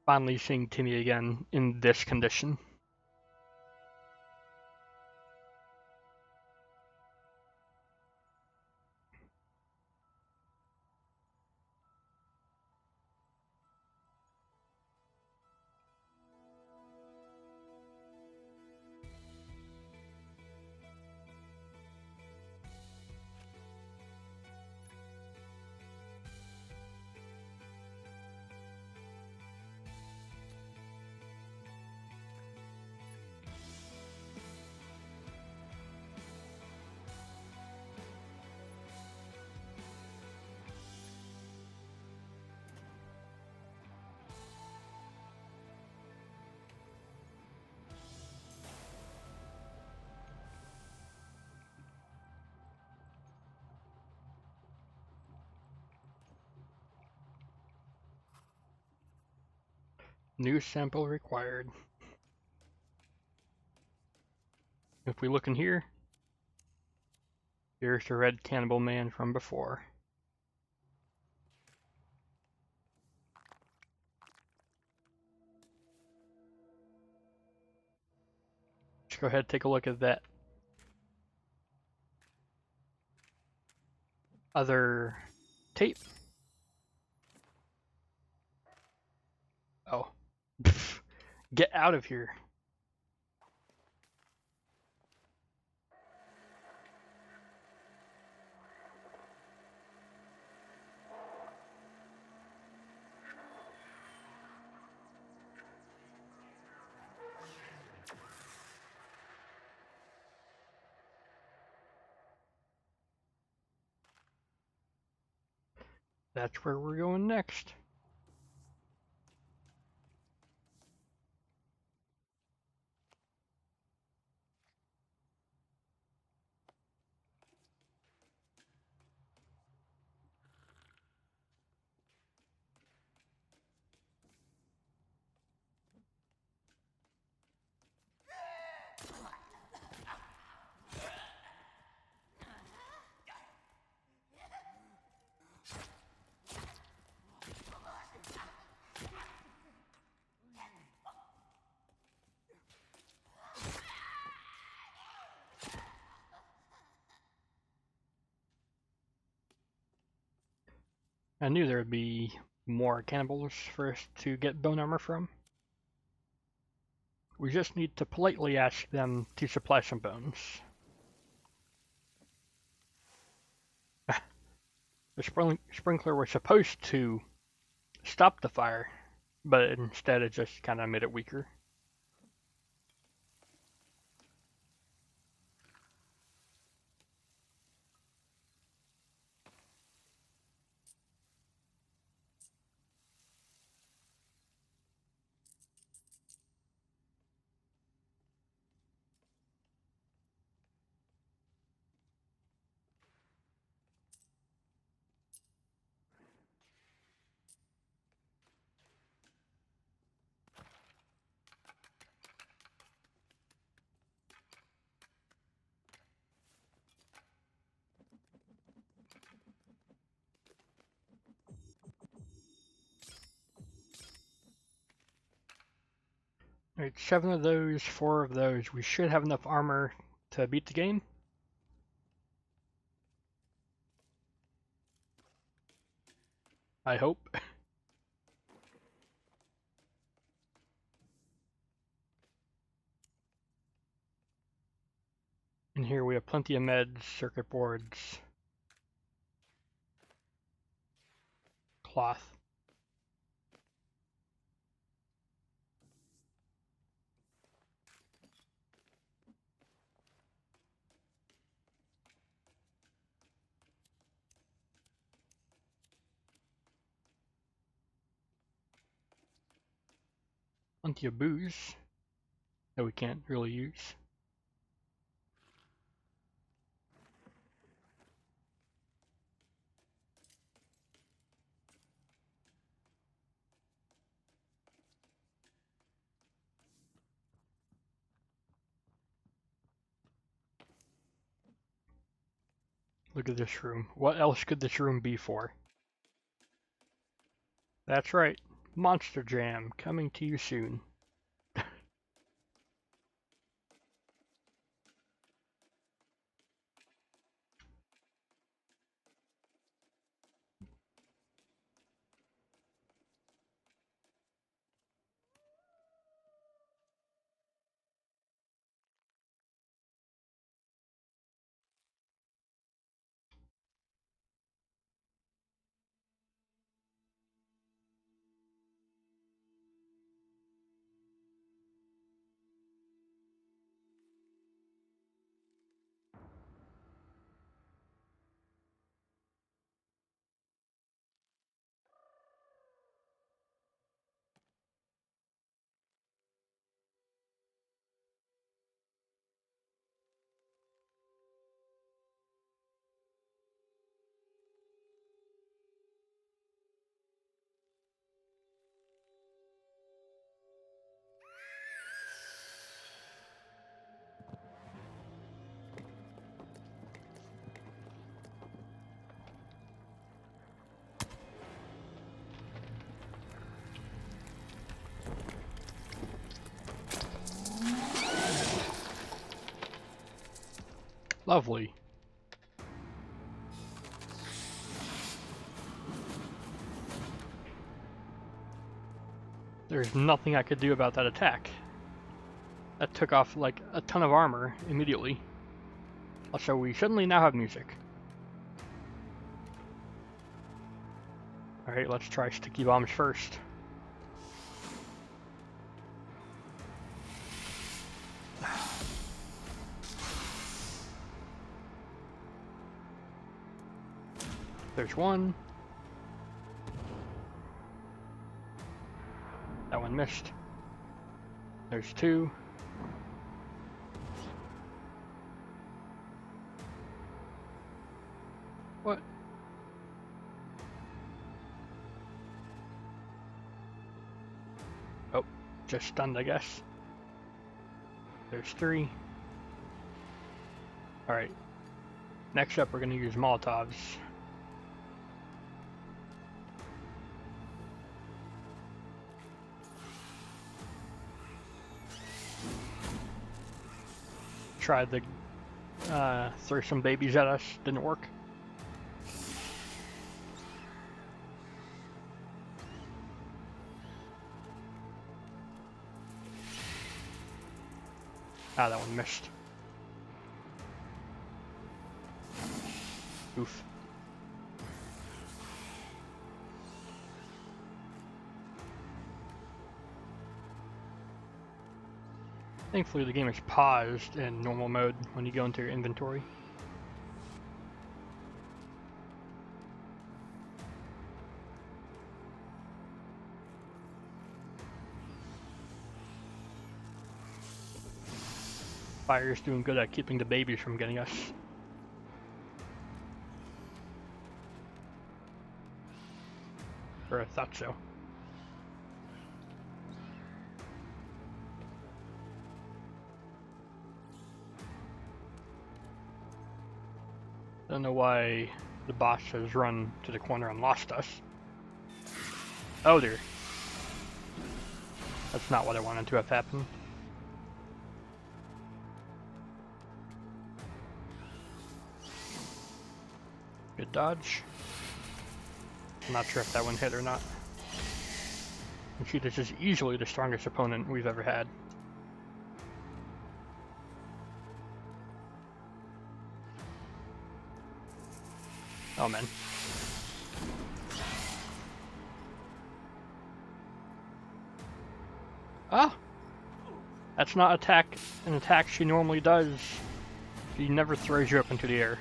Finally seeing Timmy again in this condition. New sample required. If we look in here, here's the red cannibal man from before. Let's go ahead and take a look at that other tape. Oh. Get out of here. That's where we're going next. I knew there would be more cannibals for us to get bone armor from. We just need to politely ask them to supply some bones. The sprinkler was supposed to stop the fire, but instead it just kind of made it weaker. Alright, 7 of those, 4 of those. We should have enough armor to beat the game. I hope. And here we have plenty of meds, circuit boards, cloth. Plenty of booze that we can't really use. Look at this room. What else could this room be for? That's right. Monster Jam, coming to you soon. Lovely. There's nothing I could do about that attack. That took off like a ton of armor immediately. Also, we suddenly now have music. Alright, let's try sticky bombs first. There's one. That one missed. There's two. What? Oh, just stunned, I guess. There's three. Alright. Next up, we're going to use Molotovs. Tried to throw some babies at us, didn't work. Ah, that one missed. Oof. Thankfully, the game is paused in normal mode when you go into your inventory. Fire's doing good at keeping the babies from getting us. Or I thought so. I don't know why the boss has run to the corner and lost us. Oh dear. That's not what I wanted to have happen. Good dodge. I'm not sure if that one hit or not. You see, this is easily the strongest opponent we've ever had. Oh man. Ah! That's not an attack she normally does. She never throws you up into the air.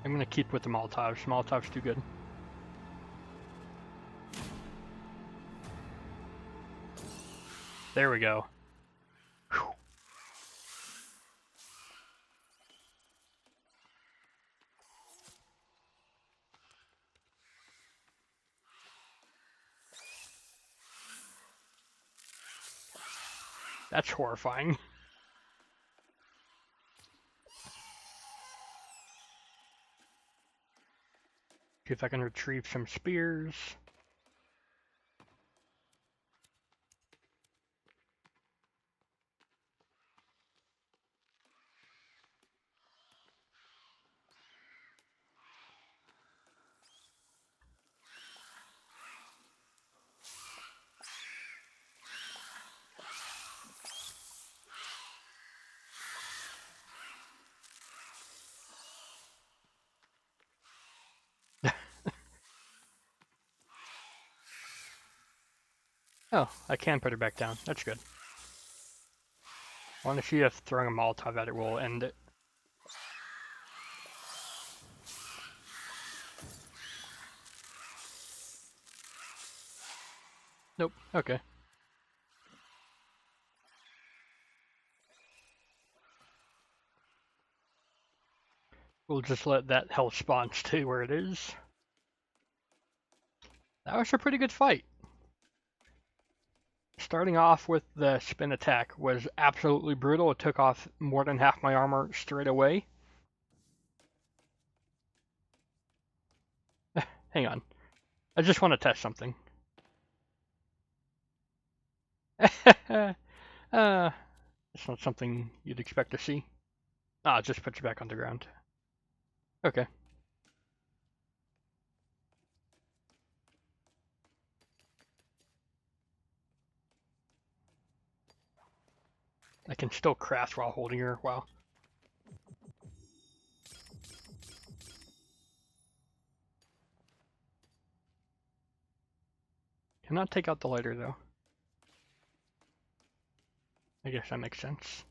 I'm gonna keep with the Molotovs. Molotov's too good. There we go. Whew. That's horrifying. See if I can retrieve some spears. Oh, I can put her back down. That's good. I want to see if throwing a Molotov at it will end it. Nope. Okay. We'll just let that health spawn stay where it is. That was a pretty good fight. Starting off with the spin attack was absolutely brutal. It took off more than half my armor straight away. Hang on. I just want to test something. It's not something you'd expect to see. Ah, it just puts you back on the ground. Okay. I can still craft while holding her. Wow. Cannot take out the lighter though. I guess that makes sense.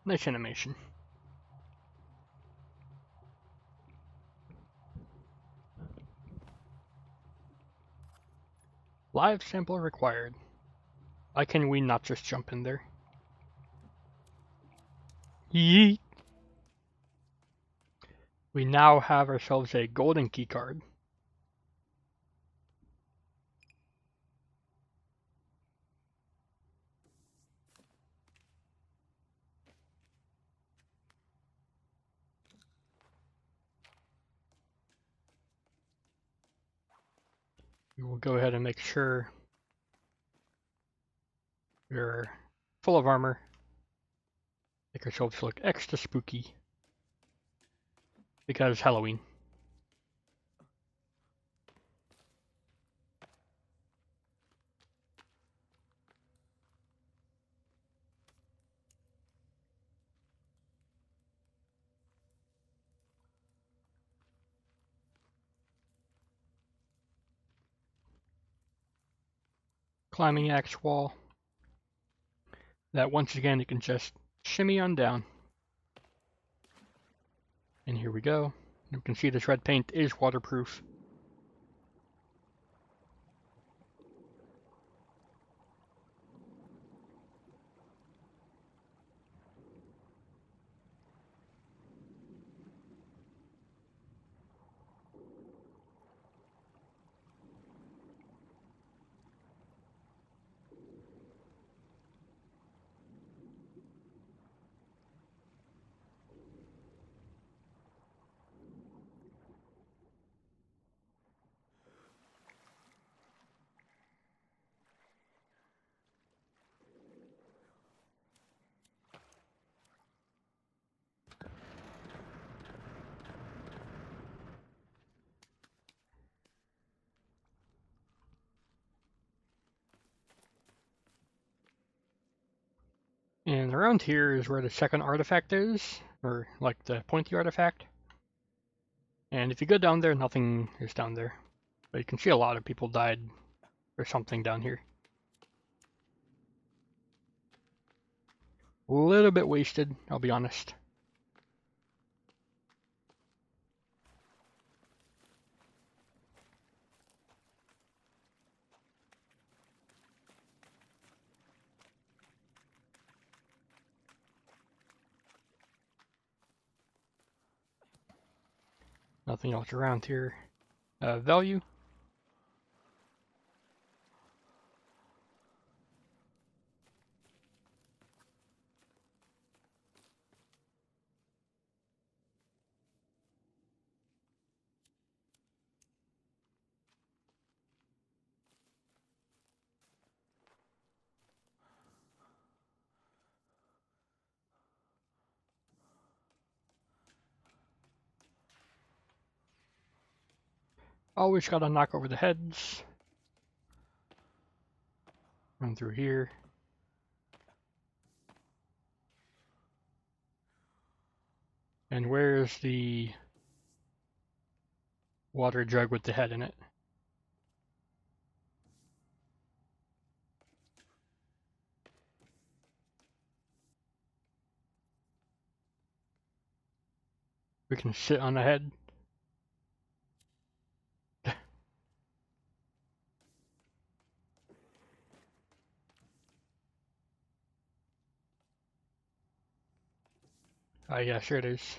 Nice animation. Live sample required. Why can we not just jump in there? Yeet! We now have ourselves a golden key card. We will go ahead and make sure we're full of armor. Make ourselves look extra spooky. Because Halloween. Climbing axe wall. that once again you can just shimmy on down. And here we go. You can see this red paint is waterproof. And around here is where the second artifact is, or like the pointy artifact. And if you go down there, nothing is down there. But you can see a lot of people died or something down here. A little bit wasted, I'll be honest. Nothing else around here. Value. Always gotta knock over the heads. Run through here. And where's the water jug with the head in it? We can sit on the head. Yeah, sure it is.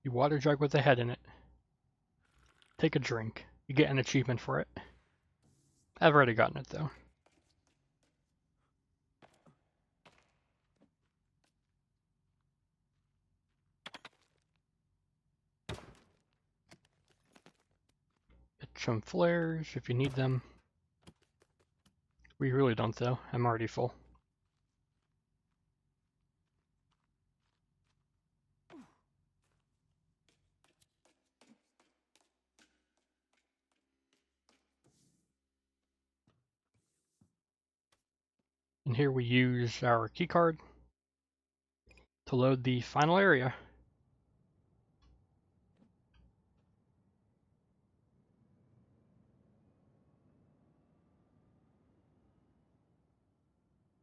The water jug with the head in it. Take a drink. You get an achievement for it. I've already gotten it though. Get some flares if you need them. We really don't though. I'm already full. And here we use our keycard to load the final area.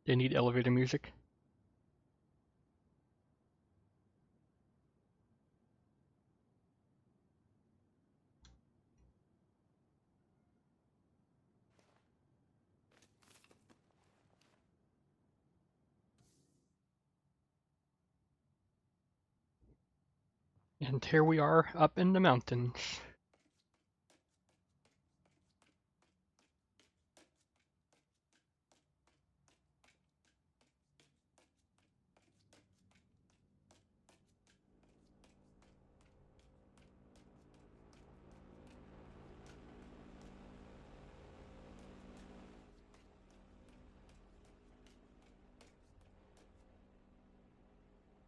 They need elevator music. And here we are up in the mountains.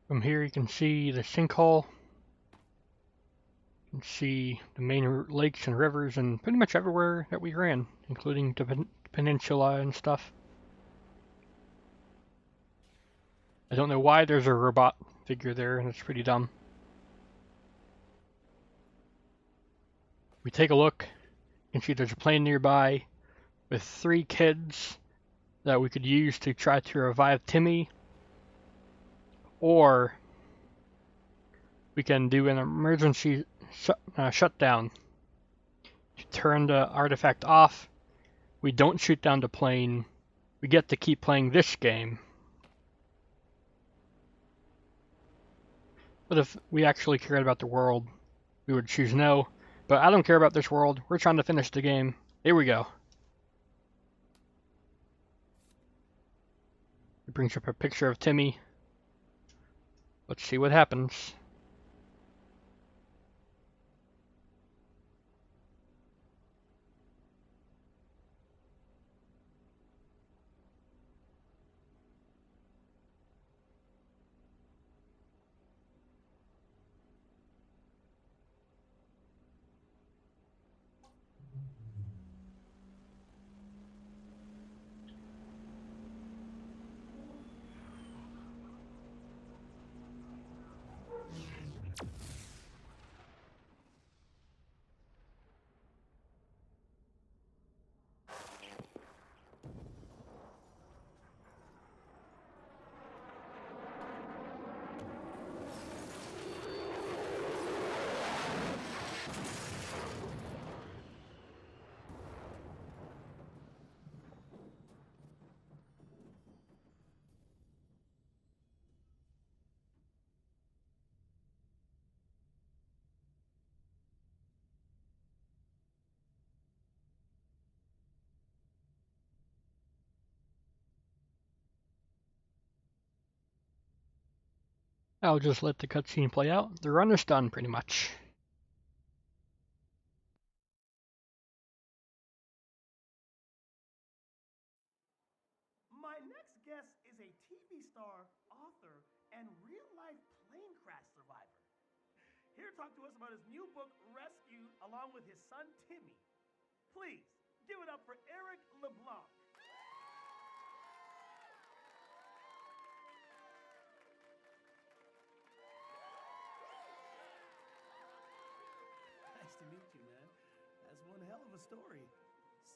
From here you can see the sinkhole. You can see the main lakes and rivers and pretty much everywhere that we ran, including the peninsula and stuff. I don't know why there's a robot figure there, and it's pretty dumb. We take a look, you can see there's a plane nearby, with 3 kids that we could use to try to revive Timmy, or we can do an emergency shutdown to turn the artifact off. We don't shoot down the plane. We get to keep playing this game. But if we actually cared about the world, we would choose no. But I don't care about this world. We're trying to finish the game. Here we go. It brings up a picture of Timmy. Let's see what happens. I'll just let the cutscene play out. The run is done, pretty much. My next guest is a TV star, author, and real-life plane crash survivor. Here to talk to us about his new book, Rescue, along with his son, Timmy. Please, give it up for Eric LeBlanc. Nice to meet you, man. That's one hell of a story.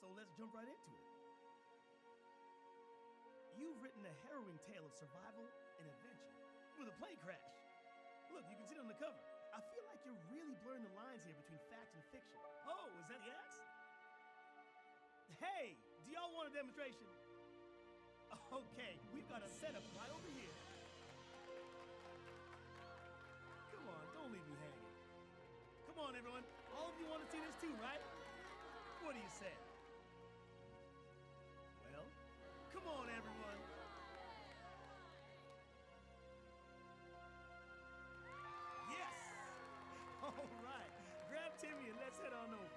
So let's jump right into it. You've written a harrowing tale of survival and adventure with a plane crash. Look, you can see it on the cover. I feel like you're really blurring the lines here between fact and fiction. Oh, is that the axe? Hey, do y'all want a demonstration? Okay, we've got a setup right over here. Come on, don't leave me hanging. Come on, everyone. All of you want to see this too, right? What do you say? Well, come on, everyone. Yes! All right. Grab Timmy and let's head on over.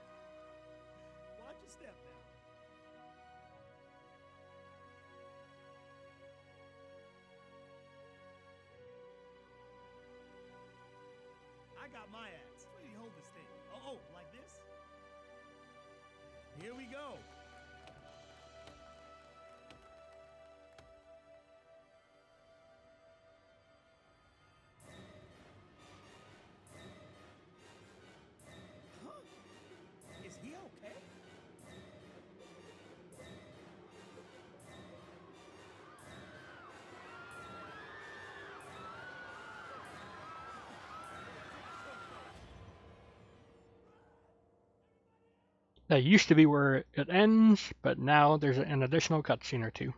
Watch your step now. I got my axe. Where do you hold this thing? Oh, like this? Here we go. Huh? Is he okay? That used to be where it ends, but now there's an additional cutscene or two.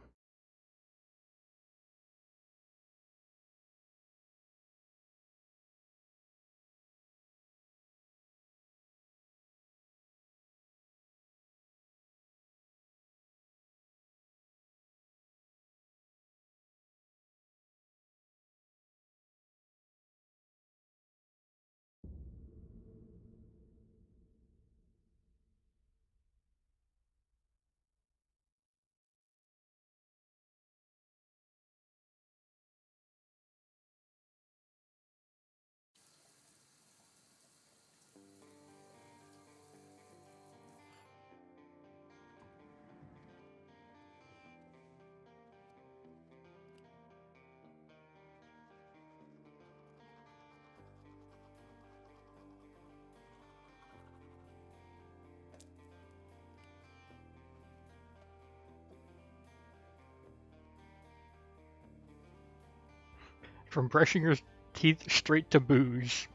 From brushing your teeth straight to booze.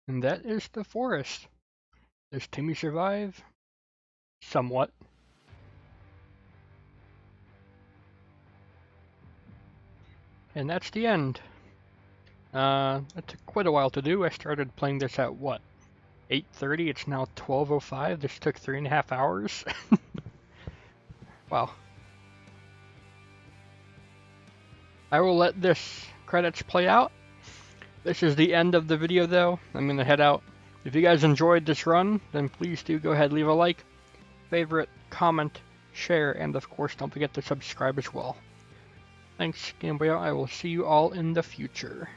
And that is the forest. Does Timmy survive? Somewhat. And that's the end. It took quite a while to do. I started playing this at what? 8:30? It's now 12:05. This took 3.5 hours. Wow. I will let this credits play out. This is the end of the video though. I'm gonna head out. If you guys enjoyed this run, then please do go ahead, leave a like, favorite, comment, share, and of course don't forget to subscribe as well. Thanks, Game Boy. I will see you all in the future.